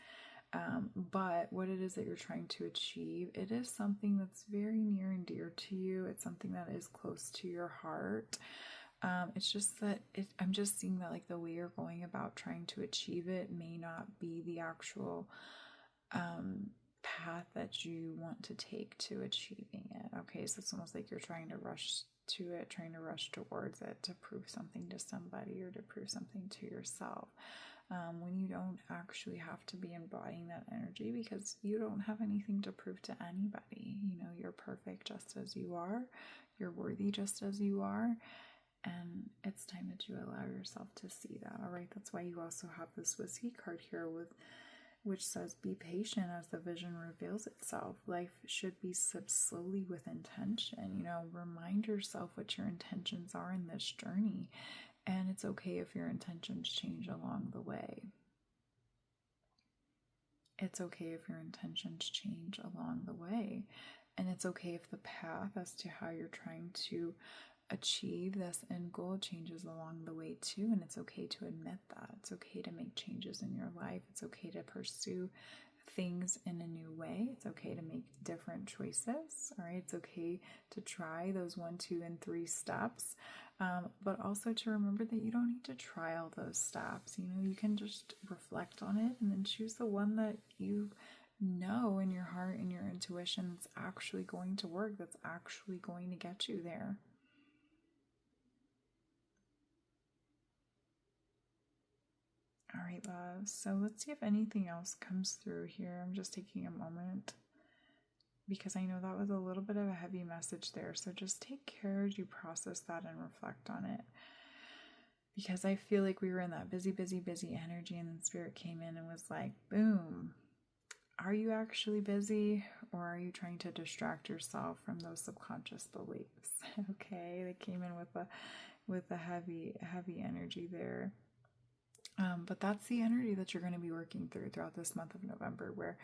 But what it is that you're trying to achieve, it is something that's very near and dear to you. It's something that is close to your heart. It's just that I'm just seeing that like the way you're going about trying to achieve it may not be the actual path that you want to take to achieving it. Okay, so it's almost like you're trying to rush to it, trying to rush towards it to prove something to somebody or to prove something to yourself. When you don't actually have to be embodying that energy, because you don't have anything to prove to anybody. You know, you're perfect just as you are. You're worthy just as you are. And it's time that you allow yourself to see that. All right. That's why you also have this whiskey card here which says, be patient as the vision reveals itself. Life should be sipped slowly with intention. Remind yourself what your intentions are in this journey. And it's okay if your intentions change along the way. It's okay if your intentions change along the way. And it's okay if the path as to how you're trying to achieve this end goal changes along the way too. And it's okay to admit that. It's okay to make changes in your life. It's okay to pursue things in a new way. It's okay to make different choices. All right. It's okay to try those 1, 2, and 3 steps. But also to remember that you don't need to try all those steps. You can just reflect on it and then choose the one that you know in your heart and your intuition that's actually going to work, that's actually going to get you there. All right, love. So let's see if anything else comes through here. I'm just taking a moment because I know that was a little bit of a heavy message there. So just take care as you process that and reflect on it. Because I feel like we were in that busy, busy, busy energy, and then Spirit came in and was like, boom. Are you actually busy, or are you trying to distract yourself from those subconscious beliefs? Okay, they came in with a heavy energy there. But that's the energy that you're going to be working throughout this month of November, where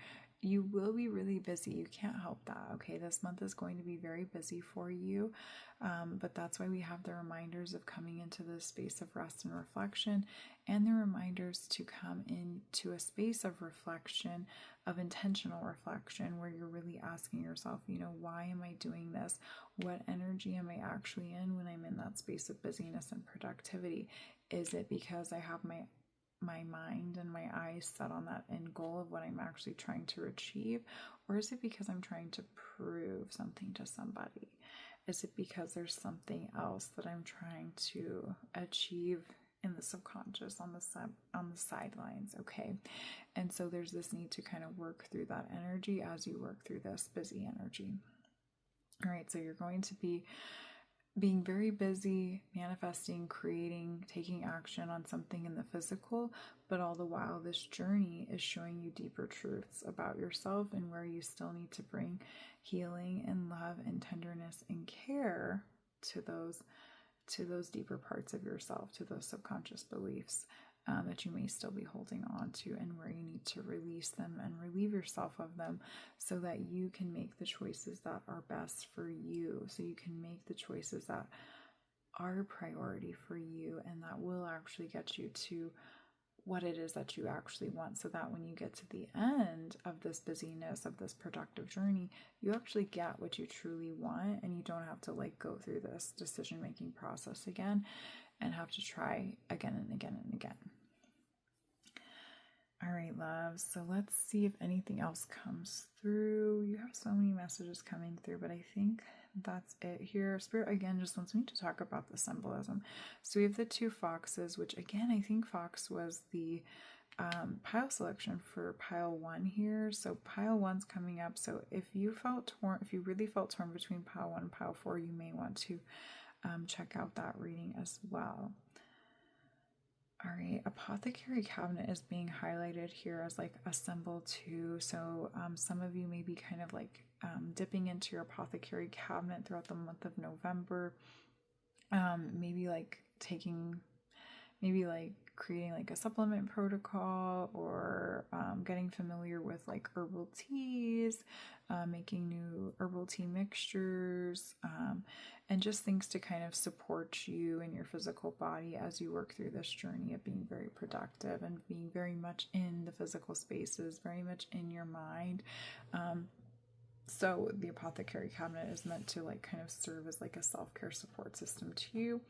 you will be really busy. You can't help that. Okay, this month is going to be very busy for you, but that's why we have the reminders of coming into this space of rest and reflection, and the reminders to come into a space of reflection, of intentional reflection, where you're really asking yourself, why am I doing this? What energy am I actually in when I'm in that space of busyness and productivity? Is it because I have my mind and my eyes set on that end goal of what I'm actually trying to achieve? Or is it because I'm trying to prove something to somebody? Is it because there's something else that I'm trying to achieve in the subconscious, on the sidelines? Okay. And so there's this need to kind of work through that energy as you work through this busy energy. All right. So you're going to be being very busy, manifesting, creating, taking action on something in the physical, but all the while this journey is showing you deeper truths about yourself and where you still need to bring healing and love and tenderness and care to those deeper parts of yourself, to those subconscious beliefs that you may still be holding on to, and where you need to release them and relieve yourself of them so that you can make the choices that are best for you, so you can make the choices that are a priority for you and that will actually get you to what it is that you actually want, so that when you get to the end of this busyness, of this productive journey, you actually get what you truly want, and you don't have to go through this decision-making process again and have to try again and again and again. All right, loves. So let's see if anything else comes through. You have so many messages coming through, but I think that's it here. Spirit, again, just wants me to talk about the symbolism. So we have the 2 foxes, which, again, I think fox was the pile selection for pile 1 here. So pile 1's coming up. So if you really felt torn between pile 1 and pile 4, you may want to check out that reading as well. All right, Apothecary Cabinet is being highlighted here as a symbol too. So some of you may be kind of dipping into your Apothecary Cabinet throughout the month of November. Maybe creating a supplement protocol, or getting familiar with herbal teas, making new herbal tea mixtures, and just things to kind of support you and your physical body as you work through this journey of being very productive and being very much in the physical spaces, very much in your mind. So the Apothecary Cabinet is meant to kind of serve as a self-care support system to you.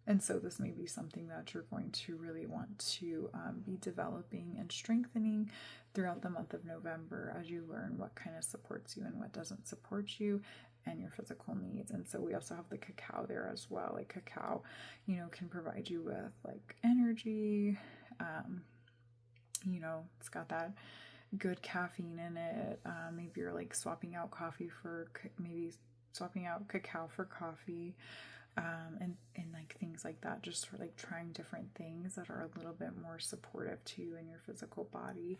And so this may be something that you're going to really want to be developing and strengthening throughout the month of November as you learn what kind of supports you and what doesn't support you and your physical needs. And so we also have the cacao there as well. Cacao, can provide you with energy. It's got that good caffeine in it. Maybe you're swapping out cacao for coffee. and like things like that, just for like trying different things that are a little bit more supportive to you in your physical body,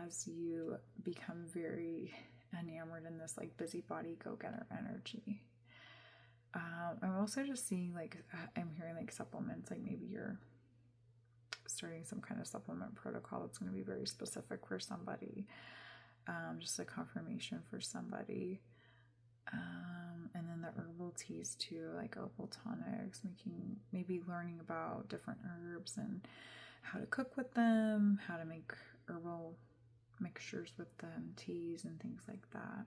as you become very enamored in this like busybody go-getter energy. I'm also just seeing like, I'm hearing like supplements, like maybe you're starting some kind of supplement protocol that's going to be very specific for somebody, just a confirmation for somebody. And then the herbal teas too, like herbal tonics, maybe learning about different herbs and how to cook with them, how to make herbal mixtures with them, teas and things like that.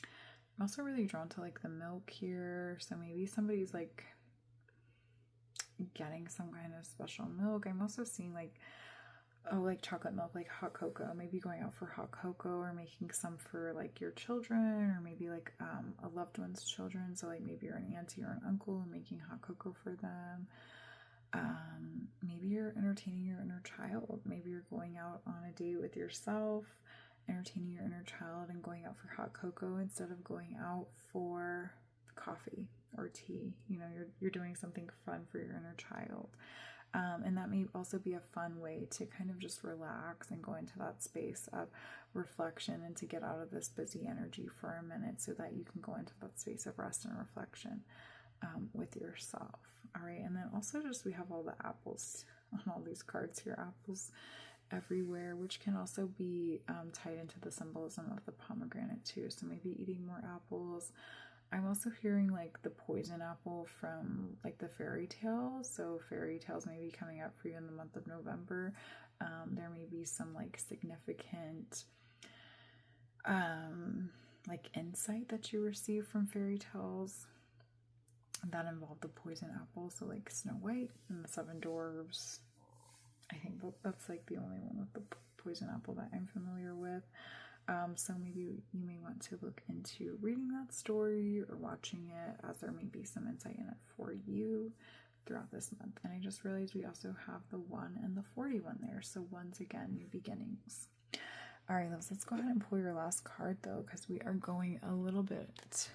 I'm also really drawn to like the milk here, so maybe somebody's like getting some kind of special milk. I'm also seeing like, oh, like chocolate milk, like hot cocoa, maybe going out for hot cocoa or making some for like your children, or maybe like a loved one's children. So like maybe you're an auntie or an uncle and making hot cocoa for them. Maybe you're entertaining your inner child. Maybe you're going out on a date with yourself, entertaining your inner child and going out for hot cocoa instead of going out for coffee or tea. You know, you're doing something fun for your inner child. And that may also be a fun way to kind of just relax and go into that space of reflection and to get out of this busy energy for a minute so that you can go into that space of rest and reflection with yourself. All right. And then also just, we have all the apples on all these cards here, apples everywhere, which can also be tied into the symbolism of the pomegranate too. So maybe eating more apples. I'm also hearing like the poison apple from like the fairy tales. So fairy tales may be coming up for you in the month of November. There may be some like significant like insight that you receive from fairy tales that involve the poison apple. So like Snow White and the Seven Dwarves. I think that's like the only one with the poison apple that I'm familiar with. So maybe you may want to look into reading that story or watching it, as there may be some insight in it for you throughout this month. And I just realized we also have the 1 and the 41 there. So once again, new beginnings. All right, loves, let's go ahead and pull your last card though, because we are going a little bit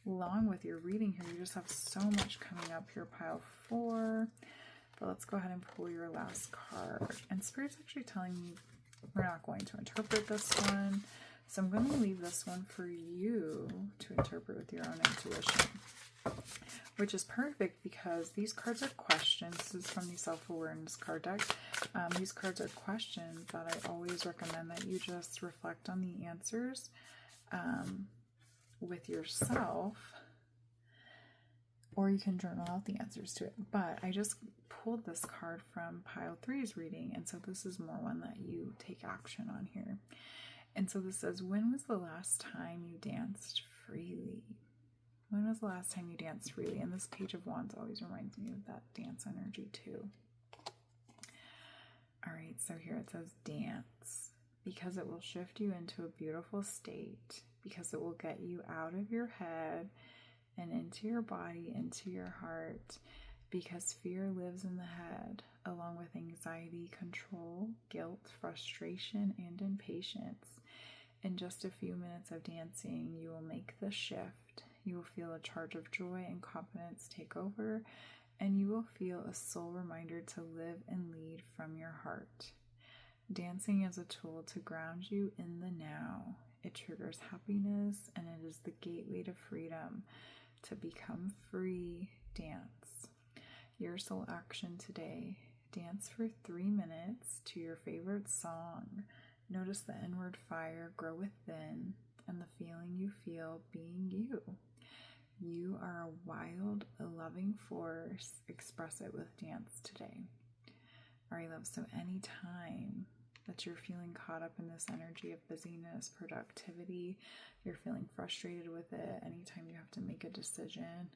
long with your reading here. You just have so much coming up here, pile 4. But let's go ahead and pull your last card. And Spirit's actually telling me we're not going to interpret this one. So I'm going to leave this one for you to interpret with your own intuition. Which is perfect because these cards are questions. This is from the Self-Awareness card deck. These cards are questions that I always recommend that you just reflect on the answers with yourself. Or you can journal out the answers to it. But I just pulled this card from pile 3's reading. And so this is more one that you take action on here. And so this says, when was the last time you danced freely? When was the last time you danced freely? And this Page of Wands always reminds me of that dance energy too. All right, so here it says dance. Because it will shift you into a beautiful state. Because it will get you out of your head and into your body, into your heart, because fear lives in the head, along with anxiety, control, guilt, frustration, and impatience. In just a few minutes of dancing, you will make the shift. You will feel a charge of joy and confidence take over, and you will feel a soul reminder to live and lead from your heart. Dancing is a tool to ground you in the now. It triggers happiness, and it is the gateway to freedom. To become free, dance. Your soul action today. Dance for 3 minutes to your favorite song. Notice the inward fire grow within and the feeling you feel being you. You are a wild, loving force. Express it with dance today. All right, love. So anytime that you're feeling caught up in this energy of busyness, productivity, you're feeling frustrated with it, anytime you have to make a decision,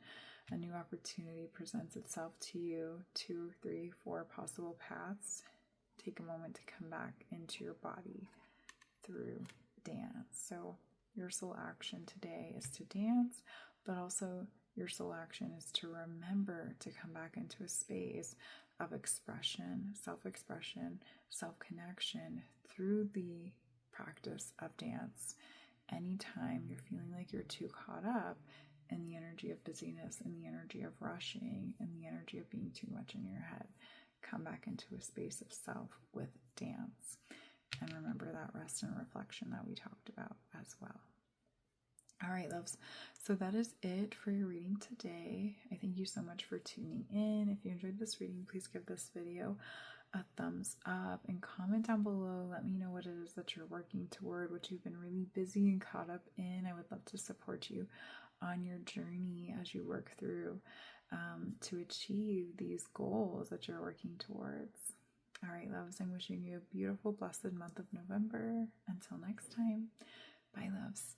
a new opportunity presents itself to you, 2, 3, 4 possible paths, take a moment to come back into your body through dance. So your soul action today is to dance, but also your soul action is to remember to come back into a space of expression, self-connection through the practice of dance. Anytime you're feeling like you're too caught up and the energy of busyness and the energy of rushing and the energy of being too much in your head. Come back into a space of self with dance. And remember that rest and reflection that we talked about as well. All right, loves. So that is it for your reading today. I thank you so much for tuning in. If you enjoyed this reading, please give this video a thumbs up and comment down below. Let me know what it is that you're working toward, what you've been really busy and caught up in. I would love to support you on your journey as you work through to achieve these goals that you're working towards. All right, loves, I'm wishing you a beautiful, blessed month of November. Until next time, bye, loves.